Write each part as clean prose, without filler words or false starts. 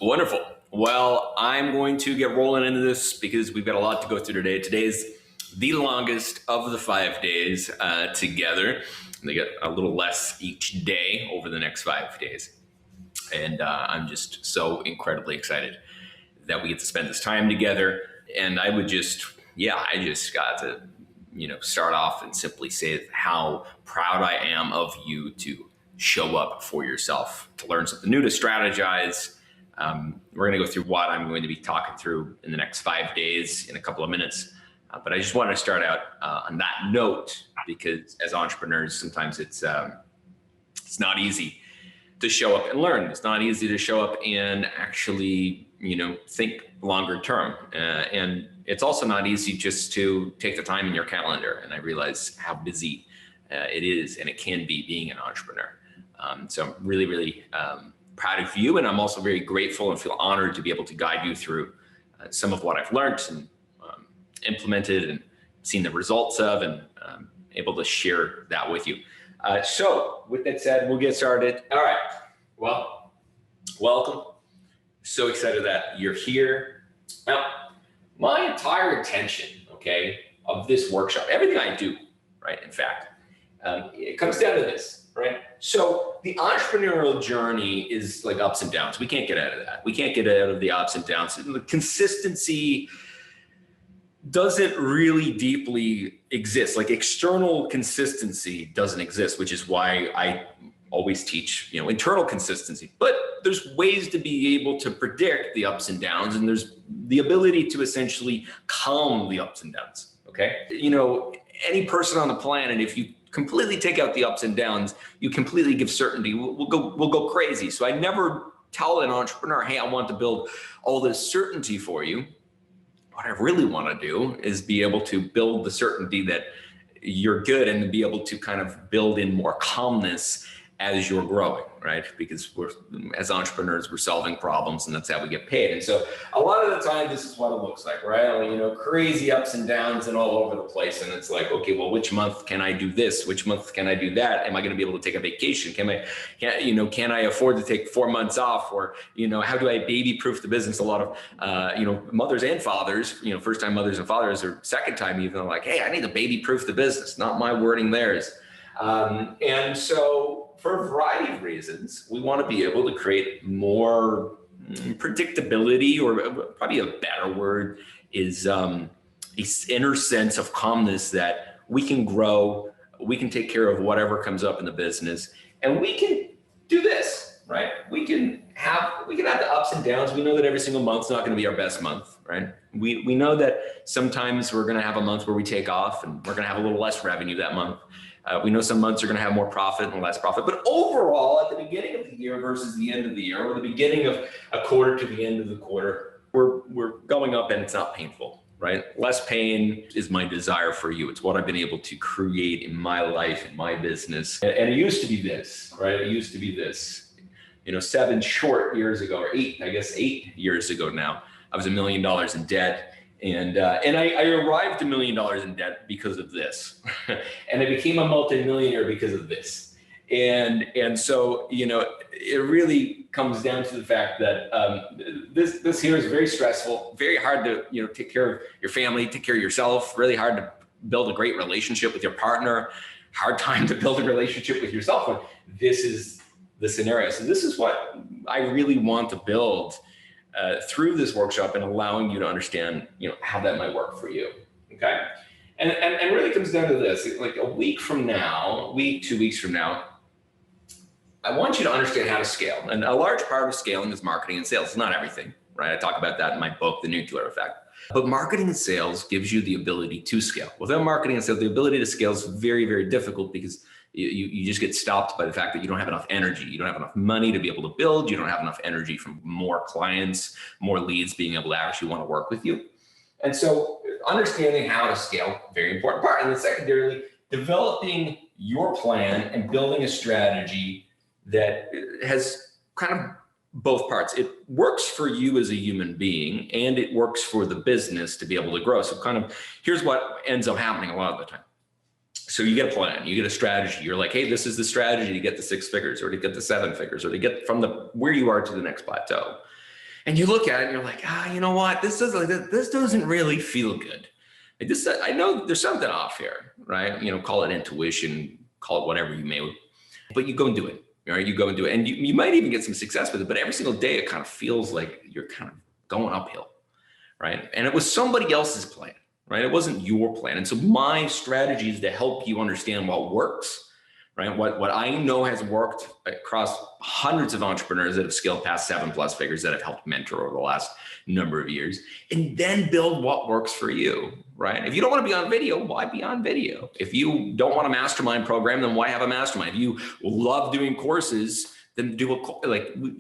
Wonderful. Well, I'm going to get rolling into this because we've got a lot to go through today. Today's the longest of the 5 days together. They get a little less each day over the next 5 days. And I'm just so incredibly excited that we get to spend this time together. And I just got to, start off and simply say how proud I am of you to show up for yourself, to learn something new, to strategize. We're going to go through what I'm going to be talking through in the next 5 days in a couple of minutes. But I just want to start out on that note, because as entrepreneurs, sometimes it's not easy to show up and learn. It's not easy to show up and actually, think longer term. And it's also not easy just to take the time in your calendar. And I realize how busy it is and it can be being an entrepreneur. So I'm really, really proud of you. And I'm also very grateful and feel honored to be able to guide you through some of what I've learned and implemented and seen the results of, and able to share that with you. So with that said, we'll get started. All right. Well, welcome. So excited that you're here. Now, my entire intention, of this workshop, everything I do, right? In fact, it comes down to this, right? So the entrepreneurial journey is like ups and downs. We can't get out of that. We can't get out of the ups and downs. The consistency doesn't really deeply exist. Like external consistency doesn't exist, which is why I always teach, internal consistency. But there's ways to be able to predict the ups and downs, and there's the ability to essentially calm the ups and downs. Okay. Any person on the planet, if you completely take out the ups and downs, you completely give certainty, we'll go crazy. So I never tell an entrepreneur, hey, I want to build all this certainty for you. What I really want to do is be able to build the certainty that you're good, and be able to kind of build in more calmness as you're growing, right? Because as entrepreneurs, we're solving problems, and that's how we get paid. And so a lot of the time, this is what it looks like, right? Crazy ups and downs and all over the place. And it's like, okay, well, which month can I do this? Which month can I do that? Am I going to be able to take a vacation? Can I afford to take 4 months off? Or, how do I baby proof the business? A lot of, mothers and fathers, first time mothers and fathers, or second time even, like, hey, I need to baby proof the business, not my wording, theirs. And so, for a variety of reasons, we want to be able to create more predictability, or probably a better word is a inner sense of calmness that we can grow, we can take care of whatever comes up in the business, and we can do this, right? We can have the ups and downs. We know that every single month's not going to be our best month, right? We know that sometimes we're going to have a month where we take off and we're going to have a little less revenue that month. We know some months are going to have more profit and less profit, but overall, at the beginning of the year versus the end of the year, or the beginning of a quarter to the end of the quarter, we're going up, and it's not painful, right? Less pain is my desire for you. It's what I've been able to create in my life, in my business. And it used to be this, right? It used to be this, 7 short years ago, or 8 years ago now, I was $1 million in debt. And I arrived $1 million in debt because of this, and I became a multimillionaire because of this. And so, it really comes down to the fact that this here is very stressful, very hard to, take care of your family, take care of yourself, really hard to build a great relationship with your partner, hard time to build a relationship with yourself when this is the scenario. So this is what I really want to build through this workshop, and allowing you to understand, how that might work for you. Okay. And really comes down to this, like a week from now, 2 weeks from now, I want you to understand how to scale. And a large part of scaling is marketing and sales. It's not everything, right? I talk about that in my book, The Nuclear Effect. But marketing and sales gives you the ability to scale. Without marketing and sales, the ability to scale is very, very difficult, because you just get stopped by the fact that you don't have enough energy. You don't have enough money to be able to build. You don't have enough energy from more clients, more leads being able to actually want to work with you. And so understanding how to scale, very important part. And then secondarily, developing your plan and building a strategy that has kind of both parts. It works for you as a human being, and it works for the business to be able to grow. So kind of here's what ends up happening a lot of the time. So you get a plan, you get a strategy. You're like, hey, this is the strategy to get the 6 figures, or to get the 7 figures, or to get from where you are to the next plateau. And you look at it and you're like, you know what? This doesn't really feel good. Like this, I know there's something off here, right? You know, call it intuition, call it whatever you may, but you go and do it, right? You go and do it. And you might even get some success with it, but every single day it kind of feels like you're kind of going uphill, right? And it was somebody else's plan, right? It wasn't your plan. And so my strategy is to help you understand what works, right? What I know has worked across hundreds of entrepreneurs that have scaled past 7+ figures that I've helped mentor over the last number of years, and then build what works for you, right? If you don't want to be on video, why be on video? If you don't want a mastermind program, then why have a mastermind? If you love doing courses, then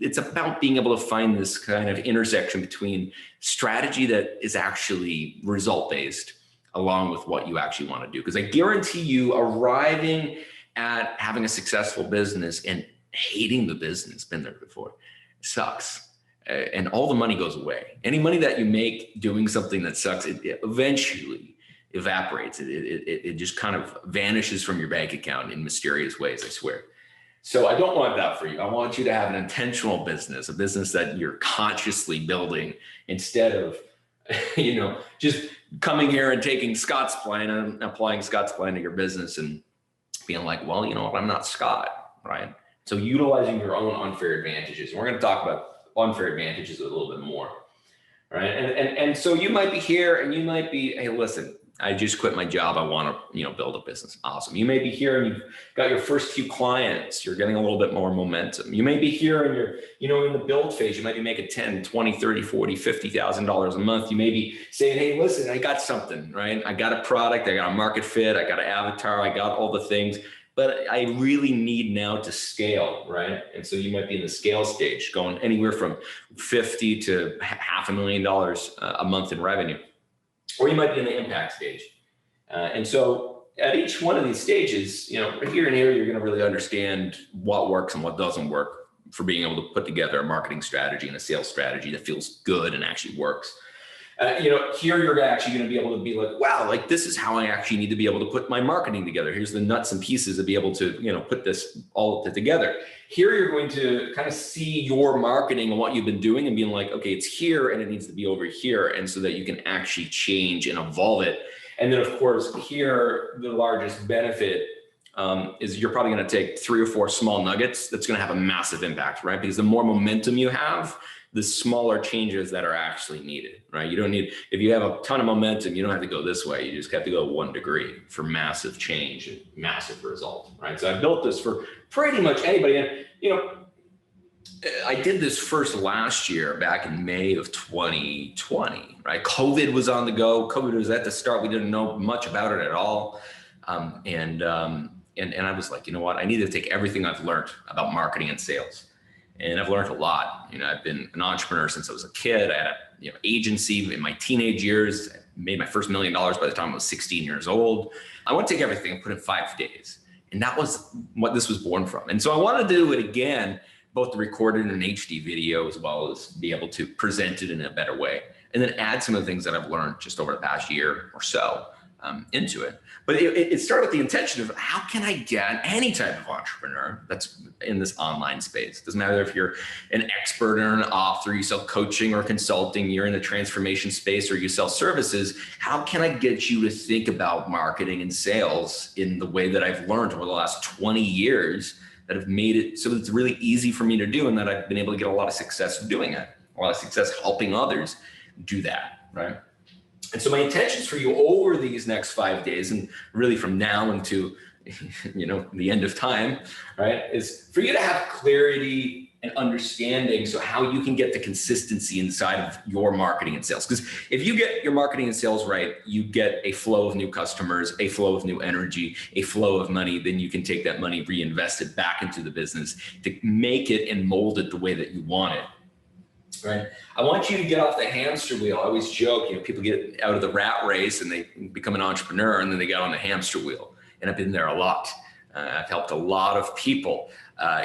it's about being able to find this kind of intersection between strategy that is actually result-based along with what you actually want to do. Because I guarantee you, arriving at having a successful business and hating the business, been there before, sucks. And all the money goes away. Any money that you make doing something that sucks, it eventually evaporates. It just kind of vanishes from your bank account in mysterious ways, I swear. So I don't want that for you. I want you to have an intentional business, a business that you're consciously building instead of, just coming here and taking Scott's plan and applying Scott's plan to your business and being like, well, you know what, I'm not Scott, right? So utilizing your own unfair advantages. And we're going to talk about unfair advantages a little bit more, right? And so you might be here and you might be, hey, listen, I just quit my job. I want to, build a business. Awesome. You may be here and you've got your first few clients. You're getting a little bit more momentum. You may be here and you're, in the build phase. You might be making 10, 20, 30, 40, $50,000 a month. You may be saying, hey, listen, I got something, right? I got a product. I got a market fit. I got an avatar. I got all the things, but I really need now to scale, right? And so you might be in the scale stage, going anywhere from 50 to $500,000 a month in revenue. Or you might be in the impact stage. And so at each one of these stages, here and here, you're going to really understand what works and what doesn't work for being able to put together a marketing strategy and a sales strategy that feels good and actually works. Here you're actually going to be able to be like, wow, like this is how I actually need to be able to put my marketing together. Here's the nuts and pieces to be able to, put this all together. Here you're going to kind of see your marketing and what you've been doing and being like, okay, it's here and it needs to be over here. And so that you can actually change and evolve it. And then of course, here, the largest benefit is you're probably going to take 3 or 4 small nuggets that's going to have a massive impact, right? Because the more momentum you have, the smaller changes that are actually needed, right? You don't need, if you have a ton of momentum, you don't have to go this way. You just have to go 1 degree for massive change and massive result, right? So I built this for pretty much anybody. And, I did this first last year back in May of 2020, right? COVID was on the go. COVID was at the start. We didn't know much about it at all. And I was like, you know what? I need to take everything I've learned about marketing and sales. And I've learned a lot. I've been an entrepreneur since I was a kid. I had an agency in my teenage years. I made my first $1 million by the time I was 16 years old. I want to take everything and put it in 5 days. And that was what this was born from. And so I want to do it again, both recorded in an HD video, as well as be able to present it in a better way. And then add some of the things that I've learned just over the past year or so into it. But it started with the intention of how can I get any type of entrepreneur that's in this online space? It doesn't matter if you're an expert or an author, you sell coaching or consulting, you're in the transformation space or you sell services. How can I get you to think about marketing and sales in the way that I've learned over the last 20 years that have made it so that it's really easy for me to do and that I've been able to get a lot of success doing it, a lot of success helping others do that, right? And so my intentions for you over these next 5 days, and really from now into, the end of time, right, is for you to have clarity and understanding. So how you can get the consistency inside of your marketing and sales. Because if you get your marketing and sales right, you get a flow of new customers, a flow of new energy, a flow of money. Then you can take that money, reinvest it back into the business to make it and mold it the way that you want it. Right. I want you to get off the hamster wheel. I always joke, people get out of the rat race and they become an entrepreneur and then they get on the hamster wheel. And I've been there a lot. I've helped a lot of people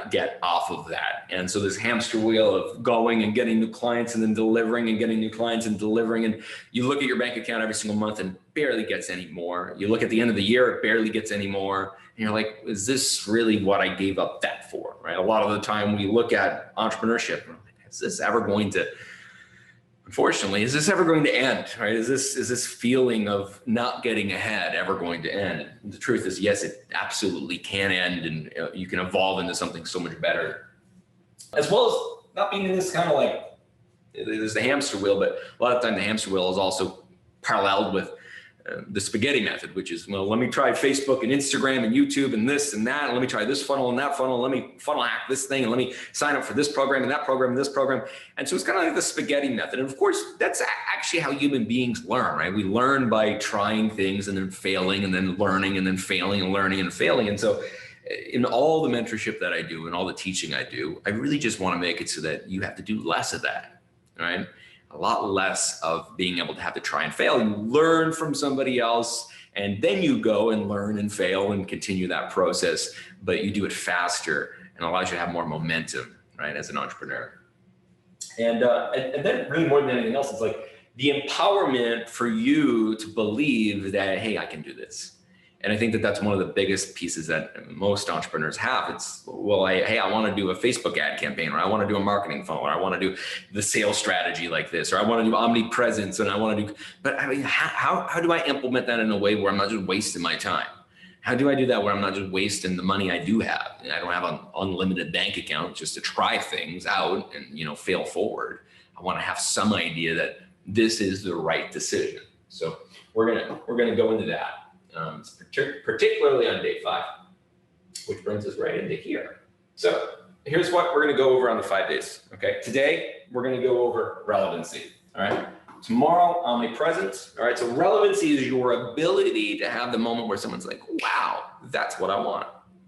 get off of that. And so this hamster wheel of going and getting new clients and then delivering and getting new clients and delivering. And you look at your bank account every single month and it barely gets any more. You look at the end of the year, it barely gets any more. And you're like, is this really what I gave up that for? Right. A lot of the time we look at entrepreneurship, is this ever going to unfortunately, is this ever going to end, right? Is this feeling of not getting ahead ever going to end? And the truth is, yes, it absolutely can end, and you can evolve into something so much better. As well as not being in this kind of like, there's the hamster wheel, but a lot of the time the hamster wheel is also paralleled with the spaghetti method, which is, well, let me try Facebook and Instagram and YouTube and this and that, and let me try this funnel and that funnel, and let me funnel hack this thing, and let me sign up for this program and that program and this program. And so it's kind of like the spaghetti method. And of course, that's actually how human beings learn, right? We learn by trying things and then failing and then learning and then failing and learning and failing. And so in all the mentorship that I do and all the teaching I do, I really just want to make it so that you have to do less of that, right? A lot less of being able to have to try and fail. You learn from somebody else, and then you go and learn and fail and continue that process, but you do it faster and allows you to have more momentum, right, as an entrepreneur. And then really more than anything else, it's like the empowerment for you to believe that, hey, I can do this. And I think that that's one of the biggest pieces that most entrepreneurs have. It's, well, hey, I want to do a Facebook ad campaign, or I want to do a marketing funnel, or I want to do the sales strategy like this, or I want to do omnipresence, and I want to do, but I mean, how do I implement that in a way where I'm not just wasting my time? How do I do that where I'm not just wasting the money I do have? And I don't have an unlimited bank account just to try things out and, you know, fail forward. I want to have some idea that this is the right decision. So we're gonna go into that. Particularly on day 5, which brings us right into here. So here's what we're going to go over on the 5 days. Okay. Today, we're going to go over relevancy. All right. Tomorrow, omnipresence. All right. So relevancy is your ability to have the moment where someone's like, wow, that's what I want.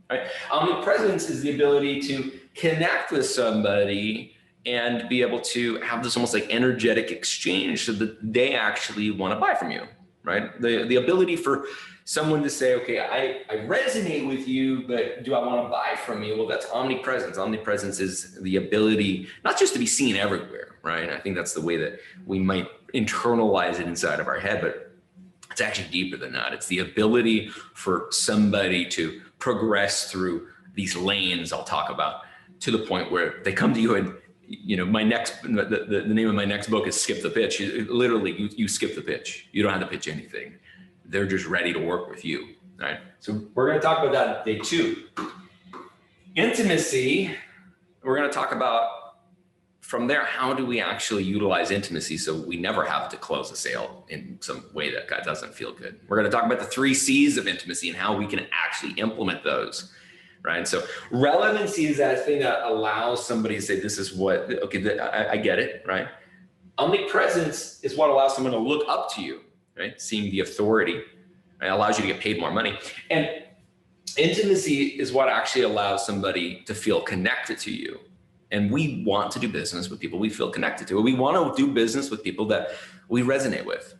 All right. Omnipresence is the ability to connect with somebody and be able to have this almost like energetic exchange so that they actually want to buy from you. Right. The ability for someone to say, okay, I resonate with you, but do I want to buy from you? Well, that's omnipresence. Omnipresence is the ability not just to be seen everywhere, right? I think that's the way that we might internalize it inside of our head, but it's actually deeper than that. It's the ability for somebody to progress through these lanes I'll talk about to the point where they come to you and, you know, the name of my next book is Skip the Pitch. Literally, you skip the pitch. You don't have to pitch anything. They're just ready to work with you, right? So we're going to talk about that day 2. Intimacy, we're going to talk about from there, how do we actually utilize intimacy so we never have to close a sale in some way that doesn't feel good. We're going to talk about the 3 C's of intimacy and how we can actually implement those, right? So relevancy is that thing that allows somebody to say, this is what, okay, I get it, right? Omnipresence is what allows someone to look up to you. Right? Seeing the authority, right? Allows you to get paid more money. And intimacy is what actually allows somebody to feel connected to you. And we want to do business with people we feel connected to. We want to do business with people that we resonate with.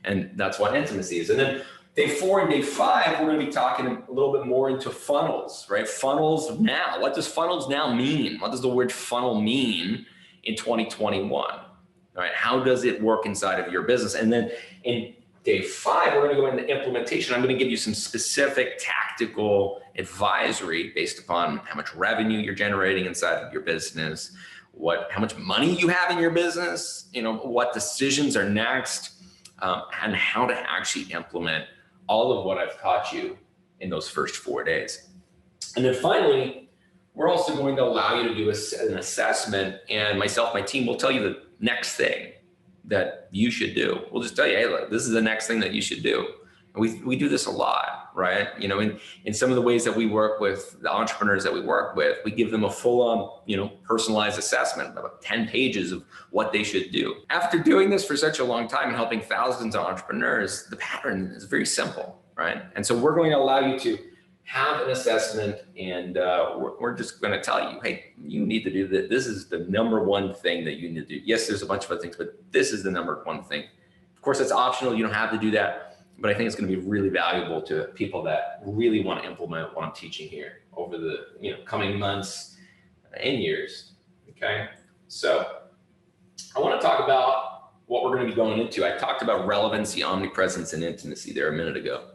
And that's what intimacy is. And then day 4 and day 5, we're going to be talking a little bit more into funnels, right? Funnels now. What does funnels now mean? What does the word funnel mean in 2021? All right. How does it work inside of your business? And then in day 5, we're going to go into implementation. I'm going to give you some specific tactical advisory based upon how much revenue you're generating inside of your business, how much money you have in your business, you know, what decisions are next, and how to actually implement all of what I've taught you in those first 4 days. And then finally, we're also going to allow you to do an assessment, and myself, my team will tell you the next thing that you should do. We'll just tell you, hey, look, this is the next thing that you should do. And we do this a lot, right? You know, in some of the ways that we work with the entrepreneurs that we work with, we give them a full-on, you know, personalized assessment, about 10 pages of what they should do. After doing this for such a long time and helping thousands of entrepreneurs, the pattern is very simple, right? And so we're going to allow you to have an assessment, and we're just going to tell you, hey, you need to do this. This is the number 1 thing that you need to do. Yes, there's a bunch of other things, but this is the number 1 thing. Of course, it's optional. You don't have to do that, but I think it's going to be really valuable to people that really want to implement what I'm teaching here over the coming months and years. Okay, so I want to talk about what we're going to be going into. I talked about relevancy, omnipresence, and intimacy there a minute ago.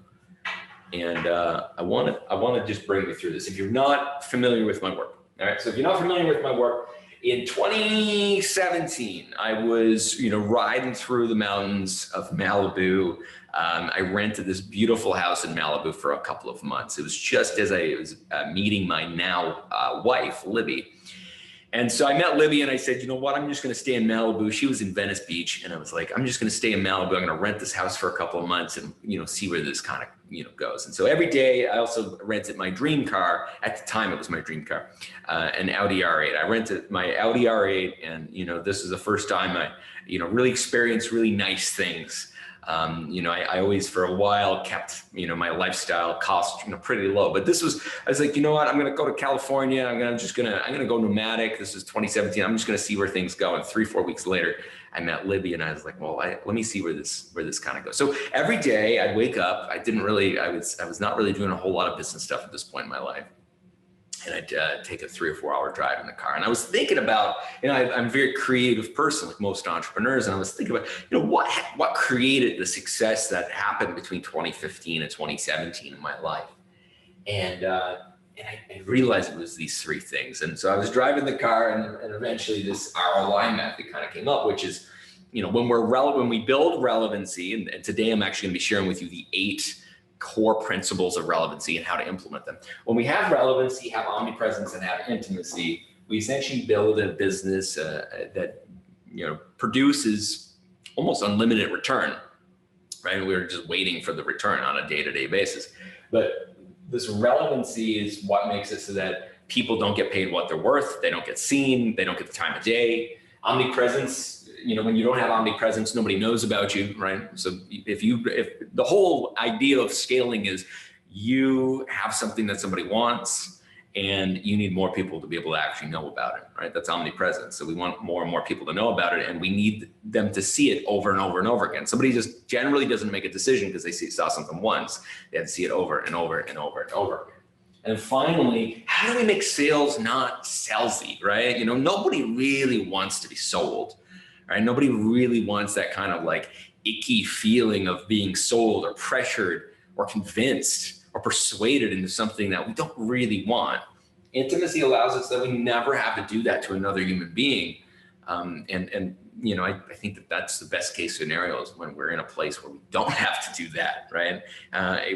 And I want to just bring you through this. If you're not familiar with my work, all right. So if you're not familiar with my work, In 2017, I was, riding through the mountains of Malibu. I rented this beautiful house in Malibu for a couple of months. It was just as I was meeting my now wife, Libby. And so I met Libby and I said, you know what, I'm just going to stay in Malibu. She was in Venice Beach. And I was like, I'm just going to stay in Malibu. I'm going to rent this house for a couple of months and, see where this kind of, goes. And so every day I also rented my dream car. At the time, it was my dream car, an Audi R8. I rented my Audi R8 and, this is the first time I, really experienced really nice things. I always, for a while, kept, my lifestyle cost, pretty low. But this was, I was like, you know what, I'm going to go to California. I'm going to go nomadic. This is 2017. I'm just going to see where things go. And 3-4 weeks later, I met Libby and I was like, well, let me see where this kind of goes. So every day I'd wake up. I was not really doing a whole lot of business stuff at this point in my life. And I'd take a 3 or 4 hour drive in the car. And I was thinking about, I'm a very creative person, like most entrepreneurs. And I was thinking about, what created the success that happened between 2015 and 2017 in my life. And I realized it was these 3 things. And so I was driving the car and eventually this ROI method kind of came up, which is, when we build relevancy, and today I'm actually going to be sharing with you the 8 core principles of relevancy and how to implement them. When we have relevancy, have omnipresence, and have intimacy, we essentially build a business that produces almost unlimited return, right? We're just waiting for the return on a day-to-day basis. But this relevancy is what makes it so that people don't get paid what they're worth, they don't get seen, they don't get the time of day. Omnipresence, when you don't have omnipresence, nobody knows about you, right? So if the whole idea of scaling is you have something that somebody wants and you need more people to be able to actually know about it, right? That's omnipresence. So we want more and more people to know about it and we need them to see it over and over and over again. Somebody just generally doesn't make a decision because they saw something once. They have to see it over and over and over and over again. And finally, how do we make sales not salesy, right? Nobody really wants to be sold. Right? Nobody really wants that kind of like icky feeling of being sold or pressured or convinced or persuaded into something that we don't really want. Intimacy allows us that we never have to do that to another human being. I think that's the best case scenario is when we're in a place where we don't have to do that, right?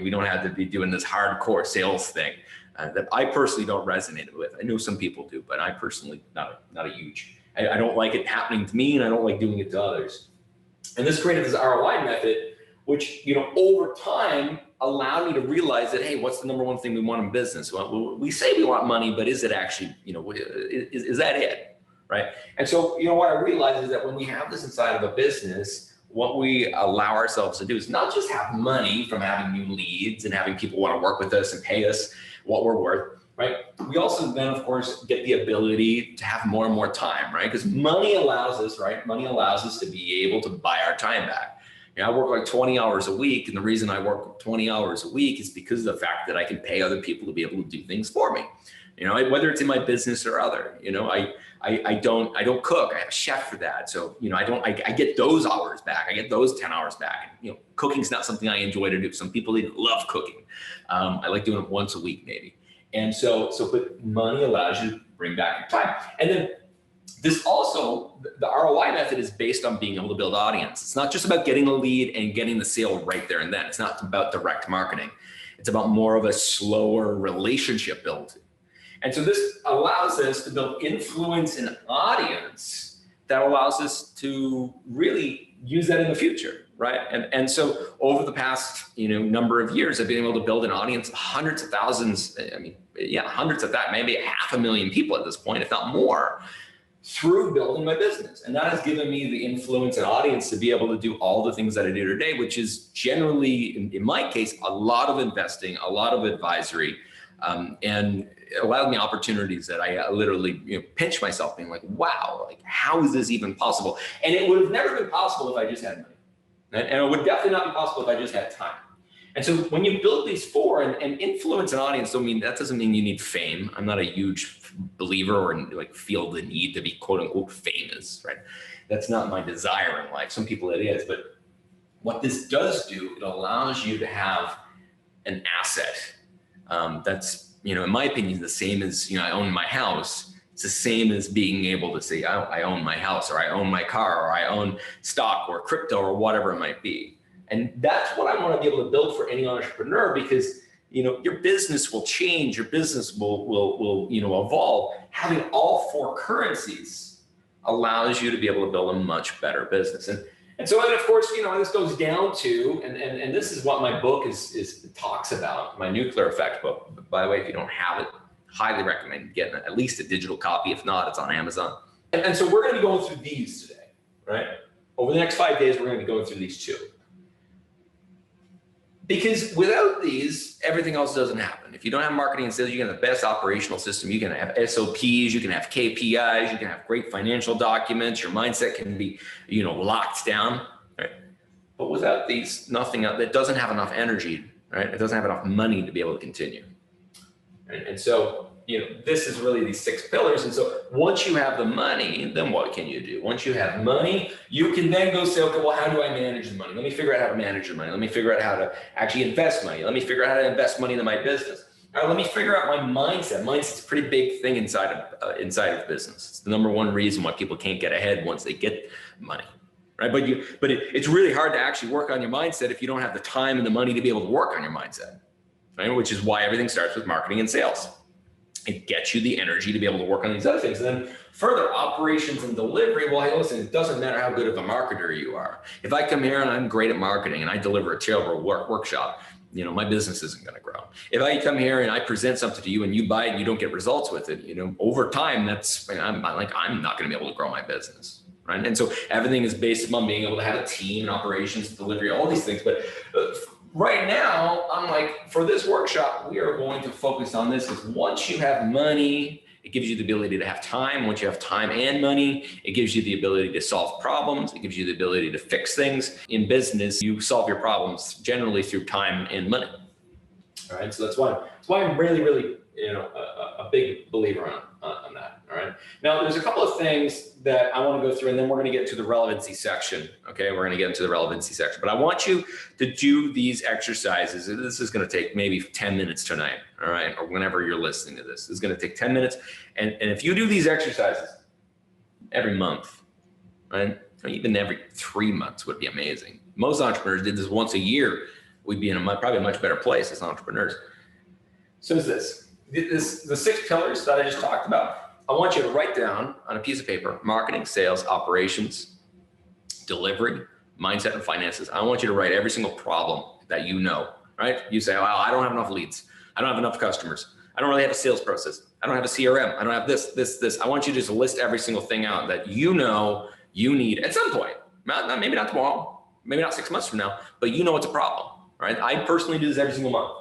We don't have to be doing this hardcore sales thing that I personally don't resonate with. I know some people do, but I personally not a huge. I don't like it happening to me and I don't like doing it to others. And this created this ROI method, which, over time allowed me to realize that, hey, what's the number one thing we want in business? Well, we say we want money, but is it actually, is that it, right? And so, what I realized is that when we have this inside of a business, what we allow ourselves to do is not just have money from having new leads and having people want to work with us and pay us what we're worth, right? We also then, of course, get the ability to have more and more time, right? Because money allows us, right? Money allows us to be able to buy our time back. I work like 20 hours a week. And the reason I work 20 hours a week is because of the fact that I can pay other people to be able to do things for me. Whether it's in my business or other, I don't cook. I have a chef for that. So, I get those hours back. I get those 10 hours back. Cooking's not something I enjoy to do. Some people love cooking. I like doing it once a week, maybe. And but money allows you to bring back your time. And then this also, the ROI method is based on being able to build audience. It's not just about getting a lead and getting the sale right there and then. It's not about direct marketing. It's about more of a slower relationship build. And so this allows us to build influence and audience that allows us to really use that in the future, right? And so over the past, number of years, I've been able to build an audience of hundreds of thousands, hundreds of that, maybe 500,000 people at this point, if not more, through building my business. And that has given me the influence and audience to be able to do all the things that I do today, which is generally, in my case, a lot of investing, a lot of advisory, and it allowed me opportunities that I literally pinch myself being like, wow, like how is this even possible? And it would have never been possible if I just had money. And it would definitely not be possible if I just had time. And so when you build these 4 and influence an audience, that doesn't mean you need fame. I'm not a huge believer or feel the need to be quote unquote famous, right? That's not my desire in life. Some people it is, but what this does do, it allows you to have an asset that's, in my opinion, the same as, I own my house. It's the same as being able to say, I own my house, or I own my car, or I own stock or crypto or whatever it might be. And that's what I want to be able to build for any entrepreneur, because your business will change, your business will evolve. Having all four currencies allows you to be able to build a much better business. And so, of course, this goes down to, and this is what my book talks about, my nuclear effect book. By the way, if you don't have it, highly recommend getting at least a digital copy. If not, it's on Amazon. And so we're going to be going through these today, right? Over the next 5 days, we're going to be going through these two. Because without these, everything else doesn't happen. If you don't have marketing and sales, you can have the best operational system. You can have SOPs, you can have KPIs, you can have great financial documents. Your mindset can be, locked down, right? But without these, nothing else, it doesn't have enough energy, right? It doesn't have enough money to be able to continue. Right? And so, this is really these 6 pillars. And so once you have the money, then what can you do? Once you have money, you can then go say, okay, well, how do I manage the money? Let me figure out how to manage the money. Let me figure out how to actually invest money. Let me figure out how to invest money into my business. All right, let me figure out my mindset. Mindset's a pretty big thing inside of business. It's the number one reason why people can't get ahead once they get money, right? But it's really hard to actually work on your mindset if you don't have the time and the money to be able to work on your mindset, right? Which is why everything starts with marketing and sales. It gets you the energy to be able to work on these other things. And then further, operations and delivery. Well, hey, listen, it doesn't matter how good of a marketer you are. If I come here and I'm great at marketing and I deliver a terrible workshop, my business isn't going to grow. If I come here and I present something to you and you buy it and you don't get results with it, over time, I'm not going to be able to grow my business, right? And so everything is based upon being able to have a team and operations, delivery, all these things. But right now, I'm like, for this workshop, we are going to focus on this, because once you have money, it gives you the ability to have time. Once you have time and money, it gives you the ability to solve problems. It gives you the ability to fix things. In business, you solve your problems generally through time and money. All right, so that's why I'm really, really, a big believer on that. All right. Now, there's a couple of things that I want to go through, and then we're going to get to the relevancy section. Okay, we're going to get into the relevancy section, but I want you to do these exercises. This is going to take maybe 10 minutes tonight. All right, or whenever you're listening to this, it's going to take 10 minutes. And if you do these exercises every month, right, or even every 3 months would be amazing. Most entrepreneurs did this once a year. We'd be in probably a much better place as entrepreneurs. So is the 6 pillars that I just talked about. I want you to write down on a piece of paper: marketing, sales, operations, delivery, mindset, and finances. I want you to write every single problem that right? You say, well, I don't have enough leads. I don't have enough customers. I don't really have a sales process. I don't have a CRM. I don't have this. I want you to just list every single thing out that you need at some point. Maybe not tomorrow, maybe not 6 months from now, but it's a problem, right? I personally do this every single month.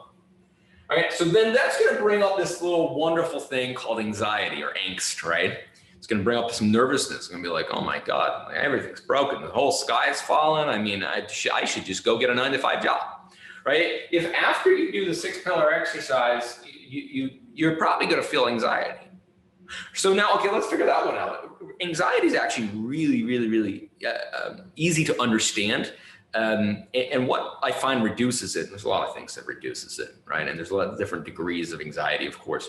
All right, so then that's going to bring up this little wonderful thing called anxiety or angst, right? It's going to bring up some nervousness. It's going to be like, oh my God, everything's broken. The whole sky is falling. I mean, I should just go get a 9-to-5 job, right? If after you do the 6-pillar exercise, you're probably going to feel anxiety. So now, okay, let's figure that one out. Anxiety is actually really, really, really easy to understand. And what I find reduces it, there's a lot of things that reduces it, right? And there's a lot of different degrees of anxiety, of course.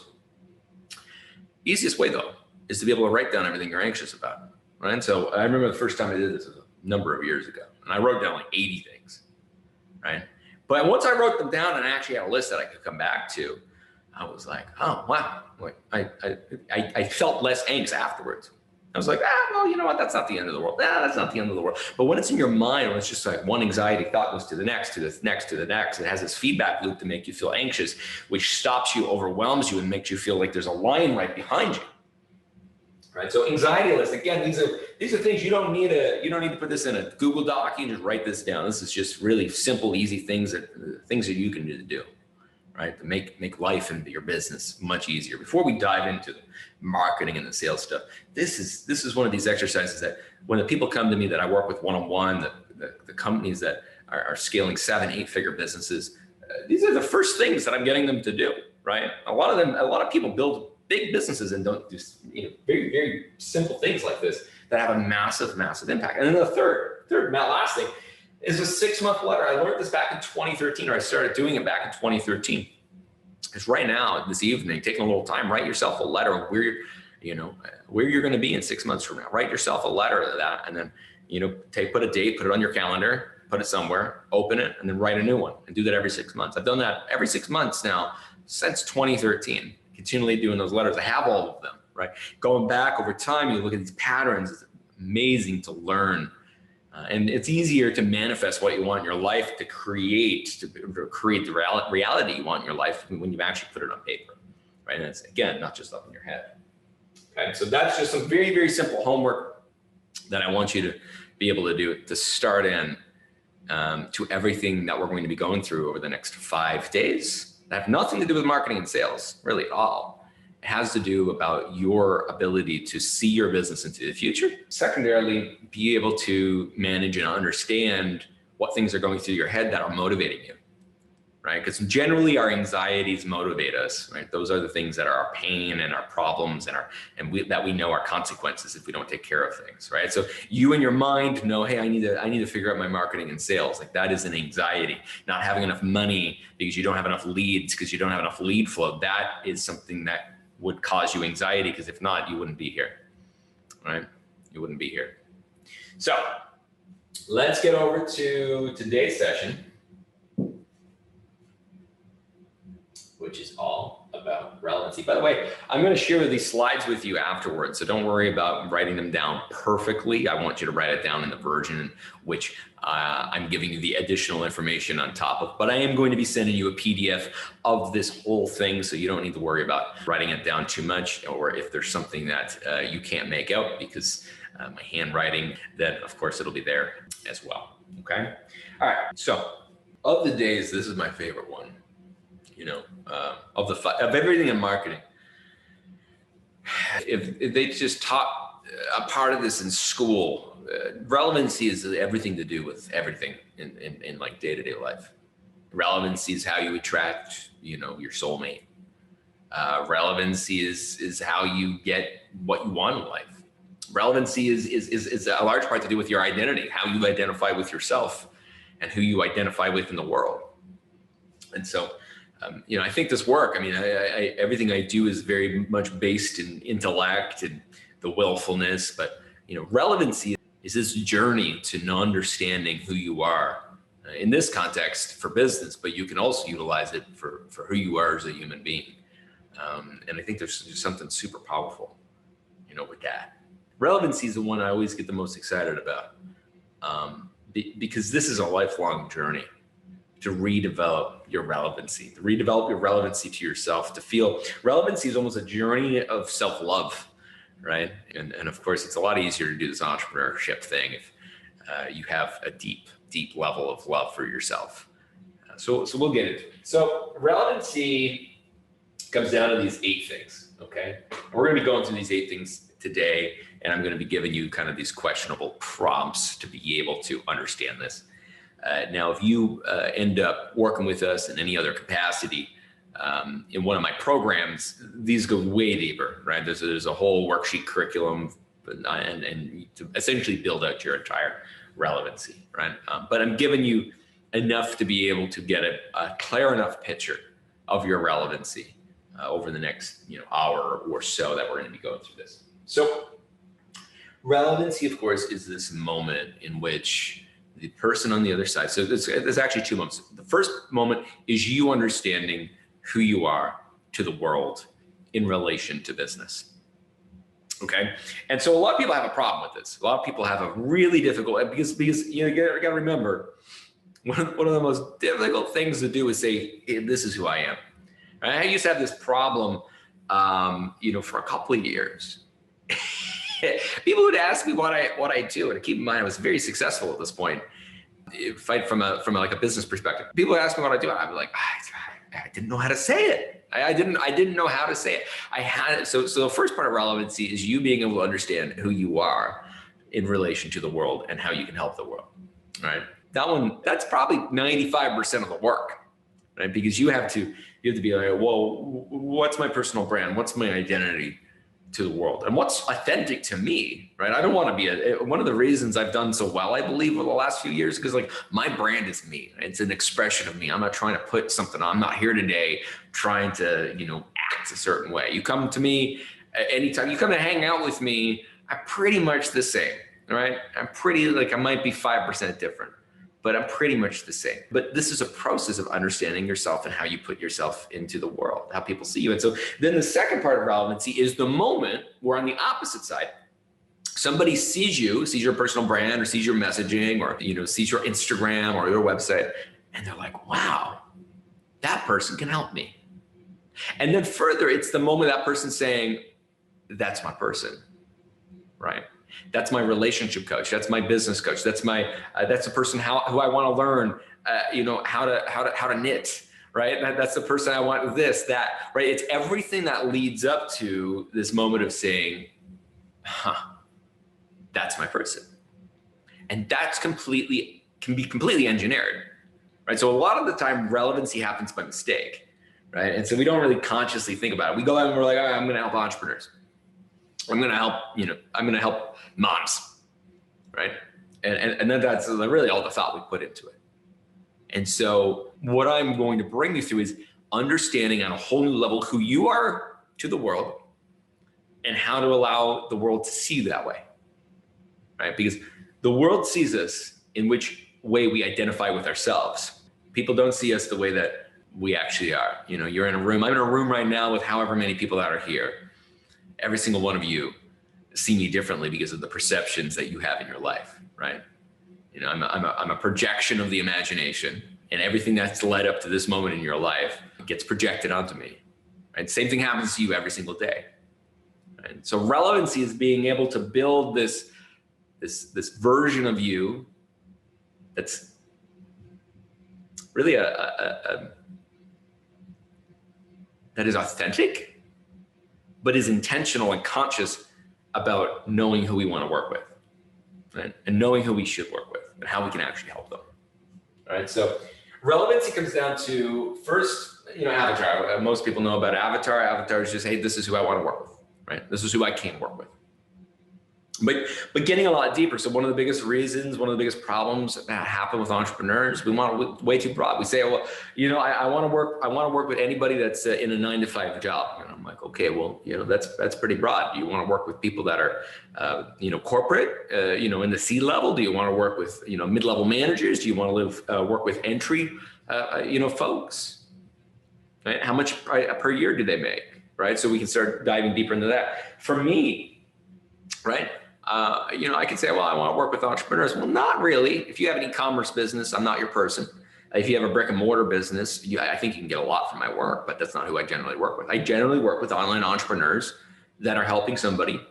Easiest way though, is to be able to write down everything you're anxious about, right? And so I remember the first time I did this was a number of years ago, and I wrote down like 80 things, right? But once I wrote them down and I actually had a list that I could come back to, I was like, oh, wow. Like I felt less angst afterwards. I was like, well, you know what? That's not the end of the world. That's not the end of the world. But when it's in your mind, when it's just like one anxiety thought goes to the next, to the next, to the next, it has this feedback loop to make you feel anxious, which stops you, overwhelms you, and makes you feel like there's a lion right behind you. Right? So anxiety list, again, these are things you don't need to put this in a Google Doc. You can just write this down. This is just really simple, easy things that you can do. Right? To make life and your business much easier. Before we dive into the marketing and the sales stuff, this is one of these exercises that when the people come to me that I work with one-on-one, the companies that are scaling 7-8-figure businesses, these are the first things that I'm getting them to do, right? A lot of people build big businesses and don't do very, very simple things like this that have a massive, massive impact. And then the third, last thing, is a 6-month letter. I learned this back in 2013, or I started doing it back in 2013. Because right now, this evening, taking a little time, write yourself a letter where where you're going to be in 6 months from now. Write yourself a letter of that, and then, put a date, put it on your calendar, put it somewhere, open it, and then write a new one, and do that every 6 months. I've done that every 6 months now since 2013, continually doing those letters. I have all of them, right? Going back over time, you look at these patterns, it's amazing to learn. And it's easier to manifest what you want in your life, to create the reality you want in your life when you've actually put it on paper, right? And it's, again, not just up in your head. Okay, so that's just some very, very simple homework that I want you to be able to do to start in to everything that we're going to be going through over the next 5 days. That have nothing to do with marketing and sales, really at all. It has to do about your ability to see your business into the future. Secondarily, be able to manage and understand what things are going through your head that are motivating you, right? Because generally our anxieties motivate us, right? Those are the things that are our pain and our problems that we know are consequences if we don't take care of things, right? So you in your mind know, hey, I need to figure out my marketing and sales. Like, that is an anxiety. Not having enough money because you don't have enough leads, because you don't have enough lead flow. That is something that would cause you anxiety, because if not, you wouldn't be here, right? You wouldn't be here. So let's get over to today's session, which is all about relevancy. By the way, I'm going to share these slides with you afterwards, so don't worry about writing them down perfectly. I want you to write it down in the version which I'm giving you the additional information on top of, but I am going to be sending you a PDF of this whole thing, so you don't need to worry about writing it down too much, or if there's something that you can't make out because my handwriting, then of course it'll be there as well. Okay. All right. So of the days, this is my favorite one. Of everything in marketing, if they just taught a part of this in school, relevancy is everything to do with everything in like day-to-day life. Relevancy is how you attract, your soulmate. Relevancy is how you get what you want in life. Relevancy is a large part to do with your identity, how you identify with yourself and who you identify with in the world. And so, I think this work, everything I do is very much based in intellect and the willfulness, but, relevancy is this journey to understanding who you are in this context for business, but you can also utilize it for who you are as a human being. And I think there's just something super powerful, with that. Relevancy is the one I always get the most excited about, because this is a lifelong journey to redevelop your relevancy, to yourself, to feel relevancy is almost a journey of self-love, right? And of course, it's a lot easier to do this entrepreneurship thing if you have a deep level of love for yourself. So we'll get into it. So relevancy comes down to these 8 things, okay? We're gonna be going through these 8 things today, and I'm gonna be giving you kind of these questionable prompts to be able to understand this. Now, if you end up working with us in any other capacity in one of my programs, these go way deeper, right? There's a whole worksheet curriculum and to essentially build out your entire relevancy, right? But I'm giving you enough to be able to get a clear enough picture of your relevancy over the next hour or so that we're going to be going through this. So relevancy, of course, is this moment in which the person on the other side. So there's actually 2 moments. The first moment is you understanding who you are to the world in relation to business. Okay. And so a lot of people have a problem with this. A lot of people have a really difficult, because you gotta remember, one of the most difficult things to do is say, hey, this is who I am. Right? I used to have this problem, for a couple of years. People would ask me what I do, and keep in mind I was very successful at this point. From a business perspective, people would ask me what I do. I'd be like, I didn't know how to say it. I didn't know how to say it. So the first part of relevancy is you being able to understand who you are in relation to the world and how you can help the world. Right? That's probably 95% of the work, right? Because you have to be like, well, what's my personal brand? What's my identity to the world, and what's authentic to me, right? I don't want to be one of the reasons I've done so well, I believe, over the last few years, because like my brand is me. It's an expression of me. I'm not trying to put something on. I'm not here today trying to, act a certain way. You come to me Anytime you come to hang out with me, I'm pretty much the same, right? I'm pretty, like, I might be 5% different, but I'm pretty much the same. But this is a process of understanding yourself and how you put yourself into the world, how people see you. And so then the second part of relevancy is the moment where on the opposite side, somebody sees you, sees your personal brand or sees your messaging or, sees your Instagram or your website, and they're like, wow, that person can help me. And then further, it's the moment that person's saying, that's my person, right? That's my relationship coach. That's my business coach. That's the person who I want to learn, how to knit, right? That's the person I want this, that, right? It's everything that leads up to this moment of saying, that's my person. And that's can be completely engineered, right? So a lot of the time relevancy happens by mistake, right? And so we don't really consciously think about it. We go out and we're like, all right, I'm going to help entrepreneurs. I'm going to help moms, right? And then that's really all the thought we put into it. And so what I'm going to bring you through is understanding on a whole new level who you are to the world and how to allow the world to see you that way, right? Because the world sees us in which way we identify with ourselves. People don't see us the way that we actually are. You're in a room. I'm in a room right now with however many people that are here. Every single one of you see me differently because of the perceptions that you have in your life, right? I'm a projection of the imagination, and everything that's led up to this moment in your life gets projected onto me, right? Same thing happens to you every single day. Right? So relevancy is being able to build this version of you that's really that is authentic, but is intentional and conscious about knowing who we want to work with, right? And knowing who we should work with and how we can actually help them. All right. So relevancy comes down to first, avatar. Most people know about avatar. Avatar is just, hey, this is who I want to work with, right? This is who I can work with. But getting a lot deeper. So one of the biggest problems that happen with entrepreneurs, we want way too broad. We say, well, I want to work with anybody that's in a 9-to-5 job. And I'm like, okay, well, that's pretty broad. Do you want to work with people that are, corporate, in the C-level? Do you want to work with, mid-level managers? Do you want to work with entry, folks? Right? How much per year do they make? Right? So we can start diving deeper into that. For me, right? I can say, well, I want to work with entrepreneurs. Well, not really. If you have an e-commerce business, I'm not your person. If you have a brick and mortar business, I think you can get a lot from my work, but that's not who I generally work with. I generally work with online entrepreneurs that are helping somebody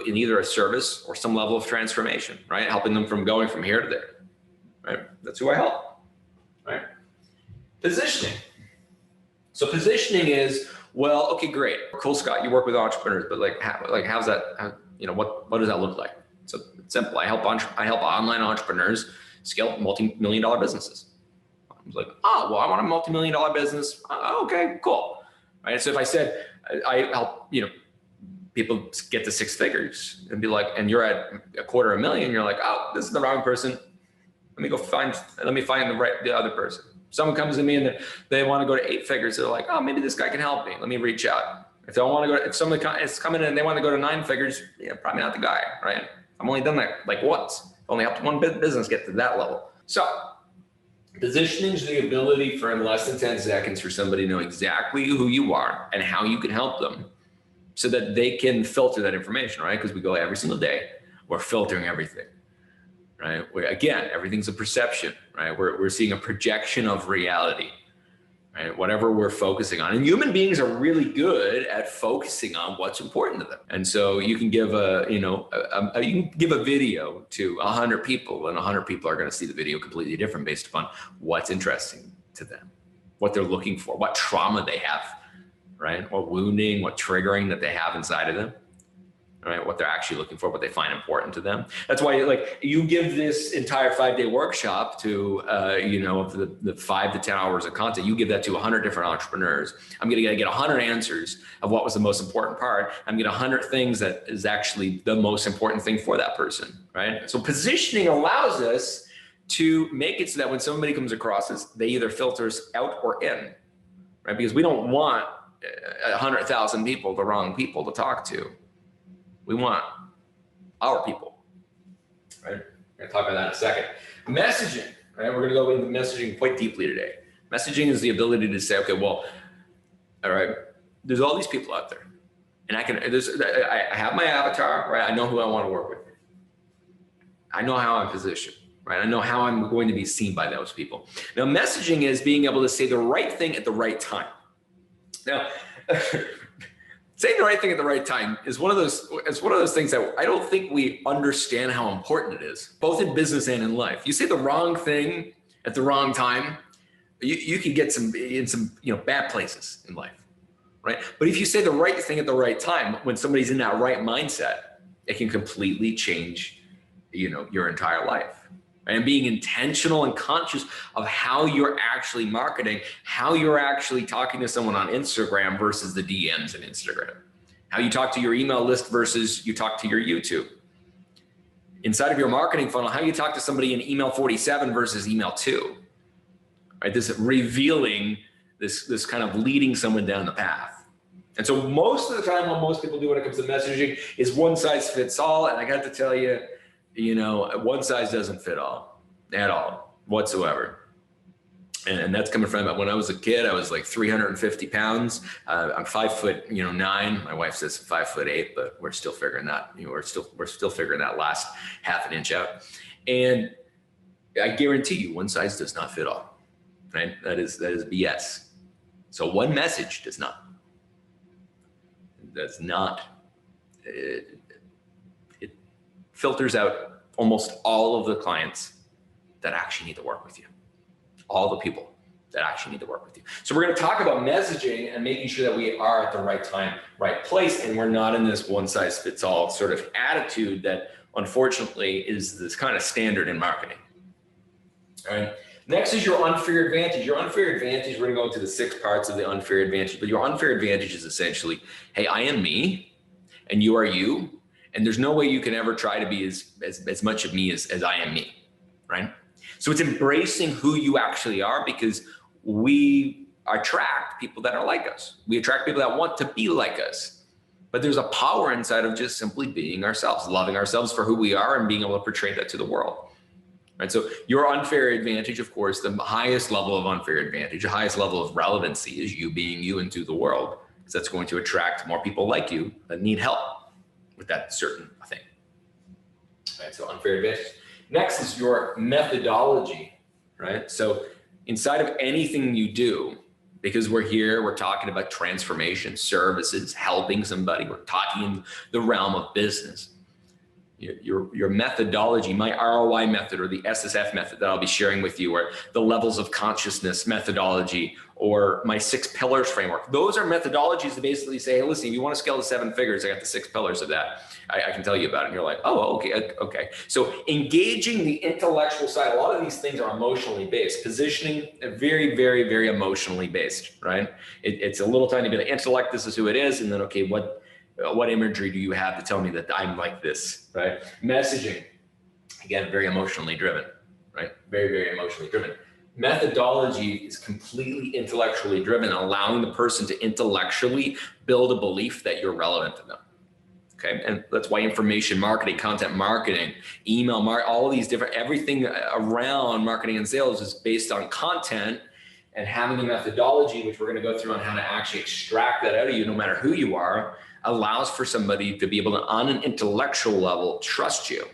in either a service or some level of transformation, right? Helping them from going from here to there, right? That's who I help, right? Positioning. So positioning is, well, okay, great. Cool, Scott, you work with entrepreneurs, but how's that? What does that look like? So it's simple. I help online entrepreneurs scale multi-million-dollar businesses. I was like, oh, well, I want a multi-million-dollar business. Oh, okay, cool. Right. So if I said I help, people get to 6 figures and be like, and you're at $250,000, you're like, oh, this is the wrong person. Let me find the other person. Someone comes to me and they want to go to 8 figures. They're like, oh, maybe this guy can help me. Let me reach out. If somebody is coming in and they want to go to 9 figures, probably not the guy, right? I've only done that like once. I've only helped one business get to that level. So positioning is the ability for in less than 10 seconds for somebody to know exactly who you are and how you can help them so that they can filter that information, right? Because we go every single day, we're filtering everything, right? Again, everything's a perception, right? We're seeing a projection of reality. Right? Whatever we're focusing on. And human beings are really good at focusing on what's important to them. And so you can give you can give a video to 100 people and 100 people are going to see the video completely different based upon what's interesting to them, what they're looking for, what trauma they have, right? What wounding, what triggering that they have inside of them. Right, what they're actually looking for, what they find important to them. That's why, you give this entire 5-day workshop to, the 5 to 10 hours of content. You give that to 100 different entrepreneurs. I'm going to get 100 answers of what was the most important part. I'm going to get 100 things that is actually the most important thing for that person. Right. So positioning allows us to make it so that when somebody comes across us, they either filter us out or in. Right, because we don't want 100,000 people, the wrong people to talk to. We want our people, right? We're gonna talk about that in a second. Messaging, right? We're gonna go into messaging quite deeply today. Messaging is the ability to say, okay, well, all right, there's all these people out there, and I have my avatar, right? I know who I want to work with. I know how I'm positioned, right? I know how I'm going to be seen by those people. Now, messaging is being able to say the right thing at the right time. Now, saying the right thing at the right time is one of those things that I don't think we understand how important it is, both in business and in life. You say the wrong thing at the wrong time, you could get in some bad places in life, right? But if you say the right thing at the right time, when somebody's in that right mindset, it can completely change, your entire life. And being intentional and conscious of how you're actually marketing, how you're actually talking to someone on Instagram versus the DMs in Instagram, how you talk to your email list versus you talk to your YouTube. Inside of your marketing funnel, how you talk to somebody in email 47 versus email 2, right? This revealing, this kind of leading someone down the path. And so most of the time, what most people do when it comes to messaging is one size fits all. And I got to tell you, one size doesn't fit all at all whatsoever. And that's coming from when I was a kid. I was like 350 pounds. I'm 5'9". My wife says 5'8", but we're still figuring that. We're still figuring that last half an inch out. And I guarantee you, one size does not fit all. Right? That is BS. So one message does not. It filters out almost all of the clients that actually need to work with you. All the people that actually need to work with you. So we're going to talk about messaging and making sure that we are at the right time, right place, and we're not in this one size fits all sort of attitude that unfortunately is this kind of standard in marketing. All right. Next is your unfair advantage. Your unfair advantage, we're going to go into the 6 parts of the unfair advantage, but your unfair advantage is essentially, hey, I am me and you are you, and there's no way you can ever try to be as much of me as I am me, right? So it's embracing who you actually are, because we attract people that are like us. We attract people that want to be like us. But there's a power inside of just simply being ourselves, loving ourselves for who we are and being able to portray that to the world. Right? So your unfair advantage, of course, the highest level of unfair advantage, the highest level of relevancy is you being you into the world, because that's going to attract more people like you that need help with that certain thing. Right? So unfair advantage. Next is your methodology, right? So inside of anything you do, because we're talking about transformation, services, helping somebody, we're talking in the realm of business. Your methodology, my ROI method or the SSF method that I'll be sharing with you, or the levels of consciousness methodology, or my 6 pillars framework. Those are methodologies to basically say, hey, listen, if you want to scale to 7 figures, I got the 6 pillars of that. I can tell you about it. And you're like, oh, okay. So engaging the intellectual side, a lot of these things are emotionally based. Positioning, very, very, very emotionally based, right? It's a little tiny bit of intellect. This is who it is. And then, okay, what imagery do you have to tell me that I'm like this, right? Messaging, again, very emotionally driven, right? Very, very emotionally driven. Methodology is completely intellectually driven, allowing the person to intellectually build a belief that you're relevant to them. Okay, and that's why information marketing, content marketing, email marketing, all of these different, everything around marketing and sales is based on content, and having a methodology, which we're going to go through on how to actually extract that out of you, no matter who you are, allows for somebody to be able to, on an intellectual level, trust you.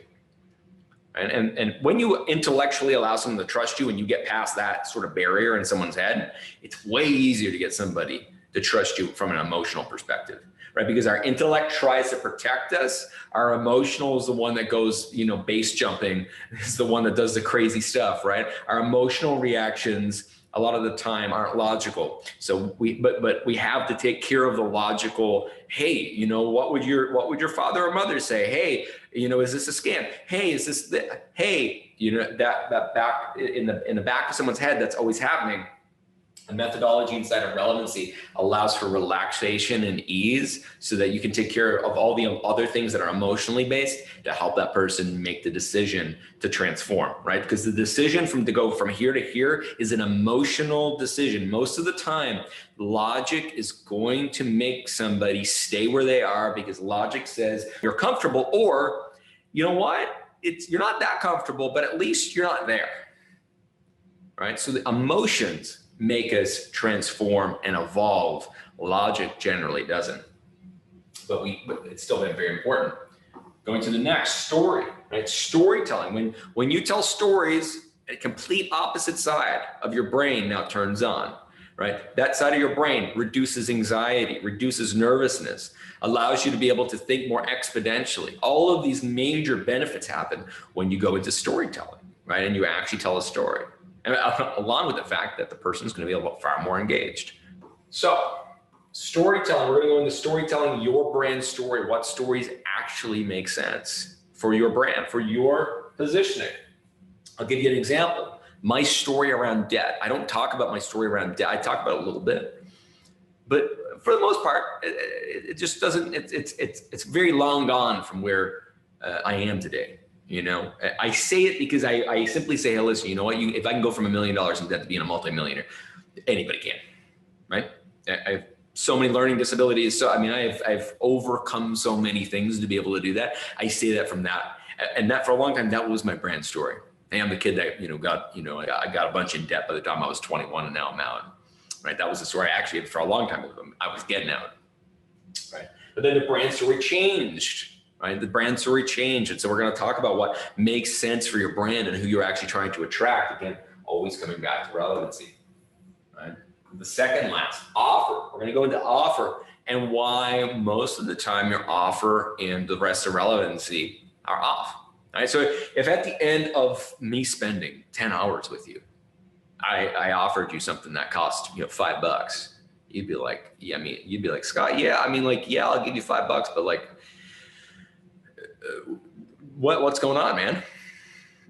And when you intellectually allow someone to trust you and you get past that sort of barrier in someone's head, it's way easier to get somebody to trust you from an emotional perspective, right? Because our intellect tries to protect us. Our emotional is the one that goes, base jumping. It's the one that does the crazy stuff, right? Our emotional reactions a lot of the time aren't logical. So but we have to take care of the logical. Hey, what would your father or mother say? Hey, is this a scam? Hey, is this hey, that back in the back of someone's head, that's always happening. The methodology inside of Relevancy allows for relaxation and ease so that you can take care of all the other things that are emotionally based to help that person make the decision to transform, right? Because the decision to go from here to here is an emotional decision. Most of the time, logic is going to make somebody stay where they are because logic says you're comfortable, or you know what? You're not that comfortable, but at least you're not there, right? So the emotions make us transform and evolve. Logic generally doesn't, but it's still been very important. Going to the next, story, right? Storytelling. When you tell stories, a complete opposite side of your brain now turns on, right? That side of your brain reduces anxiety, reduces nervousness, allows you to be able to think more exponentially. All of these major benefits happen when you go into storytelling, right? And you actually tell a story. And along with the fact that the person is going to be far more engaged. So storytelling, we're going to go into storytelling, your brand story, what stories actually make sense for your brand, for your positioning. I'll give you an example. My story around debt. I don't talk about my story around debt. I talk about it a little bit, but for the most part, it just doesn't, it's very long gone from where I am today. You know, I say it because I simply say, hey, listen, you know what? If I can go from $1 million in debt to being a multimillionaire, anybody can, right? I have so many learning disabilities. So, I mean, I've overcome so many things to be able to do that. I say that from that. And that for a long time, that was my brand story. Hey, I'm the kid that, I got a bunch in debt by the time I was 21 and now I'm out, right? That was the story I actually had for a long time. I was getting out, right? But then the brand story changed. Right? The brand story changed. And so we're going to talk about what makes sense for your brand and who you're actually trying to attract. Again, always coming back to relevancy. Right? The second last, offer. We're going to go into offer and why most of the time your offer and the rest of relevancy are off. Right? So if at the end of me spending 10 hours with you, I offered you something that cost $5, you'd be like, yeah, you'd be like, Scott, yeah, I'll give you $5, but like, what's going on, man?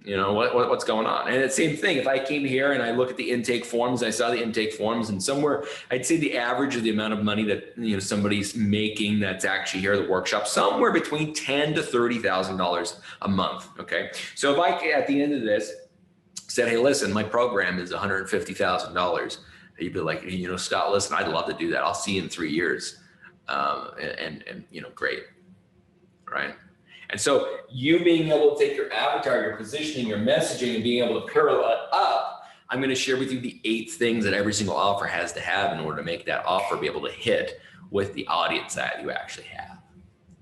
What's going on? And it's the same thing. If I came here and I look at the intake forms, I saw the intake forms, and somewhere I'd say the average of the amount of money that somebody's making that's actually here at the workshop, somewhere between $10,000 to $30,000 a month. Okay, so if I at the end of this said, hey, listen, my program is $150,000, you'd be like, Scott, listen, I'd love to do that. I'll see you in 3 years, and great, right? And so you being able to take your avatar, your positioning, your messaging, and being able to pair that up, I'm going to share with you the 8 things that every single offer has to have in order to make that offer be able to hit with the audience that you actually have.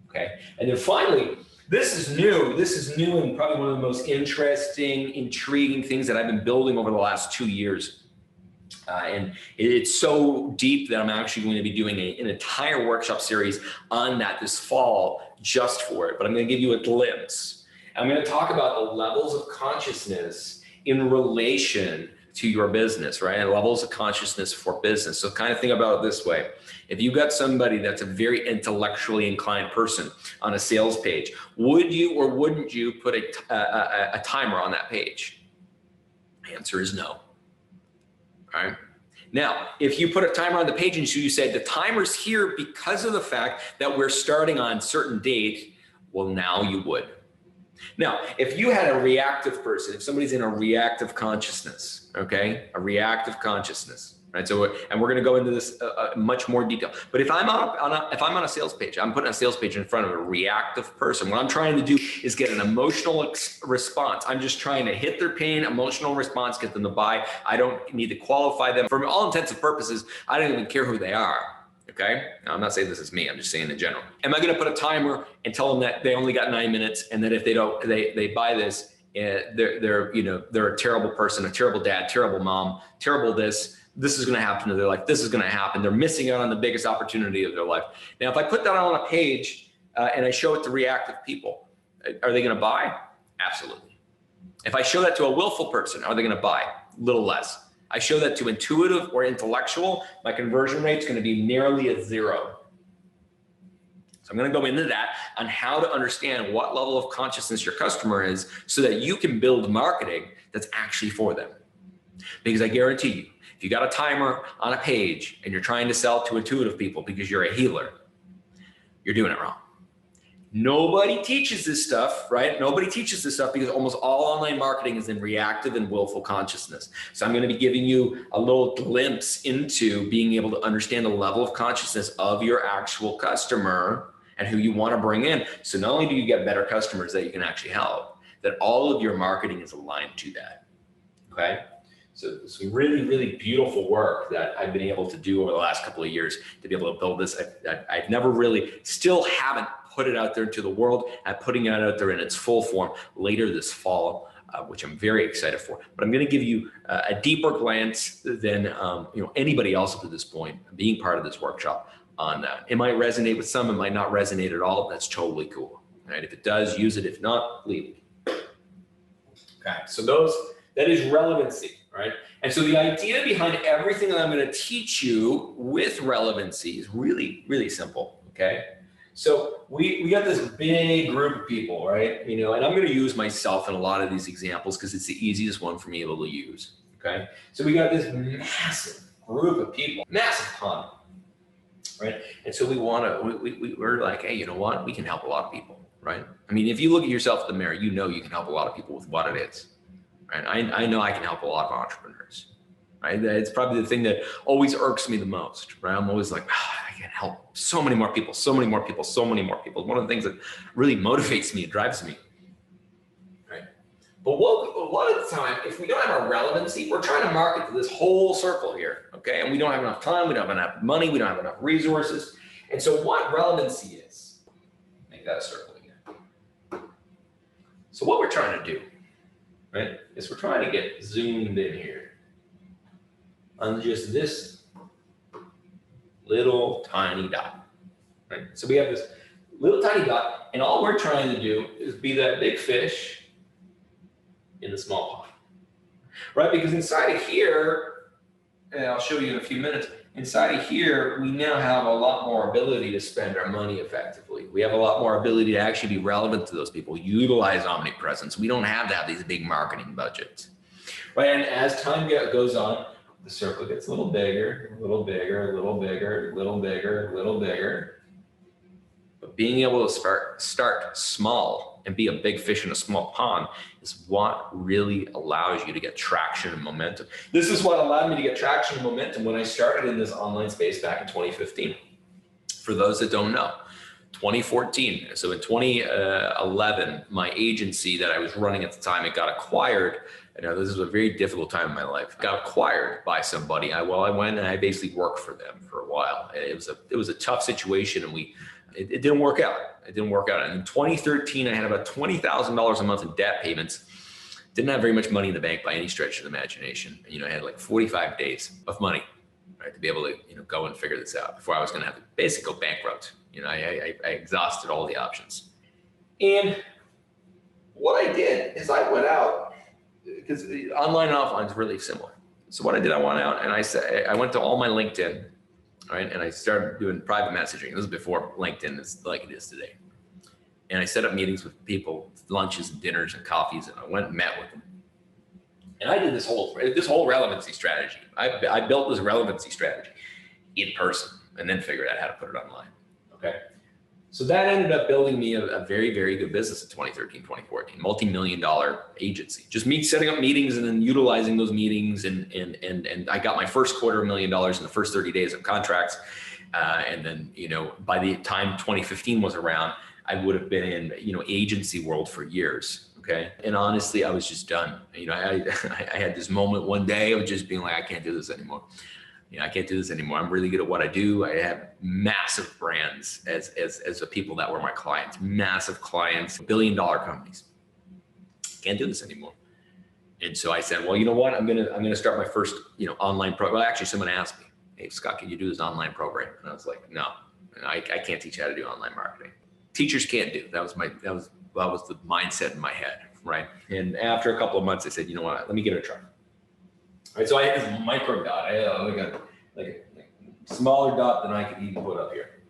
Okay. And then finally, this is new and probably one of the most interesting, intriguing things that I've been building over the last 2 years. And it's so deep that I'm actually going to be doing an entire workshop series on that this fall just for it. But I'm going to give you a glimpse. I'm going to talk about the levels of consciousness in relation to your business, right? And levels of consciousness for business. So kind of think about it this way. If you've got somebody that's a very intellectually inclined person on a sales page, would you or wouldn't you put a timer on that page? The answer is no. All right. Now, if you put a timer on the page and so you said the timer's here because of the fact that we're starting on certain date, well, now you would. Now, if you had a reactive person, if somebody's in a reactive consciousness, okay, a reactive consciousness, right? So, and we're going to go into this much more detail. But if I'm on a sales page, I'm putting a sales page in front of a reactive person. What I'm trying to do is get an emotional response. I'm just trying to hit their pain, emotional response, get them to buy. I don't need to qualify them. For all intents and purposes, I don't even care who they are. Okay. Now, I'm not saying this is me. I'm just saying in general. Am I going to put a timer and tell them that they only got 9 minutes and that if they don't, they buy this, they're a terrible person, a terrible dad, terrible mom, terrible this. This is going to happen to their life. This is going to happen. They're missing out on the biggest opportunity of their life. Now, if I put that on a page and I show it to reactive people, are they going to buy? Absolutely. If I show that to a willful person, are they going to buy? A little less. I show that to intuitive or intellectual, my conversion rate is going to be nearly a 0. So I'm going to go into that on how to understand what level of consciousness your customer is so that you can build marketing that's actually for them. Because I guarantee you, if you got a timer on a page and you're trying to sell to intuitive people because you're a healer, you're doing it wrong. Nobody teaches this stuff, right? Nobody teaches this stuff because almost all online marketing is in reactive and willful consciousness. So I'm going to be giving you a little glimpse into being able to understand the level of consciousness of your actual customer and who you want to bring in. So not only do you get better customers that you can actually help, that all of your marketing is aligned to that, okay? So some really, really beautiful work that I've been able to do over the last couple of years to be able to build this. I've never really, still haven't put it out there into the world. I'm putting it out there in its full form later this fall, which I'm very excited for. But I'm going to give you a deeper glance than anybody else up to this point, being part of this workshop on that. It might resonate with some, it might not resonate at all. That's totally cool. Right? If it does, use it. If not, leave it. Okay, so that is relevancy, right? And so the idea behind everything that I'm going to teach you with relevancy is really, really simple, okay? So we got this big group of people, right? And I'm going to use myself in a lot of these examples because it's the easiest one for me to be able to use, okay? So we got this massive group of people, massive ton, right? And so we're like, hey, you know what? We can help a lot of people, right? I mean, if you look at yourself in the mirror, you know you can help a lot of people with what it is, right? I know I can help a lot of entrepreneurs, right? It's probably the thing that always irks me the most, right? I'm always like, I can help so many more people, so many more people, so many more people. One of the things that really motivates me and drives me, right? But a lot of the time, if we don't have our relevancy, we're trying to market to this whole circle here, okay? And we don't have enough time, we don't have enough money, we don't have enough resources. And so what relevancy is, make that a circle again. So what we're trying to do, right, is we're trying to get zoomed in here on just this little tiny dot, right? So we have this little tiny dot, and all we're trying to do is be that big fish in the small pond, right? Because inside of here, and I'll show you in a few minutes, inside of here, we now have a lot more ability to spend our money effectively. We have a lot more ability to actually be relevant to those people, utilize omnipresence. We don't have to have these big marketing budgets, right? And as time goes on, the circle gets a little bigger, a little bigger, a little bigger, a little bigger, a little bigger. But being able to start small and be a big fish in a small pond is what really allows you to get traction and momentum. This is what allowed me to get traction and momentum when I started in this online space back in 2015. For those that don't know, 2014. So in 2011, my agency that I was running at the time, it got acquired. This is a very difficult time in my life. Got acquired by somebody. I went and I basically worked for them for a while. It was a tough situation, and it didn't work out. It didn't work out. And in 2013, I had about $20,000 a month in debt payments. Didn't have very much money in the bank by any stretch of the imagination. I had like 45 days of money, right, to be able to go and figure this out before I was going to have to basically go bankrupt. I exhausted all the options. And what I did is I went out, because online and offline is really similar. So what I did, I went out and I went to all my LinkedIn, right? And I started doing private messaging. This was before LinkedIn is like it is today. And I set up meetings with people, lunches and dinners and coffees, and I went and met with them. And I did this whole relevancy strategy. I built this relevancy strategy in person and then figured out how to put it online, okay? So that ended up building me a very, very good business in 2013, 2014, multi-million-dollar agency. Just me setting up meetings and then utilizing those meetings. And I got my first $250,000 in the first 30 days of contracts. And then, by the time 2015 was around, I would have been in, agency world for years. Okay. And honestly, I was just done. I had this moment one day of just being like, I can't do this anymore. I can't do this anymore. I'm really good at what I do. I have massive brands as the people that were my clients, massive clients, billion-dollar companies. Can't do this anymore. And so I said, well, you know what? I'm gonna start my first, online program. Well, actually, someone asked me, hey, Scott, can you do this online program? And I was like, no, I can't teach you how to do online marketing. Teachers can't do. That was the mindset in my head, right? And after a couple of months, I said, you know what? Let me give it a try. All right, so I had this micro dot. I had like a smaller dot than I could even put up here.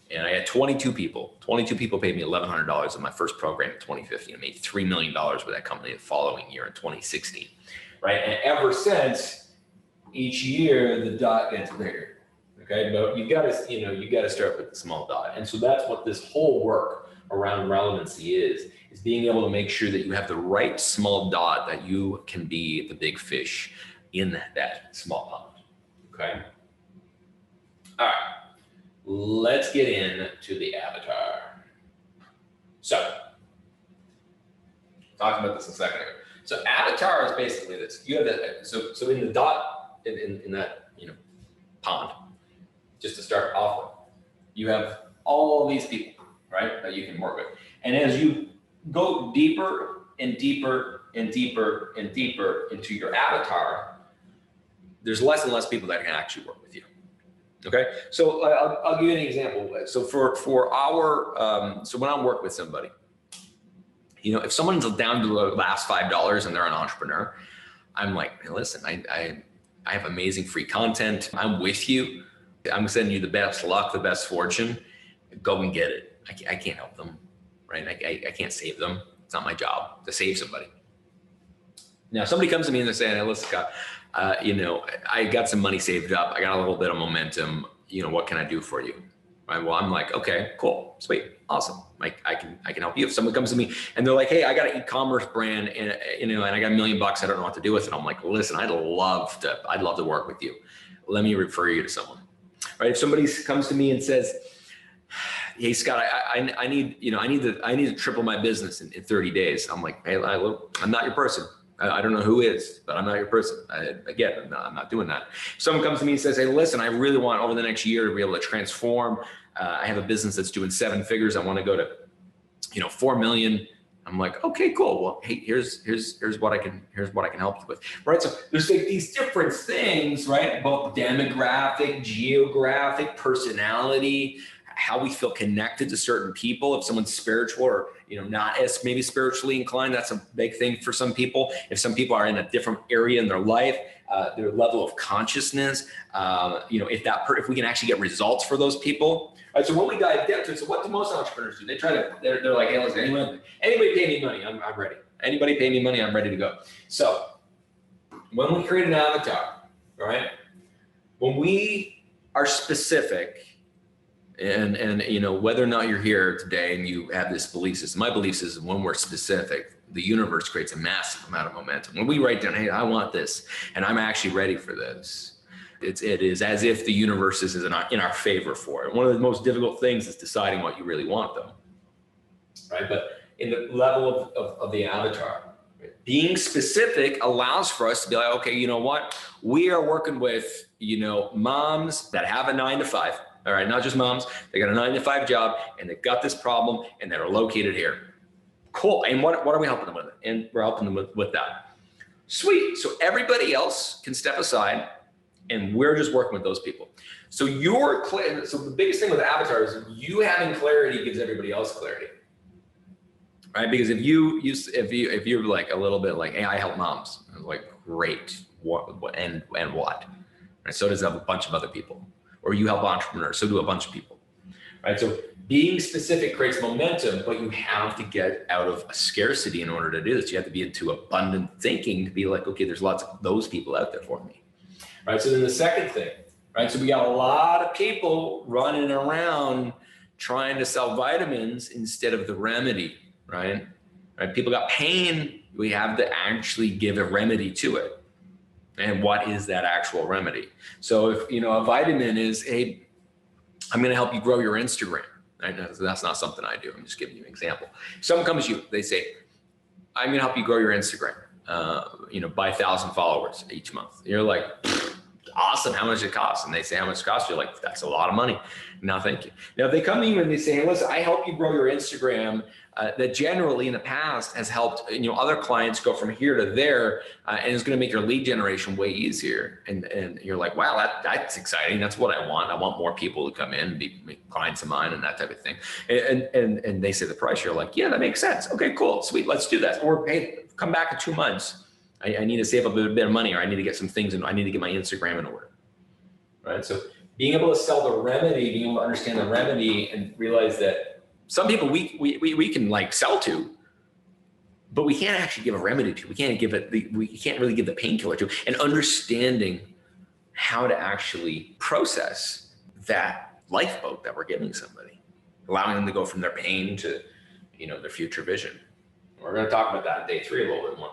And I had 22 people. 22 people paid me $1,100 in my first program in 2015. I made $3 million with that company the following year in 2016. right? And ever since, each year the dot gets bigger. Okay, but you got to start with the small dot, and so that's what this whole work around relevancy is being able to make sure that you have the right small dot, that you can be the big fish in that small pond. Okay. All right. Let's get into the avatar. So, talking about this in a second here. So, avatar is basically this. You have that. So in the dot in that pond, just to start off with, you have all these people, right, that you can work with. And as you go deeper and deeper and deeper and deeper into your avatar, there's less and less people that can actually work with you. Okay, so I'll give you an example. So for our so when I work with somebody, if someone's down to the last $5 and they're an entrepreneur, I'm like, hey, listen, I have amazing free content. I'm with you. I'm sending you the best luck, the best fortune. Go and get it. I can't help them, right? I can't save them. It's not my job to save somebody. Now, somebody comes to me and they're saying, hey, listen, Scott, I got some money saved up. I got a little bit of momentum. What can I do for you? Right? Well, I'm like, okay, cool, sweet, awesome. Like I can help you. If someone comes to me and they're like, hey, I got an e-commerce brand and and I got $1 million, I don't know what to do with it. I'm like, listen, I'd love to work with you. Let me refer you to someone. Right? If somebody comes to me and says, hey, Scott, I need to triple my business in 30 days. I'm like, hey, I'm not your person. I don't know who is, but I'm not your person. I'm not doing that. If someone comes to me and says, hey, listen, I really want over the next year to be able to transform. I have a business that's doing 7 figures. I want to go to, 4 million. I'm like, okay, cool. Well, hey, here's what I can help you with. Right. So there's like these different things, right? Both demographic, geographic, personality, how we feel connected to certain people. If someone's spiritual or not as maybe spiritually inclined, that's a big thing for some people. If some people are in a different area in their life, their level of consciousness, if we can actually get results for those people. Right, so when we dive down to it, so what do most entrepreneurs do? They're like, hey, listen, anybody pay me money, I'm ready. Anybody pay me money, I'm ready to go. So when we create an avatar, right? When we are specific, and whether or not you're here today and you have this belief system, my belief system, when we're specific, the universe creates a massive amount of momentum. When we write down, hey, I want this, and I'm actually ready for this, it is as if the universe is in our favor for it. One of the most difficult things is deciding what you really want, though, right? But in the level of the avatar, right? Being specific allows for us to be like, okay, you know what? We are working with, moms that have a 9-to-5. All right, not just moms. They got a 9-to-5 job and they've got this problem and they're located here. Cool. And what are we helping them with? And we're helping them with that. Sweet. So everybody else can step aside and we're just working with those people. So so the biggest thing with avatar is you having clarity gives everybody else clarity. Right? Because if you're like a little bit like, hey, I help moms, I'm like, great. What and what? Right? So does a bunch of other people. Or you help entrepreneurs, so do a bunch of people, right? So being specific creates momentum, but you have to get out of a scarcity in order to do this. You have to be into abundant thinking to be like, okay, there's lots of those people out there for me, right? So then the second thing, right? So we got a lot of people running around trying to sell vitamins instead of the remedy, right? Right? People got pain. We have to actually give a remedy to it. And what is that actual remedy? So if, a vitamin is, hey, I'm going to help you grow your Instagram. Right? That's not something I do. I'm just giving you an example. If someone comes to you, they say, I'm going to help you grow your Instagram, by 1,000 followers each month. You're like, awesome. How much does it cost? And they say, how much it costs? You're like, that's a lot of money. No, thank you. Now, if they come to you and they say, hey, listen, I help you grow your Instagram, that generally in the past has helped, other clients go from here to there, and it's going to make your lead generation way easier. And you're like, wow, that's exciting. That's what I want. I want more people to come in and be clients of mine and that type of thing. And they say the price. You're like, yeah, that makes sense. Okay, cool, sweet. Let's do that. Or hey, come back in 2 months. I need to save up a bit of money, or I need to get some things, and I need to get my Instagram in order. Right. So being able to sell the remedy, being able to understand the remedy, and realize that some people we can like sell to, but we can't actually give a remedy to. We can't really give the painkiller to. And understanding how to actually process that lifeboat that we're giving somebody, allowing them to go from their pain to, their future vision. We're going to talk about that in day 3 a little bit more.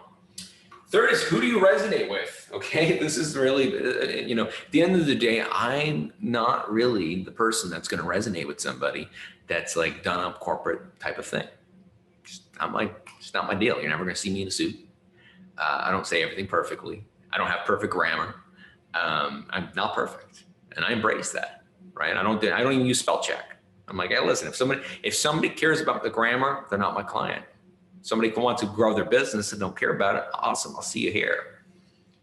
Third is, who do you resonate with? Okay, this is really, at the end of the day, I'm not really the person that's going to resonate with somebody that's like done up corporate type of thing. It's not my deal. You're never going to see me in a suit. I don't say everything perfectly. I don't have perfect grammar. I'm not perfect, and I embrace that, right? I don't even use spell check. I'm like, hey, listen, if somebody cares about the grammar, they're not my client. Somebody who wants to grow their business and don't care about it, awesome, I'll see you here.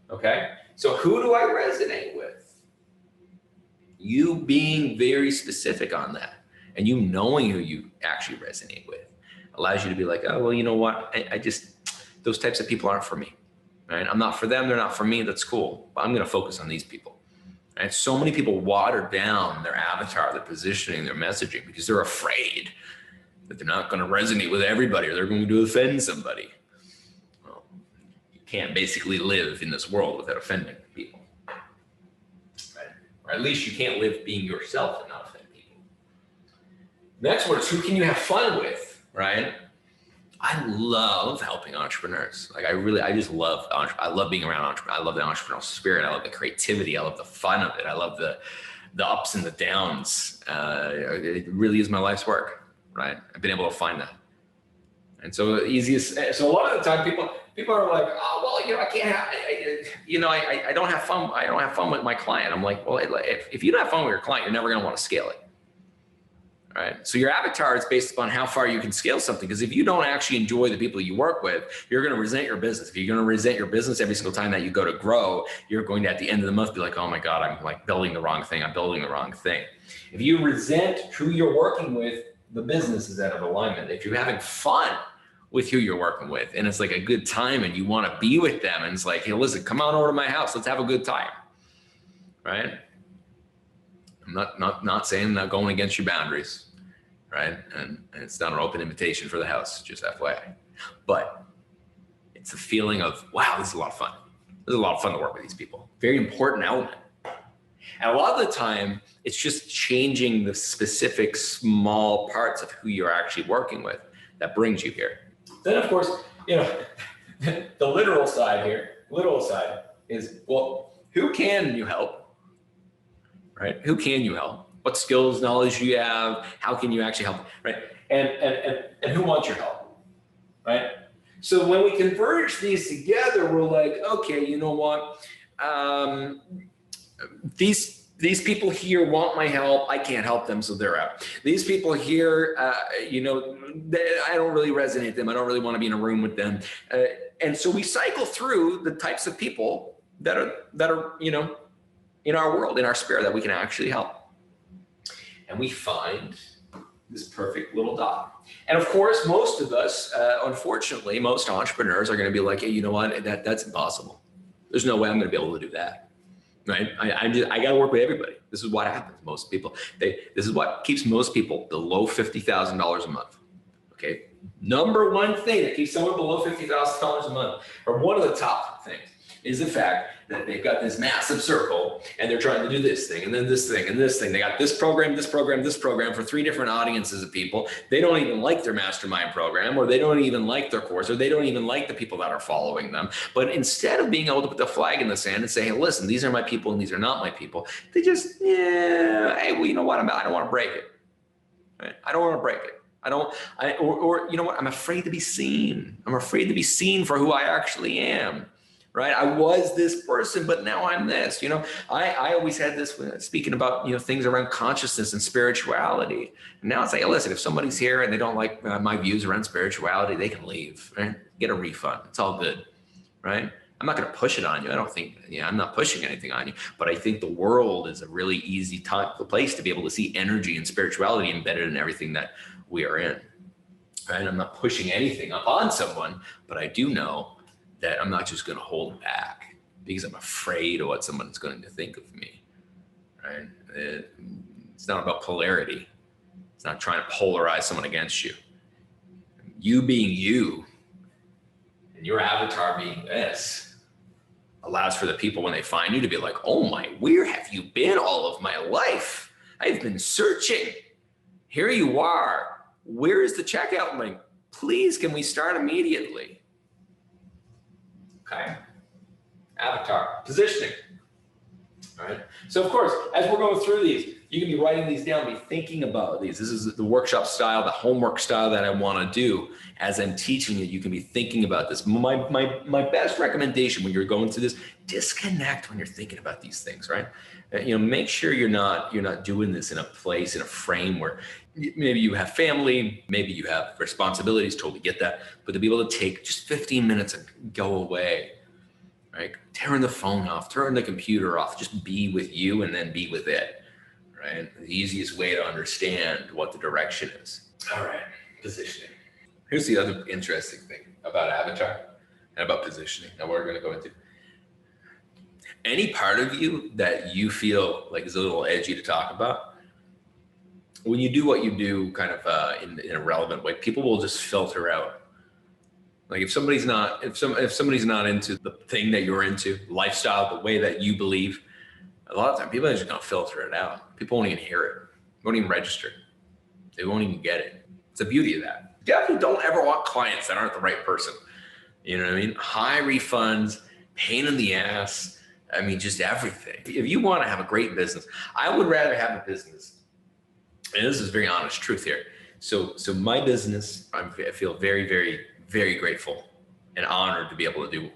Okay, so who do I resonate with? You being very specific on that, and you knowing who you actually resonate with allows you to be like, oh, well, you know what? I just, those types of people aren't for me, right? I'm not for them, they're not for me, that's cool. But I'm gonna focus on these people, right? So many people water down their avatar, their positioning, their messaging, because they're afraid that they're not gonna resonate with everybody or they're going to offend somebody. Well, you can't basically live in this world without offending people, right? Or at least you can't live being yourself and not offend people. Next one is, who can you have fun with, right? I love helping entrepreneurs. Like I love being around entrepreneurs. I love the entrepreneurial spirit. I love the creativity. I love the fun of it. I love the ups and the downs. It really is my life's work, right? I've been able to find that. And so so a lot of the time people are like, oh, well, I can't have, I don't have fun. I don't have fun with my client. I'm like, well, if you don't have fun with your client, you're never going to want to scale it. Right. So your avatar is based upon how far you can scale something. Because if you don't actually enjoy the people you work with, you're going to resent your business. If you're going to resent your business every single time that you go to grow, you're going to, at the end of the month, be like, oh my God, I'm like building the wrong thing. I'm building the wrong thing. If you resent who you're working with, the business is out of alignment. If you're having fun with who you're working with, and it's like a good time and you want to be with them, and it's like, hey, listen, come on over to my house. Let's have a good time. Right. I'm not saying not going against your boundaries, right? And it's not an open invitation for the house, just FYI. But it's a feeling of, wow, this is a lot of fun. This is a lot of fun to work with these people. Very important element. And a lot of the time, it's just changing the specific small parts of who you're actually working with that brings you here. Then, of course, the literal side is, well, who can you help? Right? Who can you help? What skills, knowledge do you have? How can you actually help? Right? And who wants your help? Right? So when we converge these together, we're like, okay, you know what? These people here want my help. I can't help them, so they're out. These people here, I don't really resonate with them. I don't really want to be in a room with them. And so we cycle through the types of people that are in our world, in our spirit, that we can actually help. And we find this perfect little dot. And of course, most of us, unfortunately, most entrepreneurs are going to be like, hey, you know what? That's impossible. There's no way I'm going to be able to do that. Right? I got to work with everybody. This is what happens. Most people, this is what keeps most people below $50,000 a month. Okay. Number one thing that keeps someone below $50,000 a month, or one of the top things, is the fact that they've got this massive circle and they're trying to do this thing and then this thing and this thing. They got this program, this program, this program for 3 different audiences of people. They don't even like their mastermind program, or they don't even like their course, or they don't even like the people that are following them. But instead of being able to put the flag in the sand and say, hey, listen, these are my people and these are not my people, they just, hey, well, you know what? I don't want to break it. Right? I don't want to break it. Or you know what? I'm afraid to be seen. I'm afraid to be seen for who I actually am. Right? I was this person, but now I'm this. I always had this when speaking about, things around consciousness and spirituality. And now it's like, listen, if somebody's here and they don't like my views around spirituality, they can leave, right? Get a refund. It's all good, right? I'm not going to push it on you. I don't think, I'm not pushing anything on you, but I think the world is a really easy place to be able to see energy and spirituality embedded in everything that we are in, right? I'm not pushing anything up on someone, but I do know that I'm not just going to hold back because I'm afraid of what someone's going to think of me, right? It's not about polarity. It's not trying to polarize someone against you. You being you And your avatar being this allows for the people when they find you to be like, oh my, where have you been all of my life? I've been searching. Here you are. Where is the checkout link? Please, can we start immediately? Okay. Avatar, positioning. All right. So of course, as we're going through these, you can be writing these down, be thinking about these. This is the workshop style, the homework style that I want to do. As I'm teaching you, you can be thinking about this. My best recommendation when you're going through this, disconnect when you're thinking about these things, right? Make sure you're not doing this in a place, in a frame where maybe you have family, maybe you have responsibilities, totally get that. But to be able to take just 15 minutes and go away, right? Turn the phone off, turn the computer off, just be with you and then be with it, right? The easiest way to understand what the direction is. All right, positioning. Here's the other interesting thing about avatar and about positioning that we're going to go into. Any part of you that you feel like is a little edgy to talk about, when you do what you do kind of in a relevant way, people will just filter out. Like if somebody's not into the thing that you're into, lifestyle, the way that you believe, a lot of time people are just gonna filter it out. People won't even hear it, won't even register. They won't even get it. It's the beauty of that. Definitely don't ever want clients that aren't the right person. You know what I mean? High refunds, pain in the ass. I mean, just everything. If you want to have a great business, I would rather have a business. And this is very honest truth here. So my business, I feel very, very, very grateful and honored to be able to do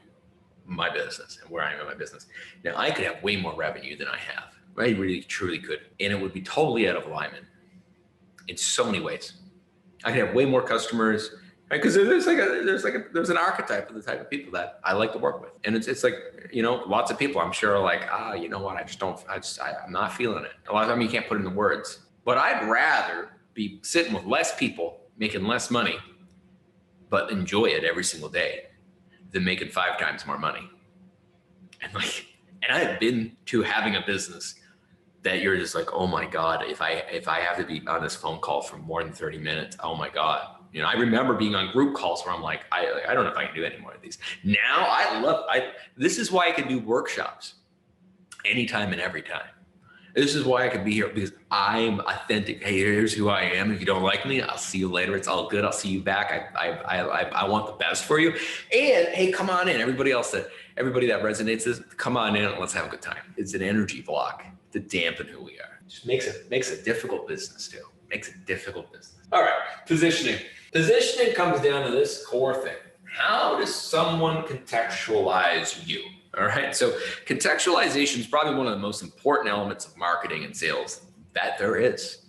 my business and where I am in my business. Now, I could have way more revenue than I have. I really, truly could. And it would be totally out of alignment in so many ways. I could have way more customers, right? Because there's an archetype of the type of people that I like to work with. And it's like, lots of people I'm sure are like, you know what? I'm not feeling it. A lot of time you can't put it into words, but I'd rather be sitting with less people, making less money, but enjoy it every single day than making 5 times more money. And I have been to having a business that you're just like, oh my God, if I have to be on this phone call for more than 30 minutes, oh my God. I remember being on group calls where I'm like, I don't know if I can do any more of these. Now this is why I can do workshops anytime and every time. This is why I could be here, because I'm authentic. Hey, here's who I am. If you don't like me, I'll see you later. It's all good. I'll see you back. I want the best for you. And hey, come on in. Everybody that resonates this, come on in and let's have a good time. It's an energy block to dampen who we are. Just makes a difficult business too. Makes a difficult business. All right, positioning. Positioning comes down to this core thing. How does someone contextualize you? All right, so contextualization is probably one of the most important elements of marketing and sales that there is,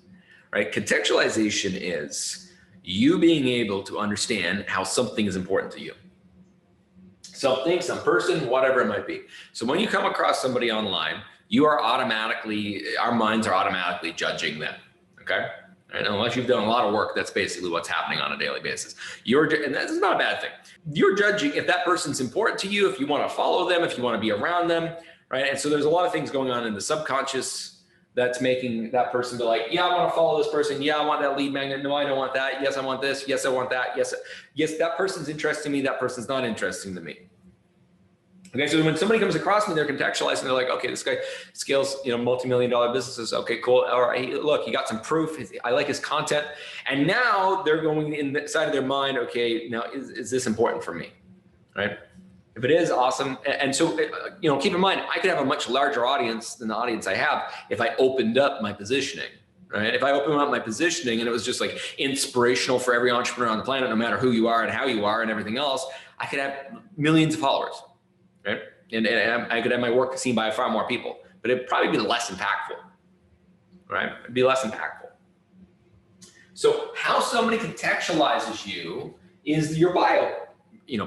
right? Contextualization is you being able to understand how something is important to you. Something, some person, whatever it might be. So when you come across somebody online, our minds are automatically judging them, okay? And unless you've done a lot of work, that's basically what's happening on a daily basis. And that's not a bad thing. You're judging if that person's important to you, if you want to follow them, if you want to be around them, right? And so there's a lot of things going on in the subconscious that's making that person be like, yeah, I want to follow this person. Yeah, I want that lead magnet. No, I don't want that. Yes, I want this. Yes, I want that. Yes, that person's interesting to me. That person's not interesting to me. Okay, so when somebody comes across me, they're contextualizing. They're like, okay, this guy scales, multi-million-dollar businesses. Okay, cool. All right, look, he got some proof. I like his content. And now they're going inside of their mind. Okay, now is this important for me, right? If it is, awesome. And so, keep in mind, I could have a much larger audience than the audience I have if I opened up my positioning, right? If I opened up my positioning and it was just like inspirational for every entrepreneur on the planet, no matter who you are and how you are and everything else, I could have millions of followers. Right? And I could have my work seen by far more people, but it'd probably be less impactful, right? It'd be less impactful. So how somebody contextualizes you is your bio,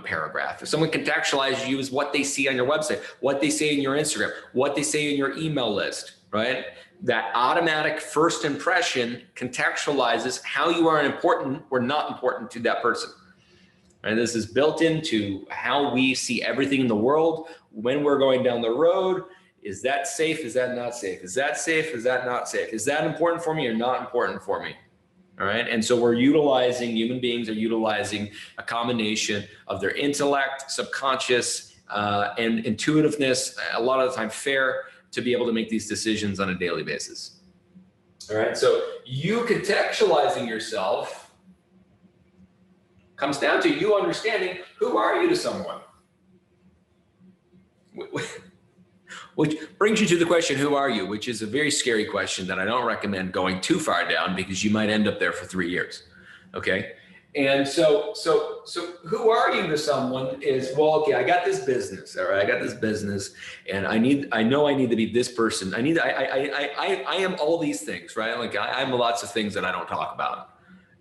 paragraph. If someone contextualizes you is what they see on your website, what they say in your Instagram, what they say in your email list, right? That automatic first impression contextualizes how you are important or not important to that person. And this is built into how we see everything in the world when we're going down the road. Is that safe? Is that not safe? Is that safe? Is that not safe? Is that important for me or not important for me? All right. And so human beings are utilizing a combination of their intellect, subconscious, and intuitiveness, a lot of the time fair, to be able to make these decisions on a daily basis. All right. So you contextualizing yourself comes down to you understanding, who are you to someone? Which brings you to the question, who are you? Which is a very scary question that I don't recommend going too far down, because you might end up there for 3 years. Okay. And so who are you to someone is, well, okay, I got this business. All right. I got this business, and I know I need to be this person. I am all these things, right? Like I'm lots of things that I don't talk about.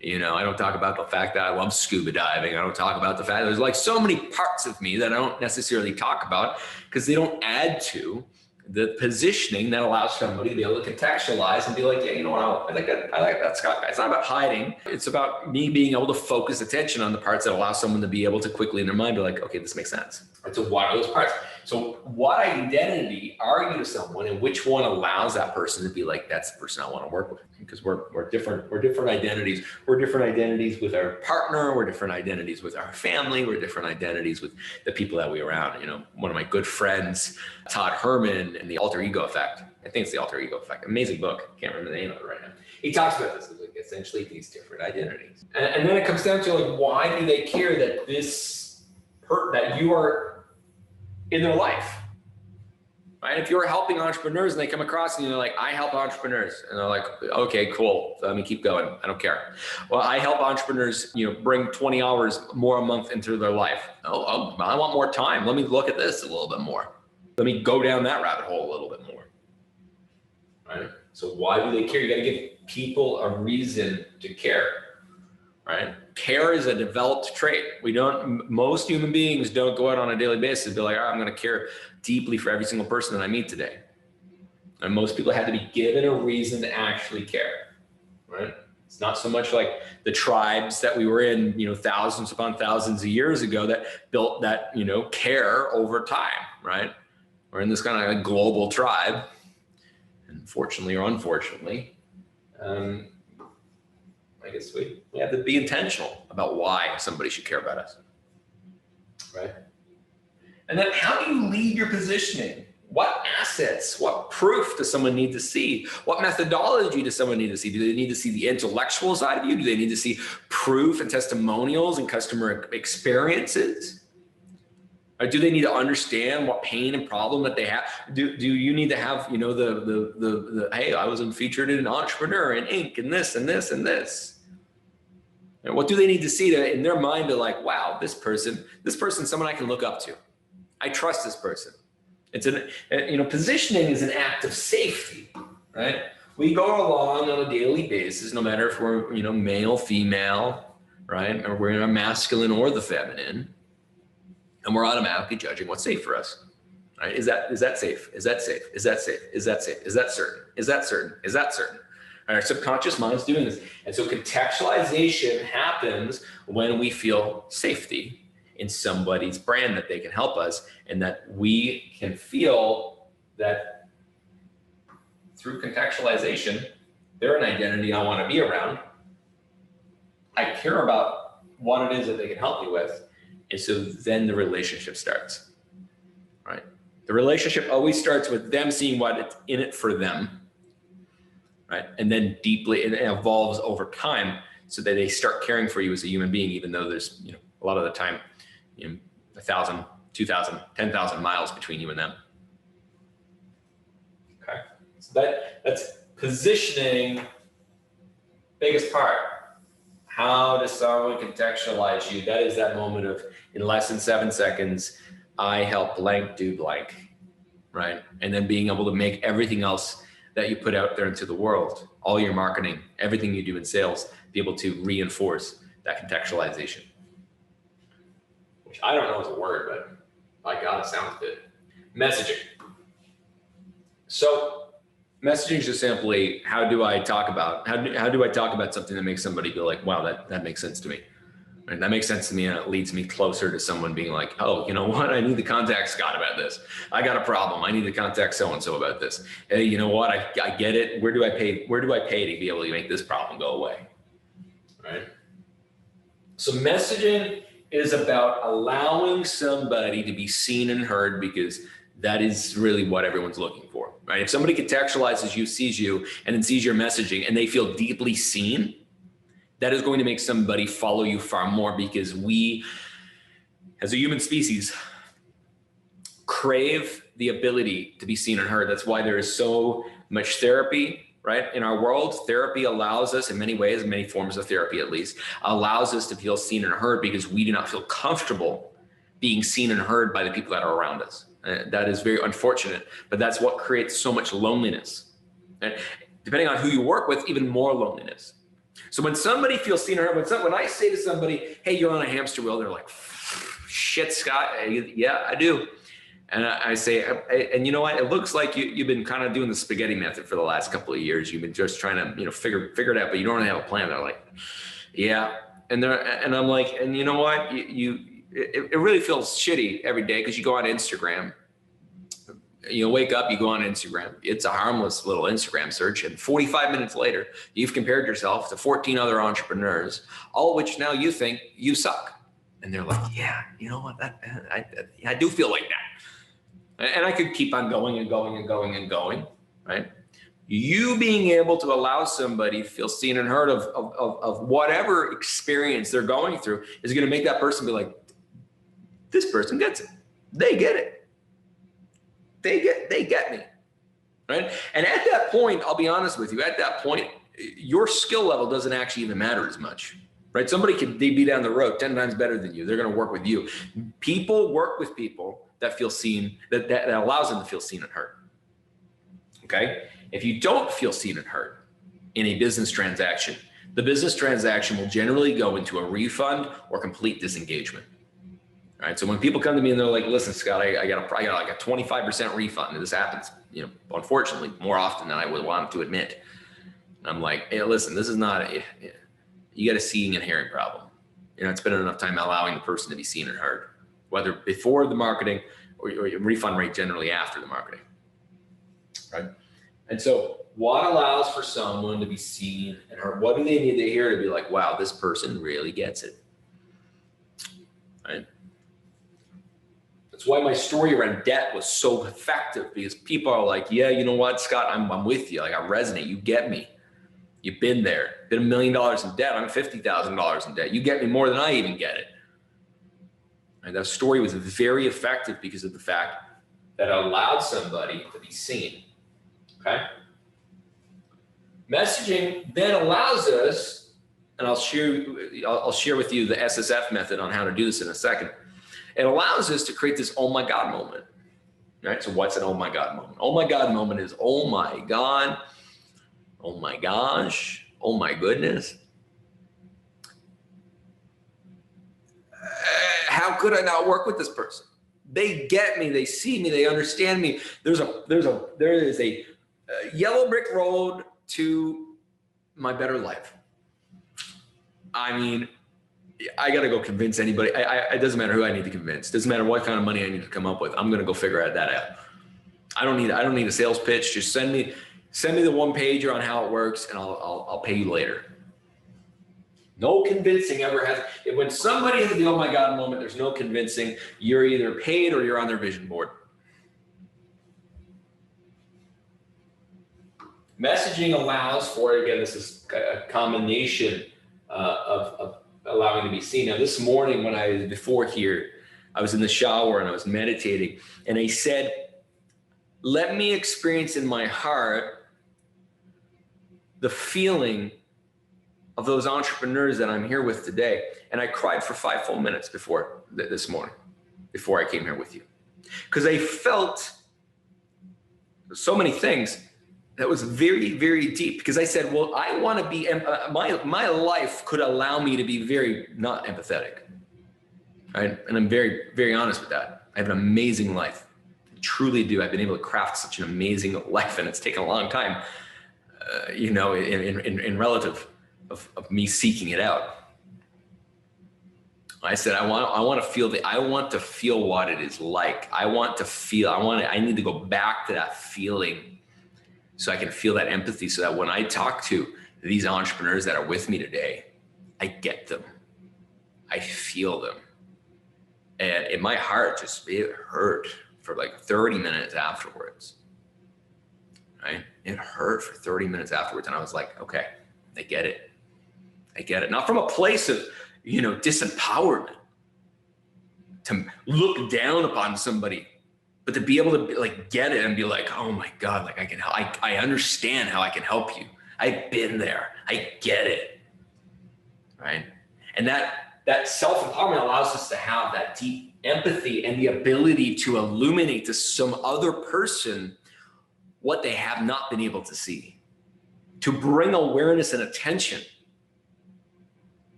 You know, I don't talk about the fact that I love scuba diving. I don't talk about the fact that there's like so many parts of me that I don't necessarily talk about, because they don't add to the positioning that allows somebody to be able to contextualize and be like, yeah, you know what, I like that Scott guy. It's not about hiding. It's about me being able to focus attention on the parts that allow someone to be able to quickly in their mind be like, okay, this makes sense. And so what are those parts? So what identity are you to someone, and which one allows that person to be like, that's the person I want to work with? Because we're different identities. We're different identities with our partner. We're different identities with our family. We're different identities with the people that we're around. You know, one of my good friends, Todd Herman, and the Alter Ego Effect. I think it's the Alter Ego Effect. Amazing book. Can't remember the name of it right now. He talks about this, like essentially these different identities. And then it comes down to like, why do they care that that you are in their life, right? If you're helping entrepreneurs and they come across and you're like, I help entrepreneurs, and they're like, okay, cool, let me keep going, I don't care. Well, I help entrepreneurs, bring 20 hours more a month into their life. Oh, I want more time. Let me look at this a little bit more. Let me go down that rabbit hole a little bit more, right? So why do they care? You got to give people a reason to care, right? Care is a developed trait. Most human beings don't go out on a daily basis and be like, I'm going to care deeply for every single person that I meet today. And most people have to be given a reason to actually care, right? It's not so much like the tribes that we were in, thousands upon thousands of years ago that built that, care over time, right? We're in this kind of global tribe, and fortunately or unfortunately, I guess we have to be intentional about why somebody should care about us, right? And then how do you lead your positioning? What assets, what proof does someone need to see? What methodology does someone need to see? Do they need to see the intellectual side of you? Do they need to see proof and testimonials and customer experiences? Or do they need to understand what pain and problem that they have? Do you need to have, the hey, I was featured in Entrepreneur and Inc. and this and this and this? And what do they need to see to, in their mind, be like, wow, this person, someone I can look up to. I trust this person. It's positioning is an act of safety, right? We go along on a daily basis, no matter if we're, male, female, right? Or we're in a masculine or the feminine, and we're automatically judging what's safe for us, right? Is that safe? Is that safe? Is that safe? Is that safe? Is that certain? Is that certain? Is that certain? Our subconscious mind is doing this. And so contextualization happens when we feel safety in somebody's brand, that they can help us, and that we can feel that through contextualization, they're an identity I want to be around. I care about what it is that they can help me with. And so then the relationship starts, right? The relationship always starts with them seeing what's in it for them, right? And then deeply, it evolves over time so that they start caring for you as a human being, even though there's, a lot of the time, 1,000, 2,000, 10,000 miles between you and them. Okay. So that's positioning, biggest part. How does someone contextualize you? That is that moment of, in less than 7 seconds, I help blank do blank, right? And then being able to make everything else that you put out there into the world, all your marketing, everything you do in sales, be able to reinforce that contextualization. Which I don't know is a word, but by God, it sounds good. Messaging. So messaging is just simply, how do I talk about something that makes somebody feel like, wow, that makes sense to me. And that makes sense to me, and it leads me closer to someone being like, oh, you know what? I need to contact Scott about this. I got a problem. I need to contact so-and-so about this. Hey, you know what? I get it. Where do I pay to be able to make this problem go away? right? So messaging is about allowing somebody to be seen and heard, because that is really what everyone's looking for, right? If somebody contextualizes you, sees you, and then sees your messaging and they feel deeply seen, that is going to make somebody follow you far more, because we, as a human species, crave the ability to be seen and heard. That's why there is so much therapy, right? In our world, therapy allows us, in many ways, many forms of therapy at least, allows us to feel seen and heard, because we do not feel comfortable being seen and heard by the people that are around us. That is very unfortunate, but that's what creates so much loneliness. And depending on who you work with, even more loneliness. So when somebody feels seen and heard, when I say to somebody, hey, you're on a hamster wheel, they're like, shit, Scott, yeah, I do. And I say, and you know what? It looks like you've been kind of doing the spaghetti method for the last couple of years. You've been just trying to, figure it out, but you don't really have a plan. They're like, yeah. And I'm like, and you know what? It really feels shitty every day, because you go on Instagram, you wake up, you go on Instagram. It's a harmless little Instagram search, and 45 minutes later, you've compared yourself to 14 other entrepreneurs, all of which now you think you suck. And they're like, yeah, you know what? I do feel like that. And I could keep on going and going and going and going, right? You being able to allow somebody to feel seen and heard of whatever experience they're going through is going to make that person be like, this person gets it. They get it. They get me, right? And at that point, I'll be honest with you, at that point, your skill level doesn't actually even matter as much, right? Somebody could be down the road 10 times better than you. They're going to work with you. People work with people that feel seen, that allows them to feel seen and heard, okay? If you don't feel seen and heard in a business transaction, the business transaction will generally go into a refund or complete disengagement. All right. So when people come to me and they're like, listen, Scott, I got like a 25% refund. And this happens, unfortunately, more often than I would want to admit. And I'm like, hey, listen, this is not, you got a seeing and hearing problem. You're not spending enough time allowing the person to be seen and heard, whether before the marketing or your refund rate generally after the marketing. Right. And so what allows for someone to be seen and heard? What do they need to hear to be like, wow, this person really gets it? Right. That's why my story around debt was so effective, because people are like, yeah, you know what, Scott, I'm with you. Like, I resonate. You get me. You've been there. Been $1 million in debt. I'm $50,000 in debt. You get me more than I even get it. And that story was very effective because of the fact that it allowed somebody to be seen. Okay. Messaging then allows us, and I'll share with you the SSF method on how to do this in a second. It allows us to create this oh my God moment, right? So what's an oh my God moment? Oh my God moment is, oh my God, oh my gosh, oh my goodness. How could I not work with this person? They get me, they see me, they understand me. There is a yellow brick road to my better life. I mean, I got to go convince anybody. It doesn't matter who I need to convince. It doesn't matter what kind of money I need to come up with. I'm going to go figure that out. I don't need a sales pitch. Just send me the one pager on how it works, and I'll pay you later. No convincing ever has. When somebody has the oh my God moment, there's no convincing. You're either paid or you're on their vision board. Messaging allows for, again, this is a combination of allowing to be seen. Now, this morning when I was before here, I was in the shower and I was meditating, and I said, let me experience in my heart the feeling of those entrepreneurs that I'm here with today. And I cried for 5 full minutes before this morning, before I came here with you, because I felt so many things that was very, very deep, because I said, well, I want to be, my life could allow me to be very not empathetic, right? And I'm very, very honest with that. I have an amazing life. I truly do. I've been able to craft such an amazing life, and it's taken a long time, in relative of me seeking it out. I said, I want to feel what it is like. I need to go back to that feeling, so I can feel that empathy, so that when I talk to these entrepreneurs that are with me today, I get them. I feel them. And in my heart, it hurt for like 30 minutes afterwards, right? It hurt for 30 minutes afterwards. And I was like, okay, I get it. I get it. Not from a place of, disempowerment, to look down upon somebody, but to be able to like get it and be like, oh my God, like I understand how I can help you. I've been there. I get it. Right. And that self-empowerment allows us to have that deep empathy and the ability to illuminate to some other person what they have not been able to see, to bring awareness and attention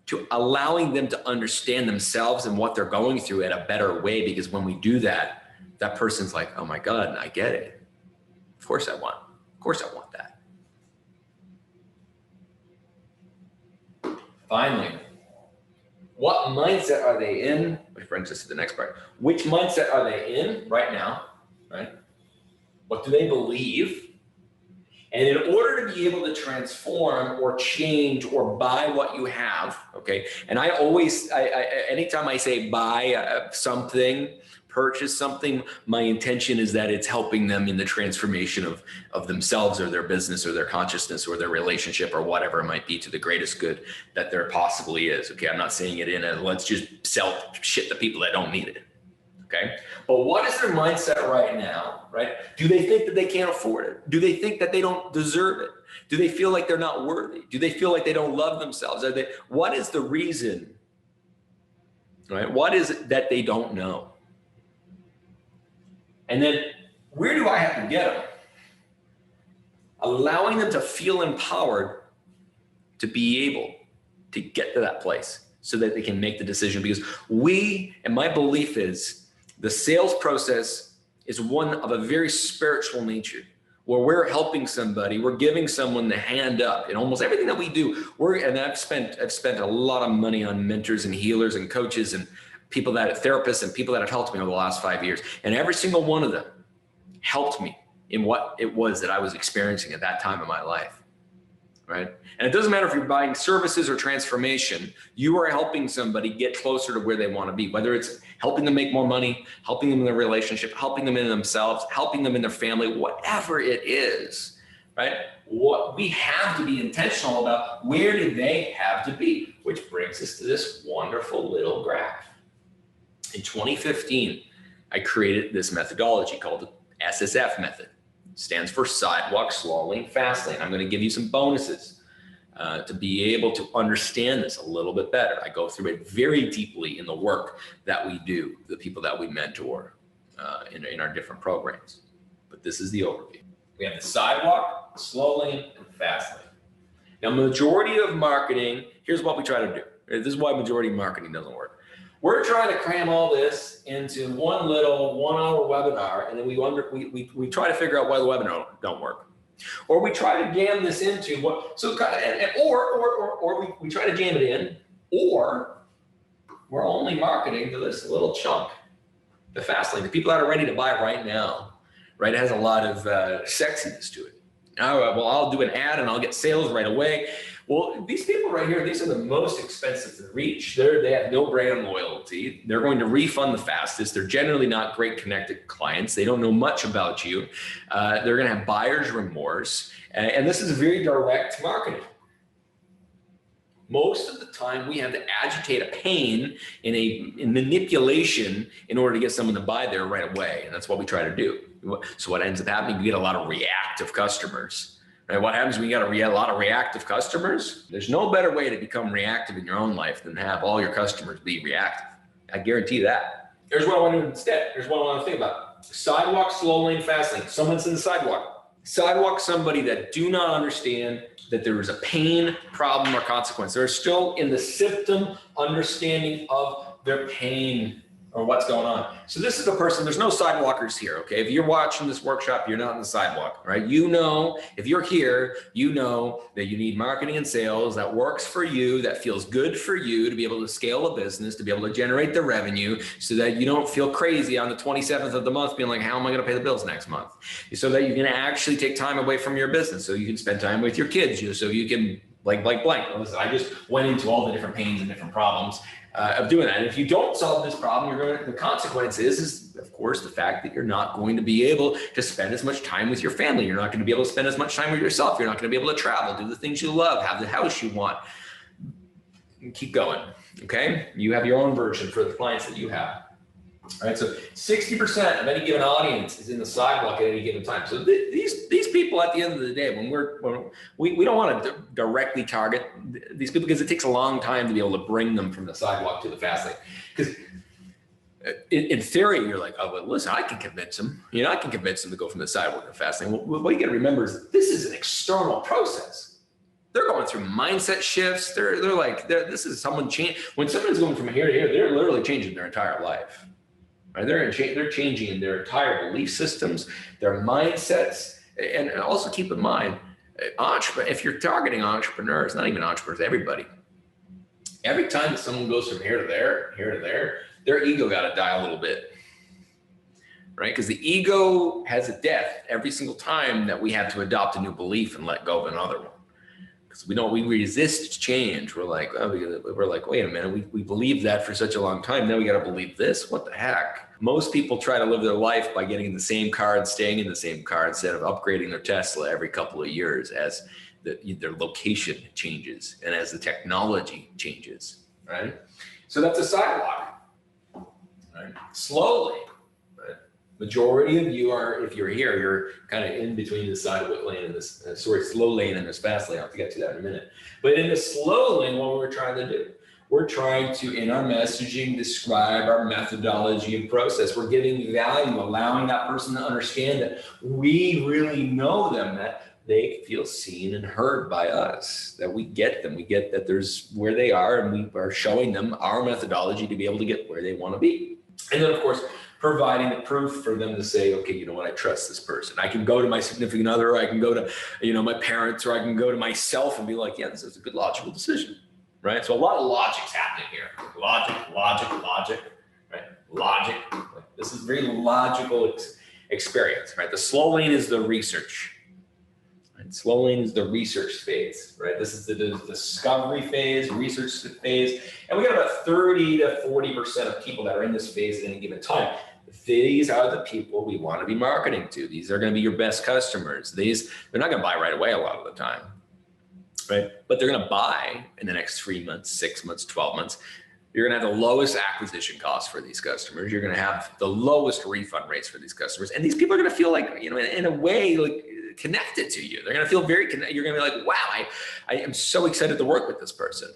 to allowing them to understand themselves and what they're going through in a better way. Because when we do that, that person's like, oh my God, I get it. Of course I want that. Finally, what mindset are they in? Which brings us to the next part. Which mindset are they in right now, right? What do they believe? And in order to be able to transform or change or buy what you have, okay? And I always, anytime I say buy something, purchase something, my intention is that it's helping them in the transformation of themselves or their business or their consciousness or their relationship or whatever it might be to the greatest good that there possibly is, okay? I'm not saying it in a let's just sell shit to people that don't need it, okay? But what is their mindset right now, right? Do they think that they can't afford it? Do they think that they don't deserve it? Do they feel like they're not worthy? Do they feel like they don't love themselves? What is the reason, right? What is it that they don't know? And then where do I have to get them? Allowing them to feel empowered to be able to get to that place so that they can make the decision. Because and my belief is, the sales process is one of a very spiritual nature where we're helping somebody, we're giving someone the hand up in almost everything that we do. And I've spent a lot of money on mentors and healers and coaches and therapists and people that have helped me over the last 5 years. And every single one of them helped me in what it was that I was experiencing at that time in my life, right? And it doesn't matter if you're buying services or transformation, you are helping somebody get closer to where they want to be, whether it's helping them make more money, helping them in their relationship, helping them in themselves, helping them in their family, whatever it is, right? What we have to be intentional about, where do they have to be? Which brings us to this wonderful little graph. In 2015, I created this methodology called the SSF method. It stands for sidewalk, slow lane, fast lane. I'm going to give you some bonuses to be able to understand this a little bit better. I go through it very deeply in the work that we do, the people that we mentor in our different programs. But this is the overview. We have the sidewalk, slow lane, and fast lane. Now, majority of marketing, here's what we try to do. This is why majority of marketing doesn't work. We're trying to cram all this into one little 1 hour webinar, and then we try to figure out why the webinar don't work. Or we try to jam this into or we try to jam it in, or we're only marketing to this little chunk, the fast lane, the people that are ready to buy right now, right? It has a lot of sexiness to it. All right, well, I'll do an ad and I'll get sales right away. Well, these people right here, these are the most expensive to reach. They have no brand loyalty. They're going to refund the fastest. They're generally not great connected clients. They don't know much about you. They're going to have buyer's remorse. And this is very direct marketing. Most of the time, we have to agitate a pain in manipulation in order to get someone to buy there right away. And that's what we try to do. So what ends up happening, we get a lot of reactive customers. Right? What happens when you got a lot of reactive customers? There's no better way to become reactive in your own life than to have all your customers be reactive. I guarantee that. Here's what I want to do instead. Here's what I want to think about. Sidewalk, slow lane, fast lane. Someone's in the sidewalk. Sidewalk, somebody that do not understand that there is a pain, problem, or consequence. They're still in the symptom understanding of their pain or what's going on. So this is the person, there's no sidewalkers here, okay? If you're watching this workshop, you're not in the sidewalk, right? You know, if you're here, you know that you need marketing and sales that works for you, that feels good for you to be able to scale a business, to be able to generate the revenue so that you don't feel crazy on the 27th of the month being like, how am I gonna pay the bills next month? So that you can actually take time away from your business so you can spend time with your kids, so you can blank, blank, blank. Listen, I just went into all the different pains and different problems of doing that. And if you don't solve this problem, the consequence is, of course, the fact that you're not going to be able to spend as much time with your family. You're not going to be able to spend as much time with yourself. You're not going to be able to travel, do the things you love, have the house you want. And keep going, okay? You have your own version for the clients that you have. All right, so 60% of any given audience is in the sidewalk at any given time. So these people, at the end of the day, when we don't want to directly target these people, because it takes a long time to be able to bring them from the sidewalk to the fast lane. Because in theory, you're like, oh, well, listen, I can convince them. I can convince them to go from the sidewalk to the fast lane. Well, what you got to remember is that this is an external process. They're going through mindset shifts. This is someone change. When someone's going from here to here, they're literally changing their entire life. Right? They're changing their entire belief systems, their mindsets, and also keep in mind, if you're targeting entrepreneurs, not even entrepreneurs, everybody. Every time that someone goes from here to there, their ego got to die a little bit, right? Because the ego has a death every single time that we have to adopt a new belief and let go of another one. We resist change. We're like, wait a minute, we believed that for such a long time. Now we got to believe this. What the heck? Most people try to live their life by getting in the same car and staying in the same car instead of upgrading their Tesla every couple of years as their location changes and as the technology changes, right? So that's a sidewalk, right? Slowly. Majority of you are, if you're here, you're kind of in between the sidewalk lane and this, slow lane and this fast lane. I'll get to that in a minute. But in the slow lane, what we're trying to do, we're trying to, in our messaging, describe our methodology and process. We're giving value, allowing that person to understand that we really know them, that they feel seen and heard by us, that we get them. We get that there's where they are, and we are showing them our methodology to be able to get where they want to be. And then, of course, providing the proof for them to say, okay, you know what, I trust this person. I can go to my significant other, or I can go to, my parents, or I can go to myself and be like, yeah, this is a good logical decision, right? So a lot of logic's happening here. Logic, right? Logic. This is very logical experience, right? The slow lane is the research. Right? Slow lane is the research phase, right? This is the discovery phase, research phase. And we got about 30 to 40% of people that are in this phase at any given time. These are the people we want to be marketing to. These are going to be your best customers. They're not going to buy right away a lot of the time, right? But they're going to buy in the next 3 months, 6 months, 12 months. You're going to have the lowest acquisition costs for these customers. You're going to have the lowest refund rates for these customers. And these people are going to feel like, in a way, like connected to you. They're going to feel very connected. You're going to be like, wow, I am so excited to work with this person,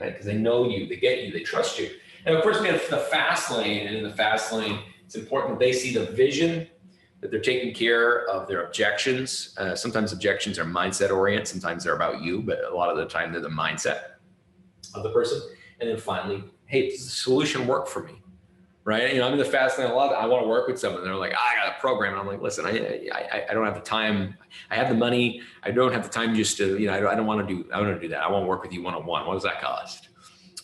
right? Because they know you, they get you, they trust you. And of course, we have the fast lane, and in the fast lane, it's important that they see the vision, that they're taking care of their objections. Sometimes objections are mindset oriented, sometimes they're about you, but a lot of the time they're the mindset of the person. And then finally, hey, does the solution work for me? Right? I'm in the fast lane a lot. I want to work with someone. They're like, I got a program. And I'm like, listen, I don't have the time. I have the money. I don't have the time just to, I want to do that. I want to work with you one-on-one. What does that cost?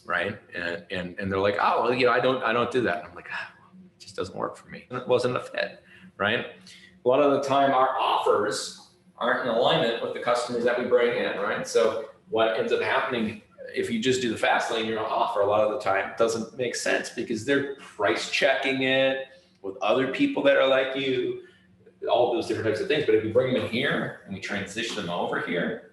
Right? And they're like, oh, well, I don't do that. And I'm like, it just doesn't work for me. It wasn't a fit. Right? A lot of the time our offers aren't in alignment with the customers that we bring in. Right? So what ends up happening, if you just do the fast lane, you're on offer a lot of the time, it doesn't make sense because they're price checking it with other people that are like you, all those different types of things. But if we bring them in here and we transition them over here,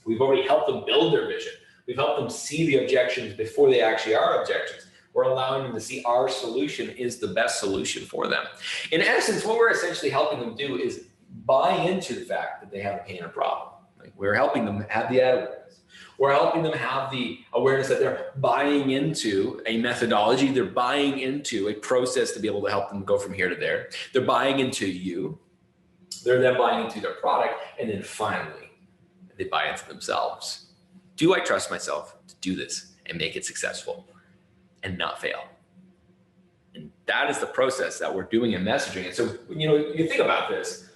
we've already helped them build their vision. We've helped them see the objections before they actually are objections. We're allowing them to see our solution is the best solution for them. In essence, what we're essentially helping them do is buy into the fact that they have a pain or problem. Like, we're helping them have the awareness. We're helping them have the awareness that they're buying into a methodology. They're buying into a process to be able to help them go from here to there. They're buying into you. They're then buying into their product. And then finally, they buy into themselves. Do I trust myself to do this and make it successful and not fail? And that is the process that we're doing in messaging. And so, you think about this.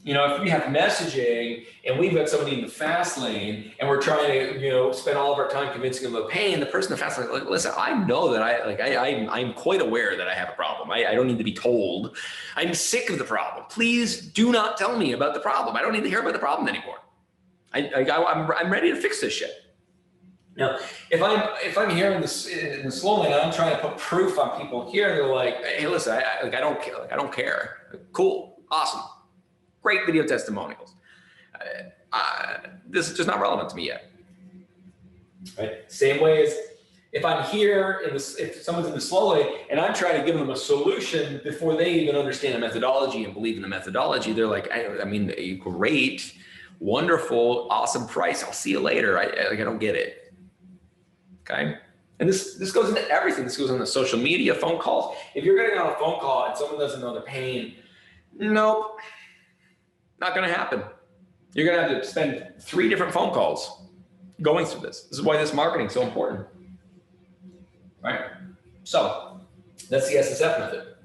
If we have messaging and we've got somebody in the fast lane and we're trying to, spend all of our time convincing them of pain, the person in the fast lane, like, listen, I know that I'm quite aware that I have a problem. I don't need to be told. I'm sick of the problem. Please do not tell me about the problem. I don't need to hear about the problem anymore. I'm ready to fix this shit. Now, if I'm here in the slow lane, I'm trying to put proof on people here. They're like, hey, listen, I don't care. Like, I don't care. Cool, awesome, great video testimonials. This is just not relevant to me yet. Right. Same way as if I'm here if someone's in the slow lane and I'm trying to give them a solution before they even understand the methodology and believe in the methodology, they're like, I mean, great, wonderful, awesome price. I'll see you later. I don't get it. Okay. And this goes into everything. This goes on the social media, phone calls. If you're getting on a phone call and someone doesn't know the pain, nope, not going to happen. You're going to have to spend 3 different phone calls going through this. This is why this marketing is so important. Right? So that's the SSF method.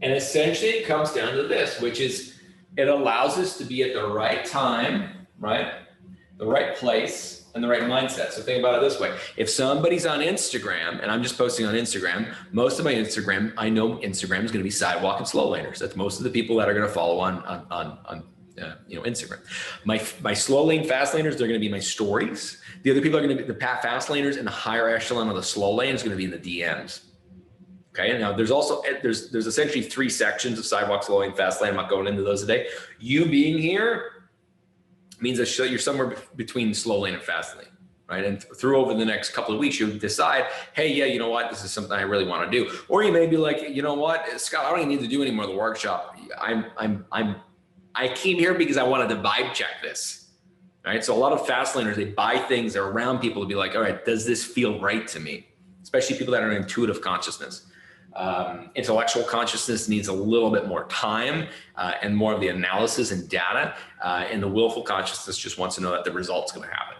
And essentially it comes down to this, which is it allows us to be at the right time, right? The right place and the right mindset. So think about it this way. If somebody's on Instagram and I'm just posting on Instagram, most of my Instagram, I know Instagram is going to be sidewalk and slow laners. That's most of the people that are going to follow on Instagram. My slow lane, fast laners, they're going to be my stories. The other people are going to be the fast laners, and the higher echelon of the slow lane is going to be in the DMs. Okay. And now there's essentially 3 sections of sidewalk, slow lane, fast lane. I'm not going into those today. You being here means that you're somewhere between slow lane and fast lane. Right. And through over the next couple of weeks, you decide, hey, yeah, you know what? This is something I really want to do. Or you may be like, you know what, Scott, I don't even need to do any more of the workshop. I came here because I wanted to vibe check this. Right. So a lot of fast laners, they buy things, they're around people to be like, all right, does this feel right to me? Especially people that are in intuitive consciousness. Intellectual consciousness needs a little bit more time and more of the analysis and data. And the willful consciousness just wants to know that the result's going to happen.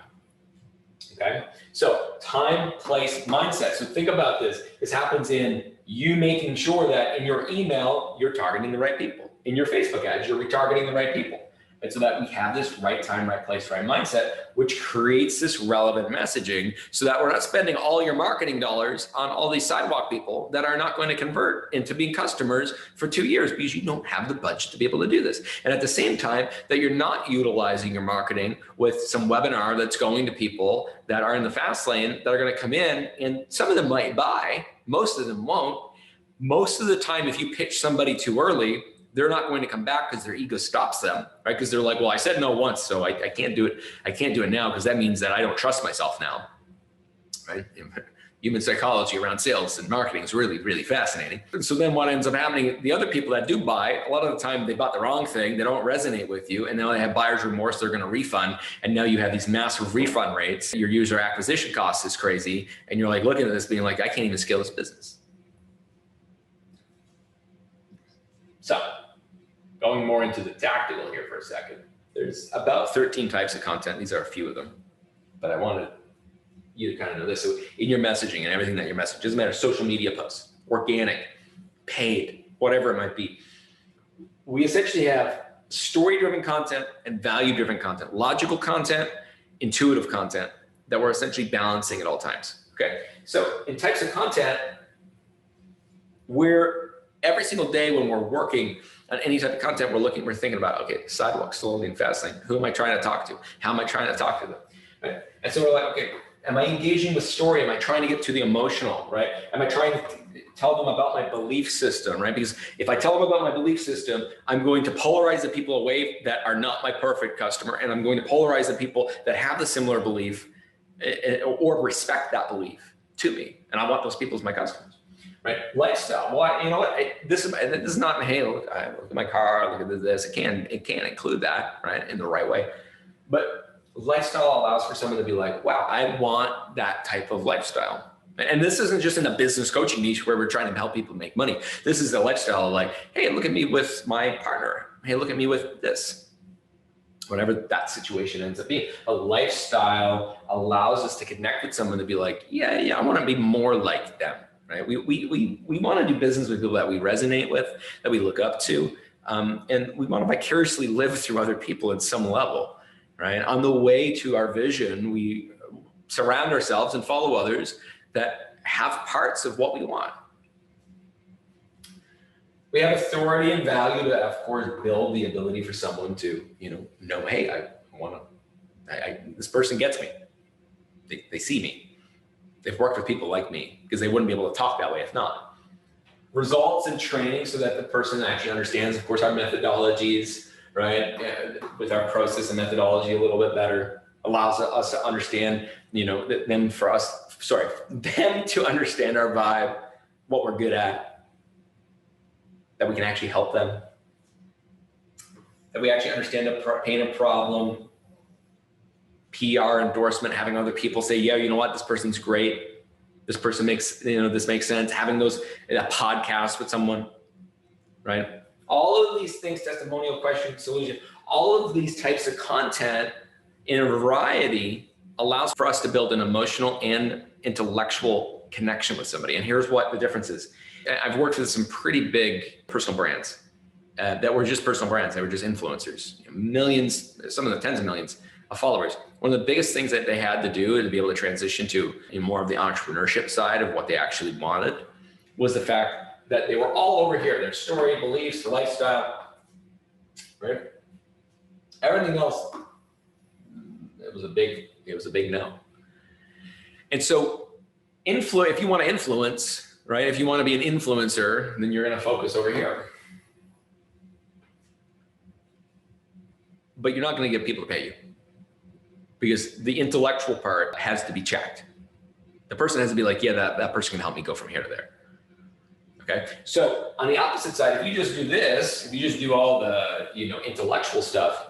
Okay. So time, place, mindset. So think about this. This happens in you making sure that in your email, you're targeting the right people. In your Facebook ads, you're retargeting the right people. And so that we have this right time, right place, right mindset, which creates this relevant messaging so that we're not spending all your marketing dollars on all these sidewalk people that are not going to convert into being customers for 2 years because you don't have the budget to be able to do this. And at the same time that you're not utilizing your marketing with some webinar that's going to people that are in the fast lane that are going to come in, and some of them might buy, most of them won't. Most of the time, if you pitch somebody too early, they're not going to come back because their ego stops them, right? Because they're like, well, I said no once, so I can't do it. I can't do it now because that means that I don't trust myself now, right? Human psychology around sales and marketing is really, really fascinating. And so then what ends up happening, the other people that do buy, a lot of the time they bought the wrong thing, they don't resonate with you, and now they have buyer's remorse, they're gonna refund, and now you have these massive refund rates, your user acquisition cost is crazy, and you're like looking at this being like, I can't even scale this business. So, going more into the tactical here for a second, there's about 13 types of content. These are a few of them, but I wanted you to kind of know this. So in your messaging and everything that you're messaging, doesn't matter, social media posts, organic, paid, whatever it might be. We essentially have story-driven content and value-driven content, logical content, intuitive content that we're essentially balancing at all times, okay? So in types of content, every single day when we're working on any type of content, we're thinking about, okay, sidewalk, slow lane, fast lane. Who am I trying to talk to? How am I trying to talk to them? Right? And so we're like, okay, am I engaging with story? Am I trying to get to the emotional, right? Am I trying to tell them about my belief system, right? Because if I tell them about my belief system, I'm going to polarize the people away that are not my perfect customer, and I'm going to polarize the people that have the similar belief or respect that belief to me. And I want those people as my customers. Right, lifestyle. Well, you know what? This is not. Hey, look at my car. Look at this. It can include that, right, in the right way. But lifestyle allows for someone to be like, wow, I want that type of lifestyle. And this isn't just in a business coaching niche where we're trying to help people make money. This is a lifestyle of like, hey, look at me with my partner. Hey, look at me with this. Whatever that situation ends up being, a lifestyle allows us to connect with someone to be like, yeah, I want to be more like them. Right? We want to do business with people that we resonate with, that we look up to, and we want to vicariously live through other people at some level, right? On the way to our vision, we surround ourselves and follow others that have parts of what we want. We have authority and value to, of course, build the ability for someone to, know, hey, I want to This person gets me. They see me. They've worked with people like me because they wouldn't be able to talk that way if not. Results and training so that the person actually understands, of course, our methodologies, right? With our process and methodology a little bit better, allows us to understand, them to understand our vibe, what we're good at, that we can actually help them, that we actually understand the pain and problem, PR endorsement, having other people say, yeah, you know what, this person's great. This person makes, this makes sense. Having a podcast with someone, right? All of these things, testimonial, question, solution, all of these types of content in a variety allows for us to build an emotional and intellectual connection with somebody. And here's what the difference is. I've worked with some pretty big personal brands that were just personal brands. They were just influencers, millions, some of them tens of millions of followers. One of the biggest things that they had to do to be able to transition to more of the entrepreneurship side of what they actually wanted was the fact that they were all over here, their story, beliefs, lifestyle, right? Everything else, it was a big no. And so if you want to influence, right? If you want to be an influencer, then you're going to focus over here. But you're not going to get people to pay you because the intellectual part has to be checked. The person has to be like, yeah, that person can help me go from here to there. Okay. So on the opposite side, if you just do this, if you just do all the, intellectual stuff,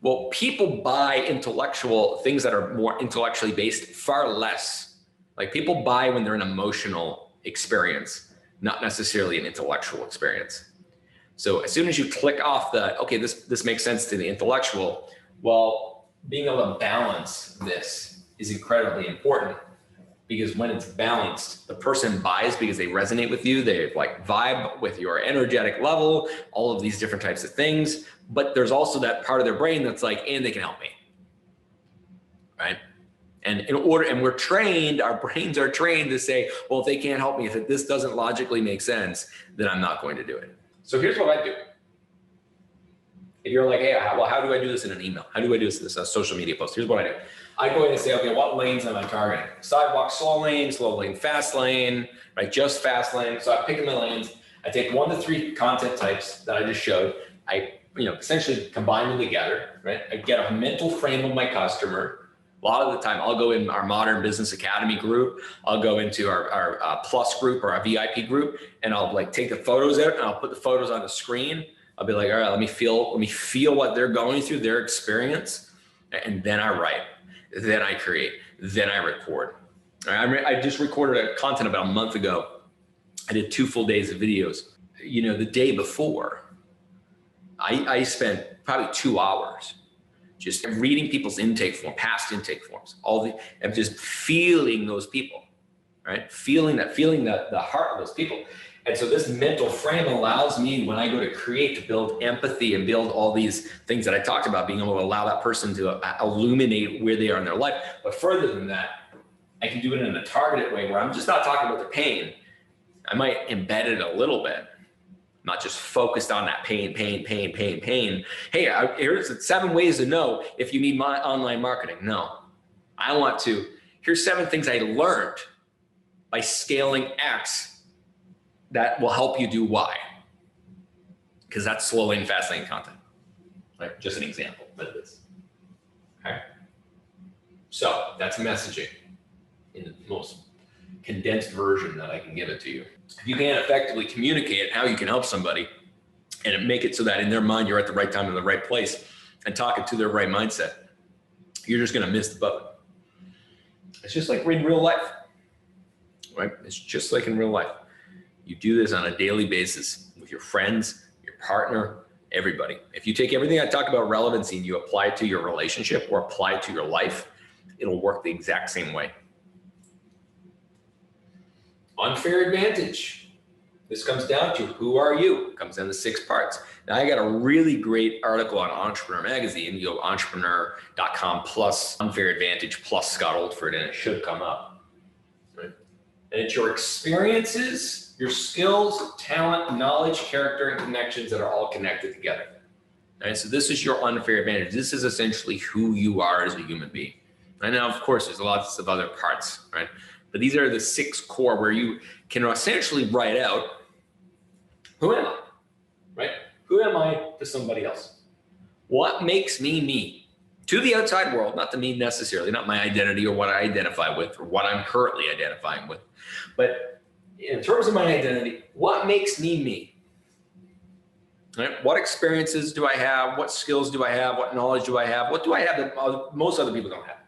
well, people buy intellectual things that are more intellectually based far less. Like people buy when they're an emotional experience, not necessarily an intellectual experience. So as soon as you click off okay, this makes sense to the intellectual, well, being able to balance this is incredibly important because when it's balanced, the person buys because they resonate with you. They vibe with your energetic level, all of these different types of things. But there's also that part of their brain that's like, and they can help me, right? And we're trained, our brains are trained to say, well, if they can't help me, if this doesn't logically make sense, then I'm not going to do it. So here's what I do. If you're like, hey, how do I do this in an email? How do I do this in a social media post? Here's what I do. I go in and say, okay, what lanes am I targeting? Sidewalk, slow lane, fast lane, right? Just fast lane. So I pick my lanes. I take 1 to 3 content types that I just showed. I, essentially combine them together, right? I get a mental frame of my customer. A lot of the time I'll go in our Modern Business Academy group. I'll go into our Plus group or our VIP group, and I'll take the photos out and I'll put the photos on the screen. I'll be like, all right, let me feel what they're going through, their experience. And then I write, then I create, then I record. I just recorded a content about a month ago. I did 2 full days of videos. The day before, I spent probably 2 hours just reading people's past intake forms, and just feeling those people, right? Feeling the heart of those people. And so this mental frame allows me, when I go to create, to build empathy and build all these things that I talked about, being able to allow that person to illuminate where they are in their life. But further than that, I can do it in a targeted way where I'm just not talking about the pain. I might embed it a little bit, not just focused on that pain. Hey, here's 7 ways to know if you need my online marketing. No, here's 7 things I learned by scaling X that will help you do Y. Because that's slow lane, fast lane content. Right? Just an example of this. Okay. So that's messaging in the most condensed version that I can give it to you. If you can't effectively communicate how you can help somebody and make it so that in their mind you're at the right time in the right place and talking to their right mindset, you're just going to miss the boat. It's just like in real life, right? It's just like in real life. You do this on a daily basis with your friends, your partner, everybody. If you take everything I talk about relevancy and you apply it to your relationship or apply it to your life, it'll work the exact same way. Unfair advantage. This comes down to who are you? It comes down to 6 parts. Now I got a really great article on Entrepreneur Magazine. You go entrepreneur.com/unfair advantage plus Scott Oldford, and it should come up. Right? And it's your experiences, your skills, talent, knowledge, character, and connections that are all connected together. Right? So this is your unfair advantage. This is essentially who you are as a human being. And now, of course, there's lots of other parts, right? But these are the 6 core where you can essentially write out, who am I, right? Who am I to somebody else? What makes me me? To the outside world, not to me necessarily, not my identity or what I identify with or what I'm currently identifying with. But in terms of my identity, what makes me me? Right? What experiences do I have? What skills do I have? What knowledge do I have? What do I have that most other people don't have?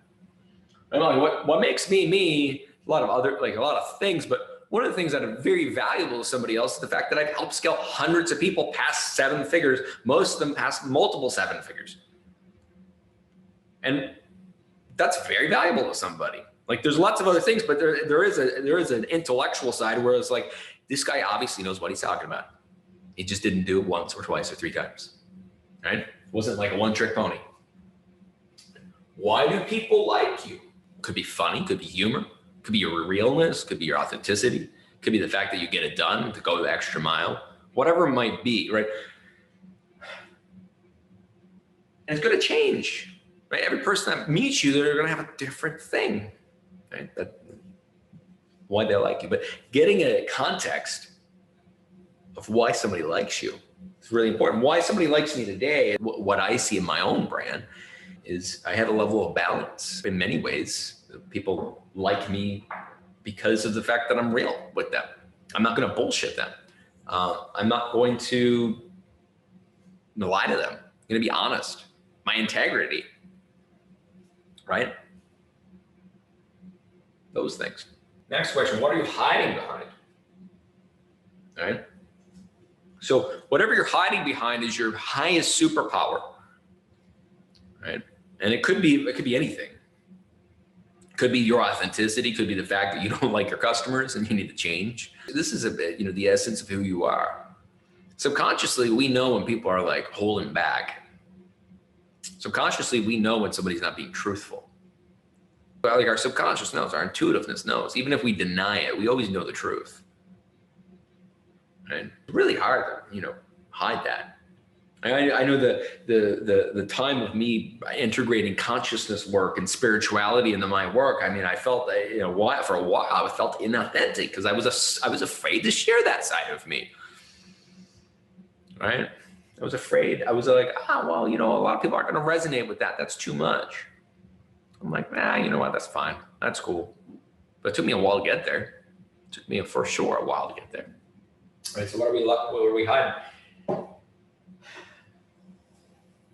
Right? What makes me me? A lot of things, but one of the things that are very valuable to somebody else is the fact that I've helped scale hundreds of people past 7 figures, most of them past multiple 7 figures. And that's very valuable to somebody. Like there's lots of other things, but there is an intellectual side where it's like, this guy obviously knows what he's talking about. He just didn't do it once or twice or 3 times, right? It wasn't like a one-trick pony. Why do people like you? Could be funny, could be humor, could be your realness, could be your authenticity, could be the fact that you get it done, to go the extra mile, whatever it might be, right? And it's going to change, right? Every person that meets you, they're going to have a different thing, right? Why they like you. But getting a context of why somebody likes you is really important. Why somebody likes me today, what I see in my own brand is I have a level of balance. In many ways, people like me because of the fact that I'm real with them. I'm not going to bullshit them. I'm not going to lie to them. I'm going to be honest. My integrity, right? Those things. Next question, what are you hiding behind? All right. So whatever you're hiding behind is your highest superpower, right? And it could be anything. It could be your authenticity, could be the fact that you don't like your customers and you need to change. This is a bit, the essence of who you are. Subconsciously, we know when people are like holding back. Subconsciously, we know when somebody's not being truthful. But like our subconscious knows, our intuitiveness knows. Even if we deny it, we always know the truth. Right? It's really hard to, hide that. I know the time of me integrating consciousness work and spirituality into my work. I mean, I felt that, for a while, I felt inauthentic because I was afraid to share that side of me. Right? I was afraid. I was like, a lot of people aren't going to resonate with that. That's too much. I'm like, you know what? That's fine. That's cool. But it took me a while to get there. It took me for sure a while to get there. Right, so what are we hiding?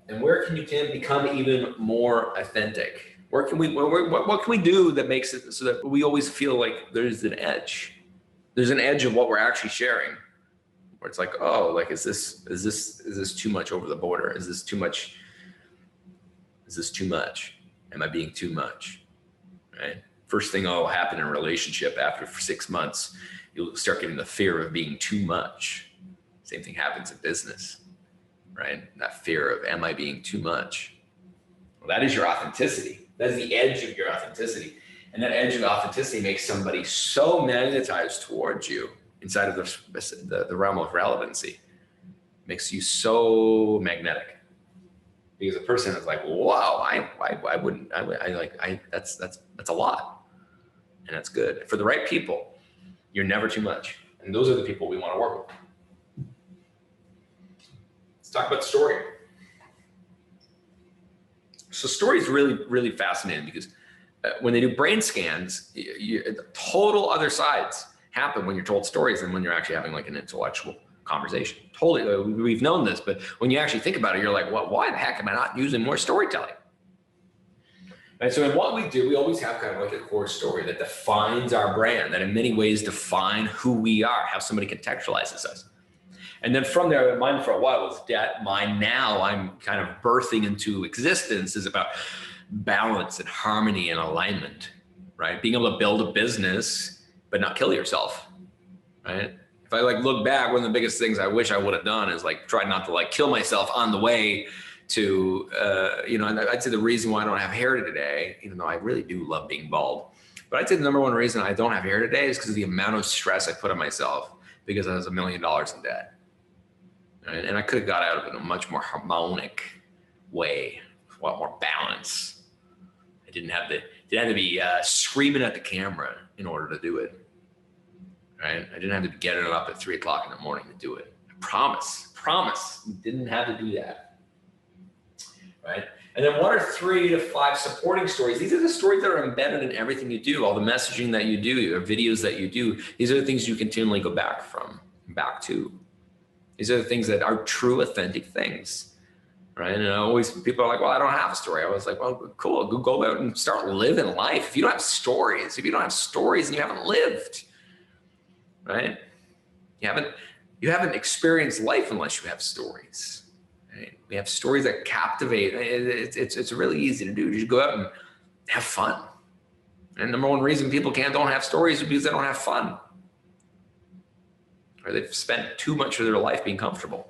And where can you become even more authentic? What can we do that makes it so that we always feel like there's an edge? There's an edge of what we're actually sharing. Where it's like, is this too much over the border? Is this too much? Is this too much? Am I being too much? Right? First thing that will happen in a relationship after 6 months, you'll start getting the fear of being too much. Same thing happens in business, right? That fear of, am I being too much? Well, that is your authenticity. That is the edge of your authenticity. And that edge of authenticity makes somebody so magnetized towards you inside of the realm of relevancy. Makes you so magnetic. Because a person is like, wow, that's a lot. And that's good. For the right people, you're never too much. And those are the people we want to work with. Let's talk about story. So story is really, really fascinating because when they do brain scans, total other sides happen when you're told stories than when you're actually having like an intellectual conversation. Totally, we've known this, but when you actually think about it, you're like, well, why the heck am I not using more storytelling? And so in what we do, we always have kind of like a core story that defines our brand, that in many ways define who we are, how somebody contextualizes us. And then from there, mine for a while was that mine now I'm kind of birthing into existence is about balance and harmony and alignment, right? Being able to build a business, but not kill yourself, right? If I look back, one of the biggest things I wish I would have done is try not to kill myself on the way to, and I'd say the reason why I don't have hair today, even though I really do love being bald, but I'd say the number one reason I don't have hair today is because of the amount of stress I put on myself because I was $1 million in debt. right? And I could have got out of it in a much more harmonic way, a lot more balance. I didn't have to be screaming at the camera in order to do it, right? I didn't have to be getting up at 3 o'clock in the morning to do it. I promise, didn't have to do that, right? And then 1 or 3 to 5 supporting stories. These are the stories that are embedded in everything you do, all the messaging that you do, your videos that you do. These are the things you continually go back to. These are the things that are true, authentic things, right? And people are like, well, I don't have a story. I was like, well, cool, go out and start living life. If you don't have stories, then you haven't lived, right? You haven't experienced life unless you have stories. Right? We have stories that captivate. It's really easy to do. Just go out and have fun. And number one reason people don't have stories is because they don't have fun. Or they've spent too much of their life being comfortable.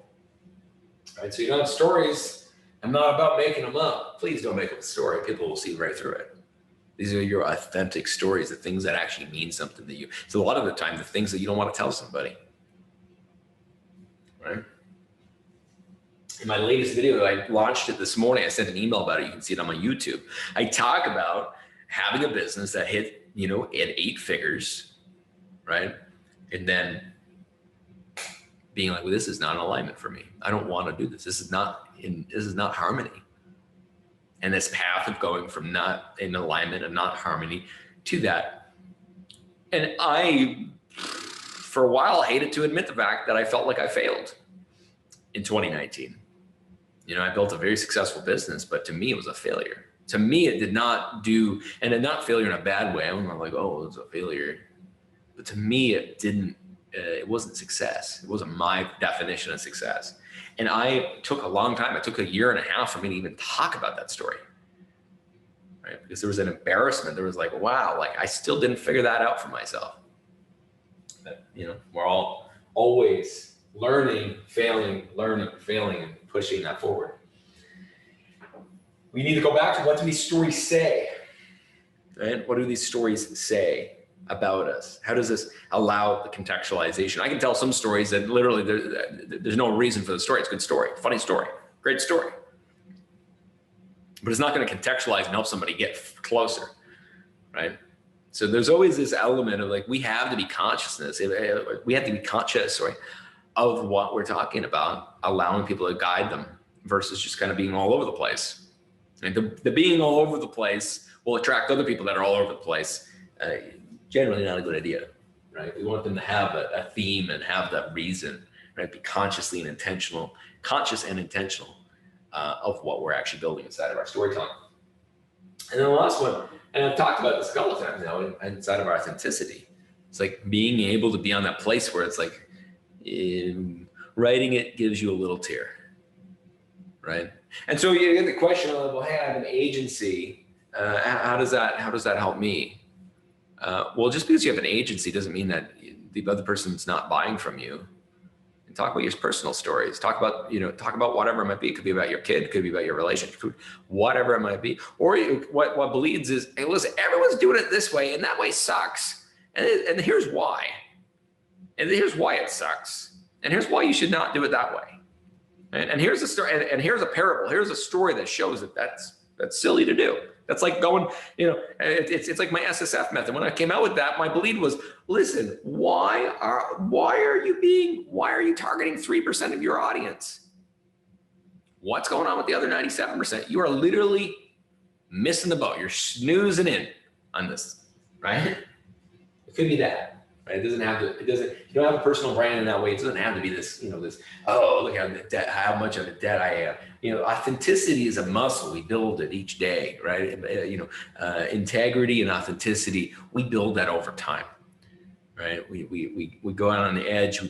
Right? So you don't have stories. I'm not about making them up. Please don't make up a story. People will see right through it. These are your authentic stories, the things that actually mean something to you. So a lot of the time, the things that you don't want to tell somebody. Right? In my latest video, I launched it this morning. I sent an email about it. You can see it on my YouTube. I talk about having a business that hit, at 8 figures, right? And then being like, well, this is not in alignment for me. I don't want to do this. This is not harmony. And this path of going from not in alignment and not harmony to that. And I, for a while, hated to admit the fact that I felt like I failed in 2019. I built a very successful business, but to me, it was a failure. To me, it did not do, and not failure in a bad way. I'm not like, oh, it was a failure. But to me, it wasn't success. It wasn't my definition of success. And I took a long time. It took a year and a half for me to even talk about that story, right? Because there was an embarrassment. There was like, wow, like I still didn't figure that out for myself. But, we're all always learning, failing, and pushing that forward. We need to go back to what do these stories say, right? What do these stories say about us? How does this allow the contextualization? I can tell some stories that literally there's no reason for the story. It's a good story, funny story, great story. But it's not going to contextualize and help somebody get closer, right? So there's always this element of like, we have to be conscious of what we're talking about, allowing people to guide them versus just kind of being all over the place. And the being all over the place will attract other people that are all over the place. Generally not a good idea, right? We want them to have a theme and have that reason, right? Be conscious and intentional of what we're actually building inside of our storytelling. And then the last one, and I've talked about this a couple of times now, inside of our authenticity. It's like being able to be on that place where it's like, writing it gives you a little tear, right? And so you get the question of, well, hey, I have an agency. How does that help me? Well, just because you have an agency doesn't mean that the other person's not buying from you. And talk about your personal stories. Talk about whatever it might be. It could be about your kid. It could be about your relationship. Whatever it might be. Or what bleeds is, hey, listen, everyone's doing it this way, and that way sucks. And here's why. And here's why it sucks. And here's why you should not do it that way. And here's a story. And here's a parable. Here's a story that shows that that's silly to do. That's like going, it's like my SSF method. When I came out with that, my bleed was, listen, why are you targeting 3% of your audience? What's going on with the other 97%? You are literally missing the boat. You're snoozing in on this, right? It could be that. Right? You don't have a personal brand in that way. It doesn't have to be this, oh, look how much of a debt I am. Authenticity is a muscle. We build it each day, right? Integrity and authenticity, we build that over time, right? We go out on the edge, and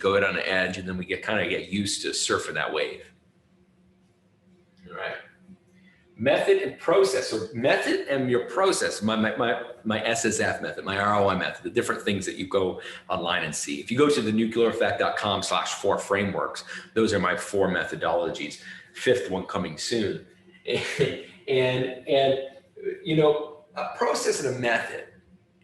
then we get used to surfing that wave. All right. Method and process. So method and your process, my SSF method, my ROI method, the different things that you go online and see. If you go to thenucleareffect.com/4 frameworks, those are my 4 methodologies. 5th one coming soon. And a process and a method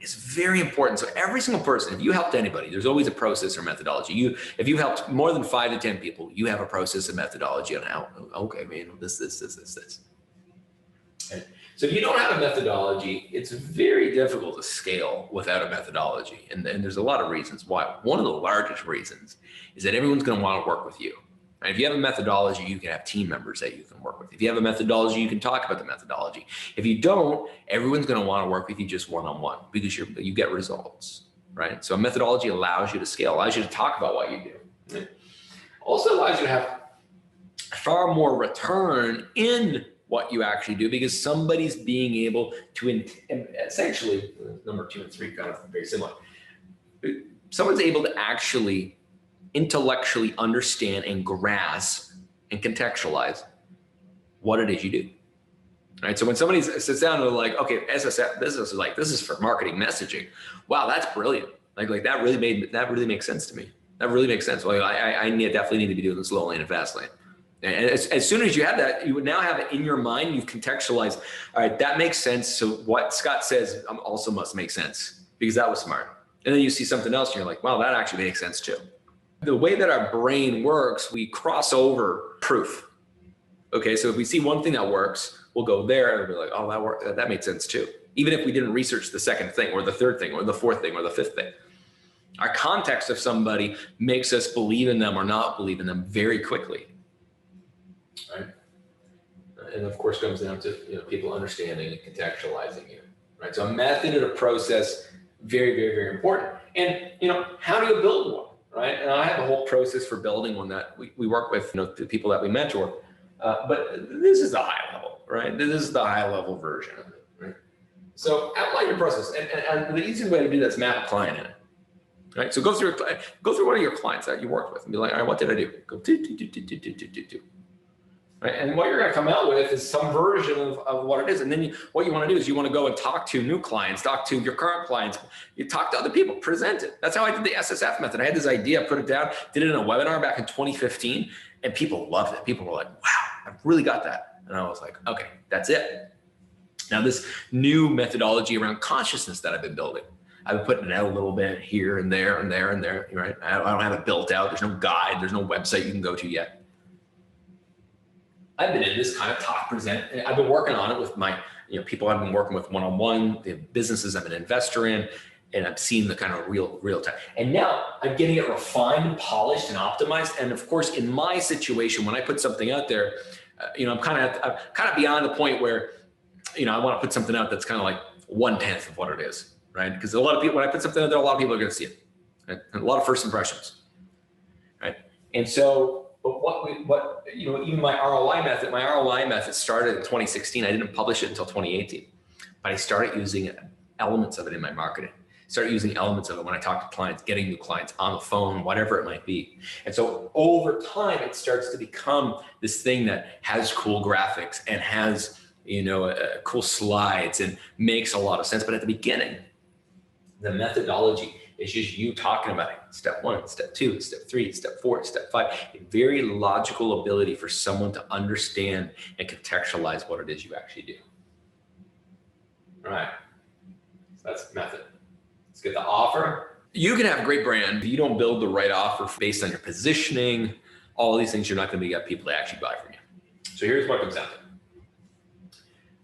is very important. So every single person, if you helped anybody, there's always a process or methodology. If you've helped more than 5 to 10 people, you have a process and methodology on how, okay, man, this. Right? So if you don't have a methodology, it's very difficult to scale without a methodology. And there's a lot of reasons why. One of the largest reasons is that everyone's going to want to work with you. Right? If you have a methodology, you can have team members that you can work with. If you have a methodology, you can talk about the methodology. If you don't, everyone's going to want to work with you just one-on-one because you get results, right? So a methodology allows you to scale, allows you to talk about what you do. Right? Also allows you to have far more return in what you actually do because somebody's being able to essentially, number 2 and 3 kind of very similar. Someone's able to actually intellectually understand and grasp and contextualize what it is you do. Right? So when somebody sits down and they're like, okay, SSF, this is for marketing messaging. Wow, that's brilliant. Like that really makes sense to me. That really makes sense. Well, I definitely need to be doing this low lane and fast lane. And as soon as you have that, you would now have it in your mind. You've contextualized. All right, that makes sense. So what Scott says also must make sense because that was smart. And then you see something else and you're like, wow, that actually makes sense too. The way that our brain works, we cross over proof. Okay, so if we see one thing that works, we'll go there and we'll be like, oh, that worked. That made sense too. Even if we didn't research the second thing or the third thing or the fourth thing or the fifth thing. Our context of somebody makes us believe in them or not believe in them very quickly. Right? And of course comes down to people understanding and contextualizing you. Right? So a method and a process, very, very, very important. And how do you build one? Right? And I have a whole process for building one that we work with, the people that we mentor. But this is the high level, right? This is the high level version of it, right? So outline your process. And the easiest way to do that is map a client in it, right? So go through one of your clients that you worked with and be like, all right, what did I do? Go do. Right? And what you're going to come out with is some version of what it is. And then what you want to do is you want to go and talk to new clients, talk to your current clients, you talk to other people, present it. That's how I did the SSF method. I had this idea, put it down, did it in a webinar back in 2015, and people loved it. People were like, wow, I've really got that. And I was like, okay, that's it. Now this new methodology around consciousness that I've been building, I've been putting it out a little bit here and there and there and there, right? I don't have it built out. There's no guide. There's no website you can go to yet. I've been in this kind of talk, present. I've been working on it with my, people I've been working with one-on-one, the businesses I'm an investor in, and I've seen the kind of real time. And now I'm getting it refined and polished and optimized. And of course, in my situation, when I put something out there, I'm kind of beyond the point where, I want to put something out that's kind of like 1/10 of what it is, right? Because a lot of people, when I put something out there, a lot of people are going to see it, right? And a lot of first impressions, right? And so, but even my ROI method started in 2016. I didn't publish it until 2018, but I started using elements of it in my marketing. Started using elements of it when I talk to clients, getting new clients on the phone, whatever it might be. And so over time, it starts to become this thing that has cool graphics and has, cool slides and makes a lot of sense. But at the beginning, the methodology is just you talking about it. Step 1, step 2, step 3, step 4, step 5. A very logical ability for someone to understand and contextualize what it is you actually do. All right, so that's method. Let's get the offer. You can have a great brand. If you don't build the right offer based on your positioning, all of these things, you're not going to get people to actually buy from you. So here's what it comes down to.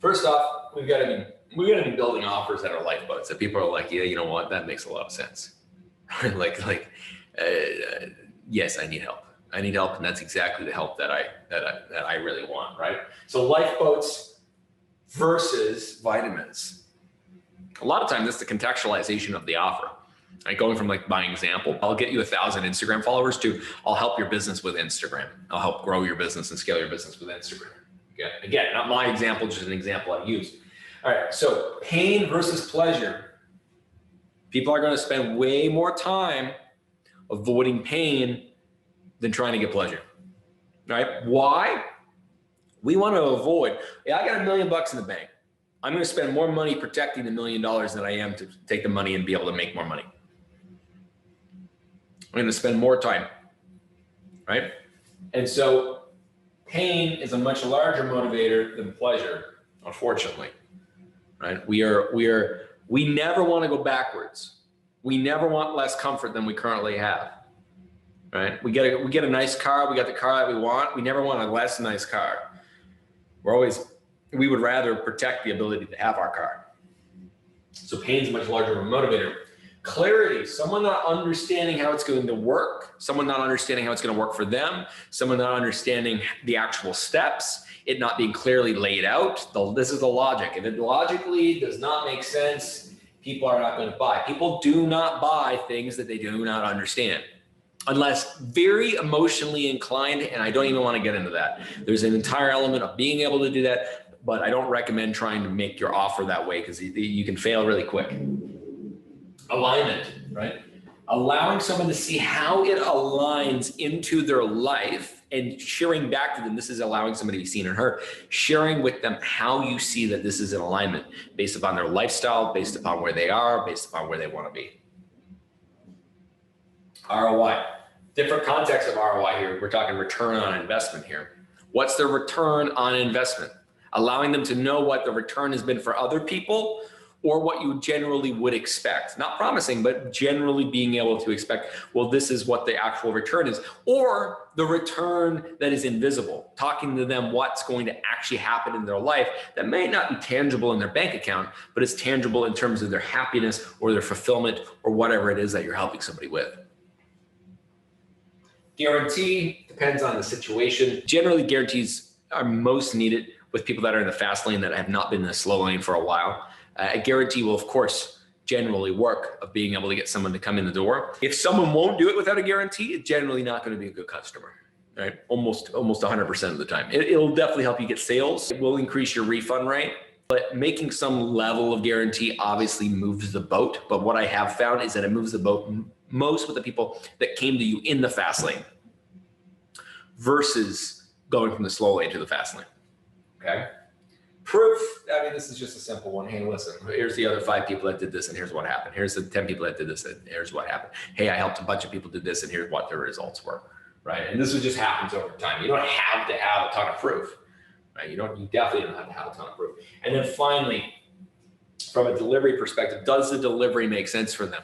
First off, we've got to be building offers that are lifeboats that people are like, yeah, you know what? That makes a lot of sense. Yes, I need help. I need help, and that's exactly the help that I really want, right? So lifeboats versus vitamins. A lot of times, it's the contextualization of the offer. Like going from my example, I'll get you 1,000 Instagram followers to I'll help your business with Instagram. I'll help grow your business and scale your business with Instagram. Okay. Again, not my example, just an example I used. All right, so pain versus pleasure. People are going to spend way more time avoiding pain than trying to get pleasure. All right, why? We want to avoid, I got $1 million in the bank. I'm going to spend more money protecting the $1 million than I am to take the money and be able to make more money. I'm going to spend more time, right? And so pain is a much larger motivator than pleasure, unfortunately. Right? We are We never want to go backwards. We never want less comfort than we currently have, right? We get a nice car. We got the car that we want. We never want a less nice car. We would rather protect the ability to have our car. So pain's a much larger of a motivator. Clarity, someone not understanding how it's going to work, someone not understanding how it's going to work for them, someone not understanding the actual steps, it not being clearly laid out. This is the logic. If it logically does not make sense, people are not going to buy. People do not buy things that they do not understand, unless very emotionally inclined, and I don't even want to get into that. There's an entire element of being able to do that, but I don't recommend trying to make your offer that way because you can fail really quick. Alignment, right? Allowing someone to see how it aligns into their life and sharing back to them. This is allowing somebody to be seen and heard, sharing with them how you see that this is in alignment based upon their lifestyle, based upon where they are, based upon where they want to be. ROI, different context of ROI here. We're talking return on investment here. What's the return on investment? Allowing them to know what the return has been for other people or what you generally would expect. Not promising, but generally being able to expect, well, this is what the actual return is, or the return that is invisible, talking to them what's going to actually happen in their life that may not be tangible in their bank account, but it's tangible in terms of their happiness or their fulfillment or whatever it is that you're helping somebody with. Guarantee depends on the situation. Generally, guarantees are most needed with people that are in the fast lane that have not been in the slow lane for a while. A guarantee will, of course, generally work of being able to get someone to come in the door. If someone won't do it without a guarantee, it's generally not going to be a good customer, right? Almost 100% of the time. It'll definitely help you get sales. It will increase your refund rate, but making some level of guarantee obviously moves the boat. But what I have found is that it moves the boat most with the people that came to you in the fast lane versus going from the slow lane to the fast lane, okay? Proof, I mean, this is just a simple one. Hey, listen, here's the other 5 people that did this and here's what happened. Here's the 10 people that did this and here's what happened. Hey, I helped a bunch of people do this and here's what the results were, right? And this just happens over time. You don't have to have a ton of proof, right? You definitely don't have to have a ton of proof. And then finally, from a delivery perspective, does the delivery make sense for them,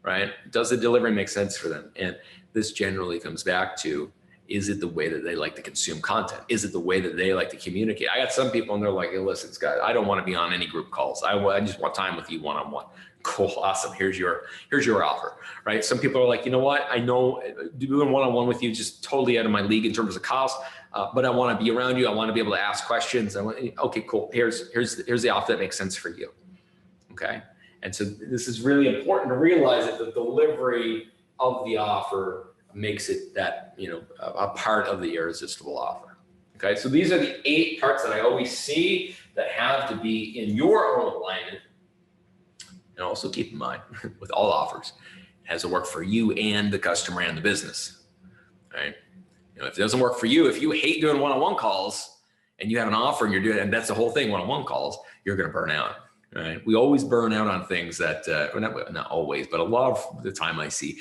right? Does the delivery make sense for them? And this generally comes back to, is it the way that they like to consume content? Is it the way that they like to communicate? I got some people and they're like, hey, listen, Scott, I don't want to be on any group calls. I just want time with you one-on-one. Cool, awesome. Here's your offer, right? Some people are like, you know what? I know doing one-on-one with you is just totally out of my league in terms of cost, but I want to be around you. I want to be able to ask questions. Okay, cool. Here's the offer that makes sense for you. Okay. And so this is really important to realize that the delivery of the offer makes it that, a part of the irresistible offer. Okay, so these are the 8 parts that I always see that have to be in your own alignment. And also keep in mind, with all offers, it has to work for you and the customer and the business, right? If it doesn't work for you, if you hate doing one-on-one calls and you have an offer and you're doing, and that's the whole thing, one-on-one calls, you're going to burn out. Right? We always burn out on things that, not always, but a lot of the time I see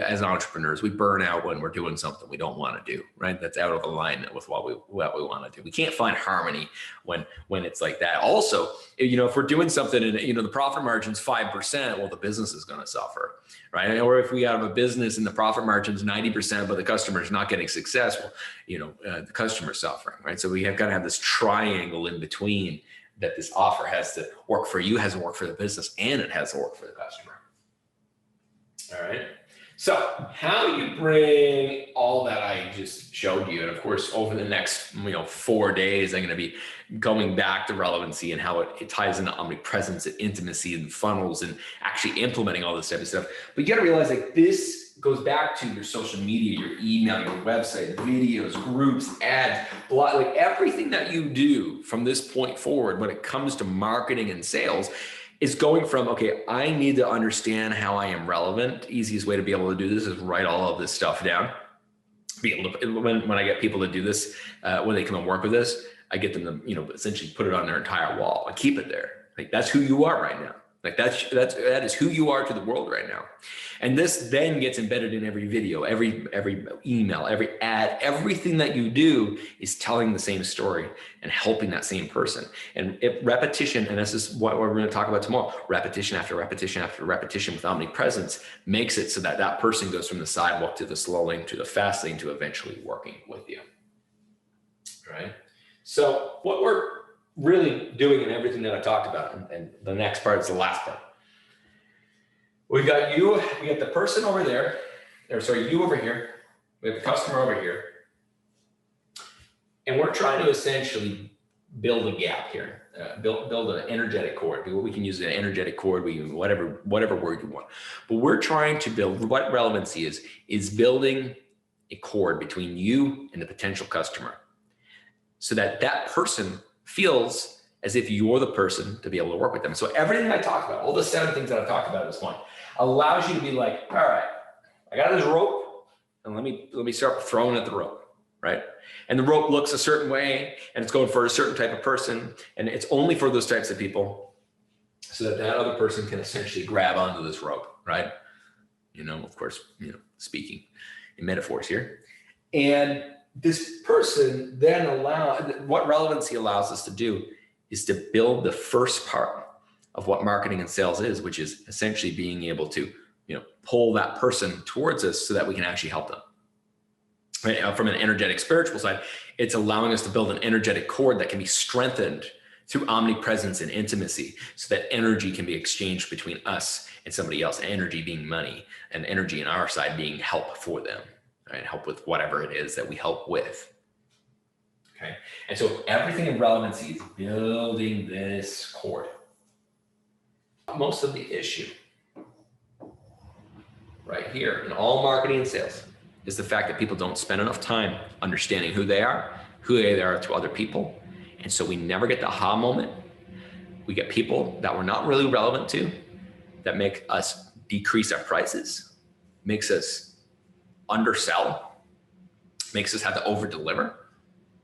as entrepreneurs, we burn out when we're doing something we don't want to do, right? That's out of alignment with what we want to do. We can't find harmony when it's like that. Also, if we're doing something and, the profit margin's 5%, well, the business is going to suffer, right? Or if we have a business and the profit margin's 90%, but the customer's not getting successful, the customer's suffering, right? So we have got to have this triangle in between that this offer has to work for you, has to work for the business, and it has to work for the customer. All right. So how do you bring all that I just showed you? And of course, over the next 4 days, I'm going to be going back to relevancy and how it ties into omnipresence and intimacy and funnels and actually implementing all this type of stuff. But you got to realize this goes back to your social media, your email, your website, videos, groups, ads, blog, like everything that you do from this point forward when it comes to marketing and sales is going from, okay, I need to understand how I am relevant. Easiest way to be able to do this is write all of this stuff down. Be able to, when I get people to do this, when they come and work with this, I get them to, essentially put it on their entire wall and keep it there. Like that's who you are right now. Like that is who you are to the world right now. And this then gets embedded in every video, every email, every ad, everything that you do is telling the same story and helping that same person. And repetition, and this is what we're going to talk about tomorrow, repetition after repetition after repetition with omnipresence makes it so that that person goes from the sidewalk to the slow lane to the fast lane to eventually working with you. Right? So what we're really doing in everything that I talked about, and the next part is the last part. We got the person over there, or sorry, you over here, we have the customer over here, and we're trying to essentially build a gap here, build an energetic cord. We can use an energetic cord, we can whatever word you want, but we're trying to build, what relevancy is building a cord between you and the potential customer, so that that person feels as if you're the person to be able to work with them. So everything I talked about, all the 7 things that I've talked about at this point, allows you to be like, all right, I got this rope, and let me start throwing at the rope, right? And the rope looks a certain way, and it's going for a certain type of person, and it's only for those types of people, so that that other person can essentially grab onto this rope, right? Of course, speaking in metaphors here. And this person then what relevancy allows us to do is to build the first part of what marketing and sales is, which is essentially being able to, pull that person towards us so that we can actually help them. Right? From an energetic spiritual side, it's allowing us to build an energetic cord that can be strengthened through omnipresence and intimacy, so that energy can be exchanged between us and somebody else, energy being money, and energy on our side being help for them. Right? Help with whatever it is that we help with. Okay. And so everything in relevancy is building this cord. Most of the issue right here in all marketing and sales is the fact that people don't spend enough time understanding who they are to other people. And so we never get the aha moment. We get people that we're not really relevant to, that make us decrease our prices, makes us undersell, makes us have to over deliver,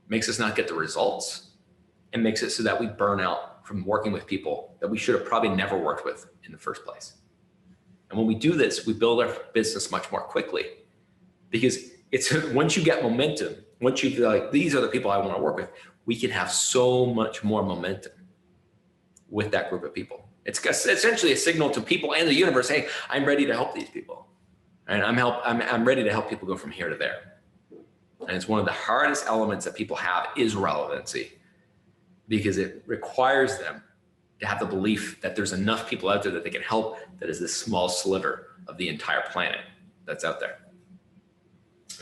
makes us not get the results, and makes it so that we burn out from working with people that we should have probably never worked with in the first place. And when we do this, we build our business much more quickly, because it's once you get momentum, once you feel like these are the people I want to work with, we can have so much more momentum with that group of people. It's essentially a signal to people and the universe, hey, I'm ready to help these people. And I'm ready to help people go from here to there. And it's one of the hardest elements that people have is relevancy, because it requires them to have the belief that there's enough people out there that they can help, that is this small sliver of the entire planet that's out there.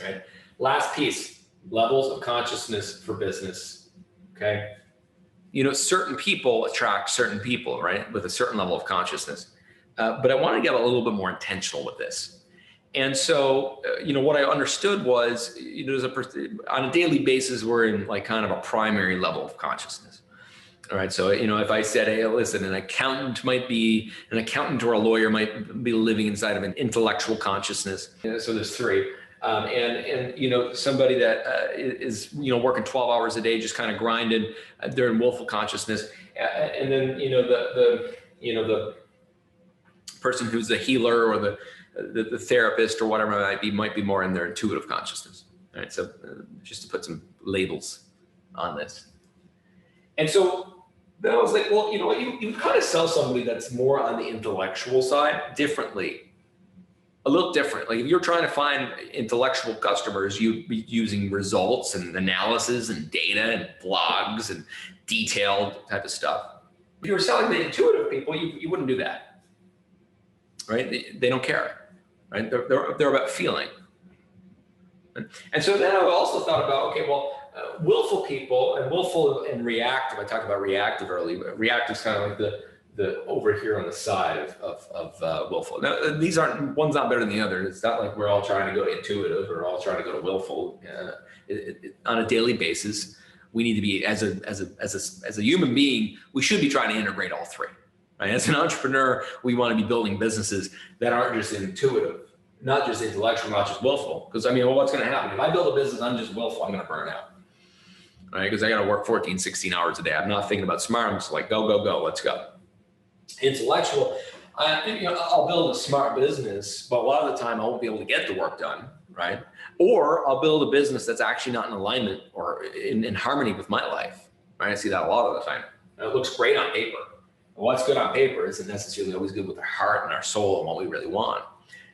All right. Last piece, levels of consciousness for business. Okay. Certain people attract certain people, right? With a certain level of consciousness. But I want to get a little bit more intentional with this. And so, what I understood was, on a daily basis, we're in like kind of a primary level of consciousness. All right. So, if I said, hey, listen, an accountant or a lawyer might be living inside of an intellectual consciousness. So there's 3. And somebody that is, working 12 hours a day, just kind of grinding, they're in willful consciousness. And then, the person who's the healer or the therapist or whatever it might be more in their intuitive consciousness. All right. So just to put some labels on this. And so then I was like, well, you kind of sell somebody that's more on the intellectual side differently, a little different. Like if you're trying to find intellectual customers, you'd be using results and analysis and data and blogs and detailed type of stuff. If you were selling the intuitive people, you wouldn't do that, right? They don't care, right? They're about feeling. And so then I also thought about, okay, well, willful people and willful and reactive. I talked about reactive earlier. Reactive is kind of like the over here on the side of willful. Now, these aren't, one's not better than the other. It's not like we're all trying to go intuitive or all trying to go to willful. On a daily basis, we need to be, as a human being, we should be trying to integrate all 3. Right? As an entrepreneur, we want to be building businesses that aren't just intuitive, not just intellectual, not just willful. Because what's going to happen? If I build a business, I'm just willful, I'm going to burn out. Right? Because I got to work 14, 16 hours a day. I'm not thinking about smart. I'm just like, go, let's go. Intellectual, I'll build a smart business, but a lot of the time I won't be able to get the work done, right? Or I'll build a business that's actually not in alignment or in harmony with my life, right? I see that a lot of the time. And it looks great on paper. And what's good on paper isn't necessarily always good with our heart and our soul and what we really want.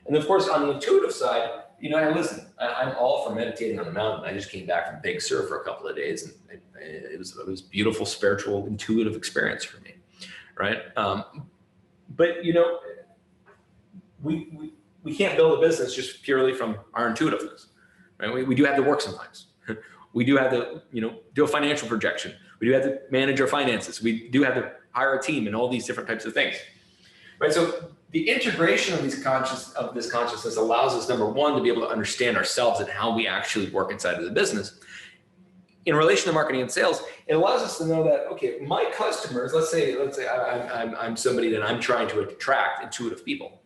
And of course, on the intuitive side, and listen, I'm all for meditating on the mountain. I just came back from Big Sur for a couple of days, and it was a beautiful, spiritual, intuitive experience for me, right? But we can't build a business just purely from our intuitiveness, right? We do have to work sometimes. We do have to, do a financial projection. We do have to manage our finances. We do have to hire a team and all these different types of things, right? So the integration of this consciousness allows us, number one, to be able to understand ourselves and how we actually work inside of the business. In relation to marketing and sales, it allows us to know that, okay, my customers, let's say I'm somebody that I'm trying to attract intuitive people.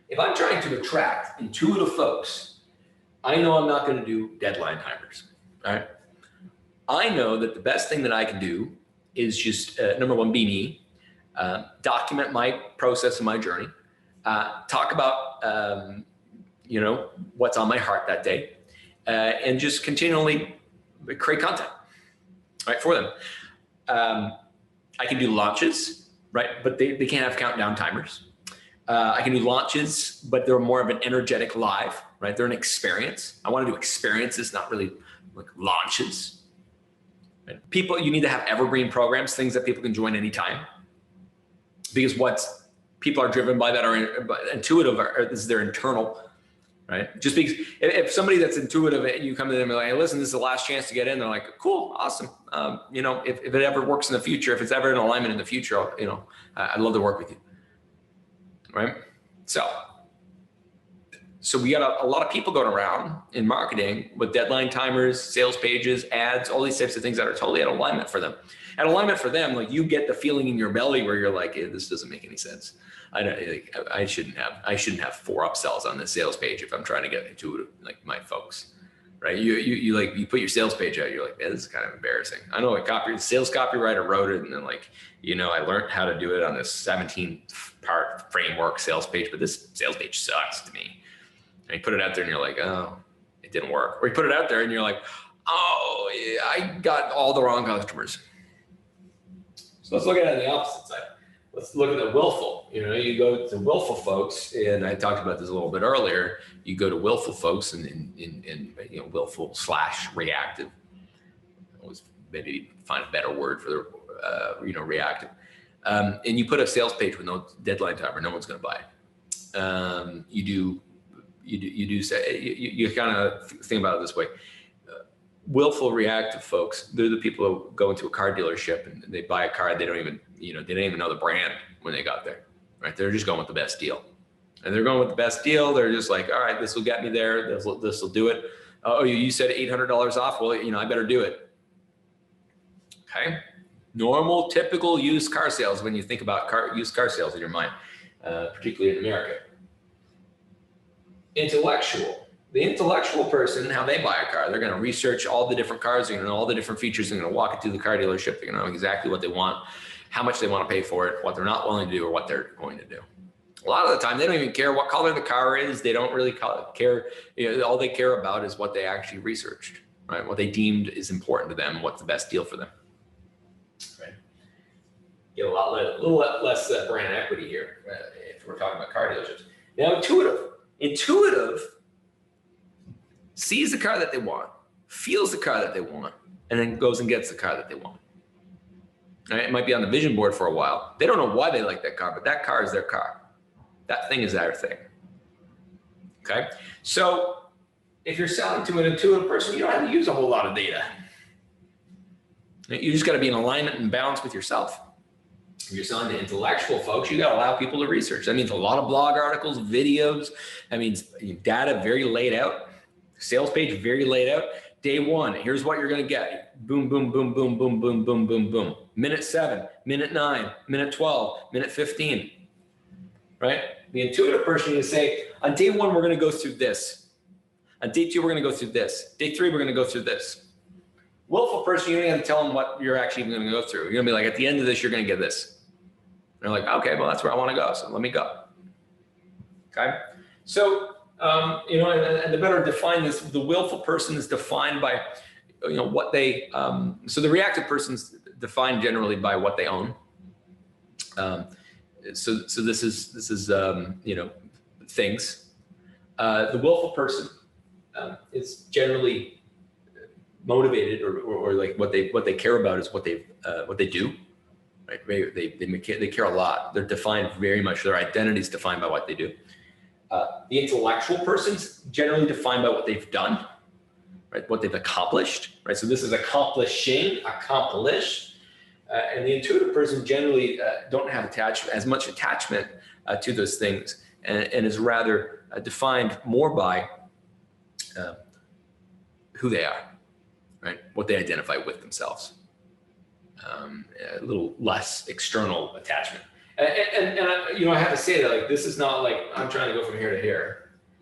If I'm trying to attract intuitive folks, I know I'm not going to do deadline timers, right? I know that the best thing that I can do is just, number one, be me, document my process and my journey, talk about, what's on my heart that day, and just continually create content, right, for them. I can do launches, right, but they can't have countdown timers. I can do launches, but they're more of an energetic live, right? They're an experience. I want to do experiences, not really like launches. Right? People, you need to have evergreen programs, things that people can join anytime. Because what people are driven by that are intuitive, this is their internal, right? Just because if somebody that's intuitive, you come to them and like, hey, listen, this is the last chance to get in. They're like, cool, awesome. If it ever works in the future, if it's ever in alignment in the future, I'd love to work with you, right? So we got a lot of people going around in marketing with deadline timers, sales pages, ads, all these types of things that are totally out of alignment for them. At alignment for them, like you get the feeling in your belly where you're like, hey, this doesn't make any sense. I shouldn't have 4 upsells on this sales page if I'm trying to get intuitive, like my folks, right? You put your sales page out, you're like, man, this is kind of embarrassing. I know a sales copywriter wrote it, and then I learned how to do it on this 17-part framework sales page, but this sales page sucks to me. And you put it out there and you're like, oh, it didn't work. Or you put it out there and you're like, oh, yeah, I got all the wrong customers. So let's look at it on the opposite side. Let's look at the willful. You go to willful folks, and I talked about this a little bit earlier. You go to willful folks and willful / reactive. Always maybe find a better word for the reactive. And you put a sales page with no deadline timer, no one's going to buy it. You kind of think about it this way. Willful reactive folks, they're the people who go into a car dealership and they buy a car. They don't even know the brand when they got there, right? They're just going with the best deal, and they're going with the best deal. They're just like, all right, this will get me there. This will do it. Oh, you said $800 off. Well, I better do it. Okay. Normal, typical used car sales. When you think about used car sales in your mind, particularly in America. The intellectual person, how they buy a car, they're going to research all the different cars, they're going to know all the different features, they're going to walk into the car dealership, they're going to know exactly what they want, how much they want to pay for it, what they're not willing to do, or what they're going to do. A lot of the time, they don't even care what color the car is. They don't really care. All they care about is what they actually researched, right? What they deemed is important to them, what's the best deal for them. Right? Get a little less brand equity here if we're talking about car dealerships. Now, intuitive sees the car that they want, feels the car that they want, and then goes and gets the car that they want. Right? It might be on the vision board for a while. They don't know why they like that car, but that car is their car. That thing is their thing. Okay? So if you're selling to an intuitive person, you don't have to use a whole lot of data. You just got to be in alignment and balance with yourself. If you're selling to intellectual folks, you got to allow people to research. That means a lot of blog articles, videos. That means data very laid out. Sales page very laid out. Day 1, here's what you're going to get. Boom, boom, boom, boom, boom, boom, boom, boom, boom. Minute 7, minute 9, minute 12, minute 15. Right? The intuitive person is say, on day 1, we're going to go through this. On day 2, we're going to go through this. Day 3, we're going to go through this. Willful person, you don't have to tell them what you're actually going to go through. You're going to be like, at the end of this, you're going to get this. they're like, okay, well, that's where I want to go. So let me go. Okay. So, and to better define this, the willful person is defined by, what they, so the reactive person's defined generally by what they own. So this is things. The willful person is generally motivated or like what they care about is what they do. Right? They care a lot. They're defined very much. Their identity is defined by what they do. The intellectual person's generally defined by what they've done, right? What they've accomplished, right? So this is accomplish. And the intuitive person generally don't have as much attachment to those things, and is rather defined more by who they are, right? What they identify with themselves. A little less external attachment. And I have to say that, like, this is not like I'm trying to go from here to here.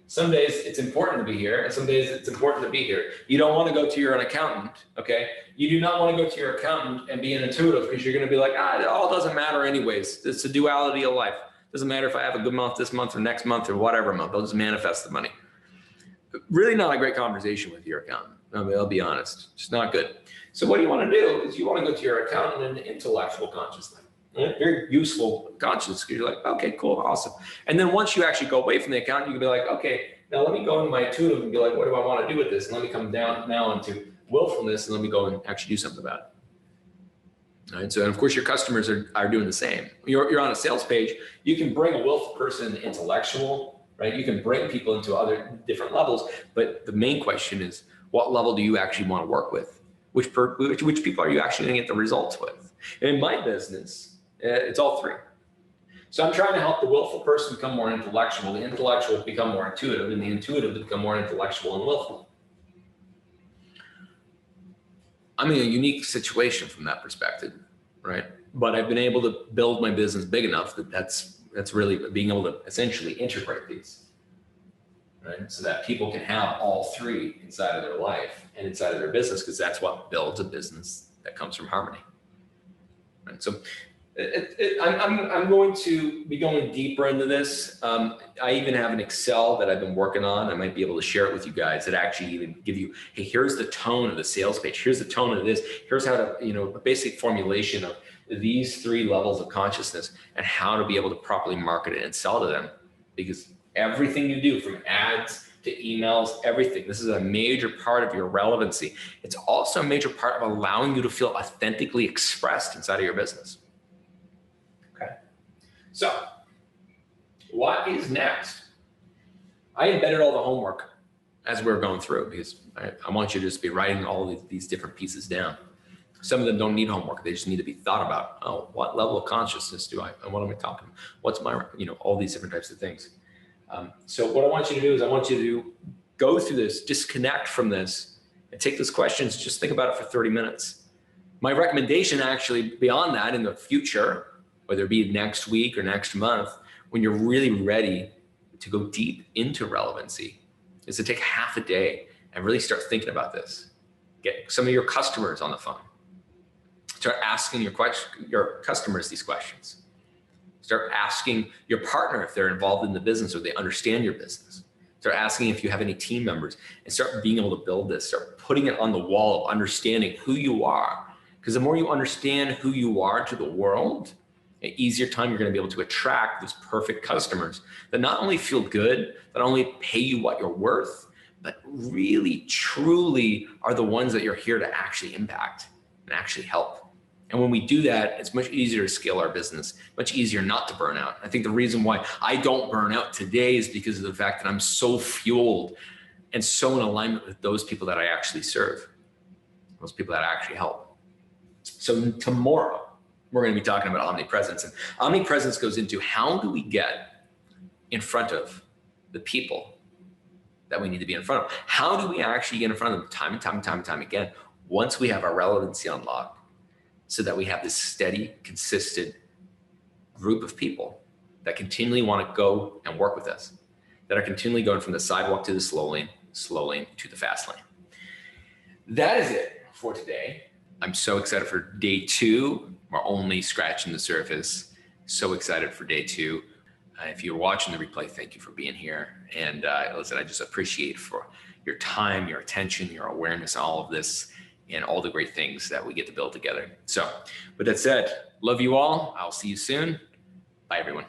Some days it's important to be here, and some days it's important to be here. You don't want to go to your accountant, okay? You do not want to go to your accountant and be an intuitive, because you're going to be like, it all doesn't matter anyways. It's a duality of life. Doesn't matter if I have a good month this month or next month or whatever month. I'll just manifest the money. Really not a great conversation with your accountant. I'll be honest. It's not good. So what you want to do is you want to go to your accountant in an intellectual consciousness. Very useful consciousness, because you're like, okay, cool, awesome. And then once you actually go away from the accountant, you can be like, okay, now let me go into my intuitive and be like, what do I want to do with this? And let me come down now into willfulness, and let me go and actually do something about it. All right. So, and of course, your customers are doing the same. You're on a sales page. You can bring a willful person intellectual, right? You can bring people into other different levels. But the main question is, what level do you actually want to work with? Which people are you actually going to get the results with? And in my business, it's all three. So I'm trying to help the willful person become more intellectual, the intellectual become more intuitive, and the intuitive become more intellectual and willful. I'm in a unique situation from that perspective, right? But I've been able to build my business big enough that's really being able to essentially integrate these, right? So that people can have all three inside of their life and inside of their business, because that's what builds a business that comes from harmony. Right? So I'm going to be going deeper into this. I even have an Excel that I've been working on. I might be able to share it with you guys that actually even give you, hey, here's the tone of the sales page. Here's the tone of this. Here's how to, a basic formulation of these three levels of consciousness and how to be able to properly market it and sell to them. Because everything you do, from ads to emails, everything, this is a major part of your relevancy. It's also a major part of allowing you to feel authentically expressed inside of your business. Okay. So what is next? I embedded all the homework as we were going through, because I want you to just be writing all these different pieces down. Some of them don't need homework. They just need to be thought about. Oh, what level of consciousness do I, and what am I talking about? What's my, all these different types of things. So what I want you to do is I want you to go through this, disconnect from this, and take those questions, just think about it for 30 minutes. My recommendation actually beyond that in the future, whether it be next week or next month, when you're really ready to go deep into relevancy, is to take half a day and really start thinking about this. Get some of your customers on the phone. Start asking your customers these questions. Start asking your partner if they're involved in the business or they understand your business. Start asking if you have any team members, and start being able to build this. Start putting it on the wall of understanding who you are. Because the more you understand who you are to the world, the easier time you're going to be able to attract those perfect customers that not only feel good, that only pay you what you're worth, but really, truly are the ones that you're here to actually impact and actually help. And when we do that, it's much easier to scale our business, much easier not to burn out. I think the reason why I don't burn out today is because of the fact that I'm so fueled and so in alignment with those people that I actually serve, those people that I actually help. So tomorrow, we're going to be talking about omnipresence. And omnipresence goes into how do we get in front of the people that we need to be in front of? How do we actually get in front of them time and time and time and time again once we have our relevancy unlocked, so that we have this steady, consistent group of people that continually want to go and work with us, that are continually going from the sidewalk to the slow lane to the fast lane. That is it for today. I'm so excited for day 2. We're only scratching the surface. So excited for day two. If you're watching the replay, thank you for being here. And listen, I just appreciate for your time, your attention, your awareness, all of this, and all the great things that we get to build together. So with that said, love you all. I'll see you soon. Bye, everyone.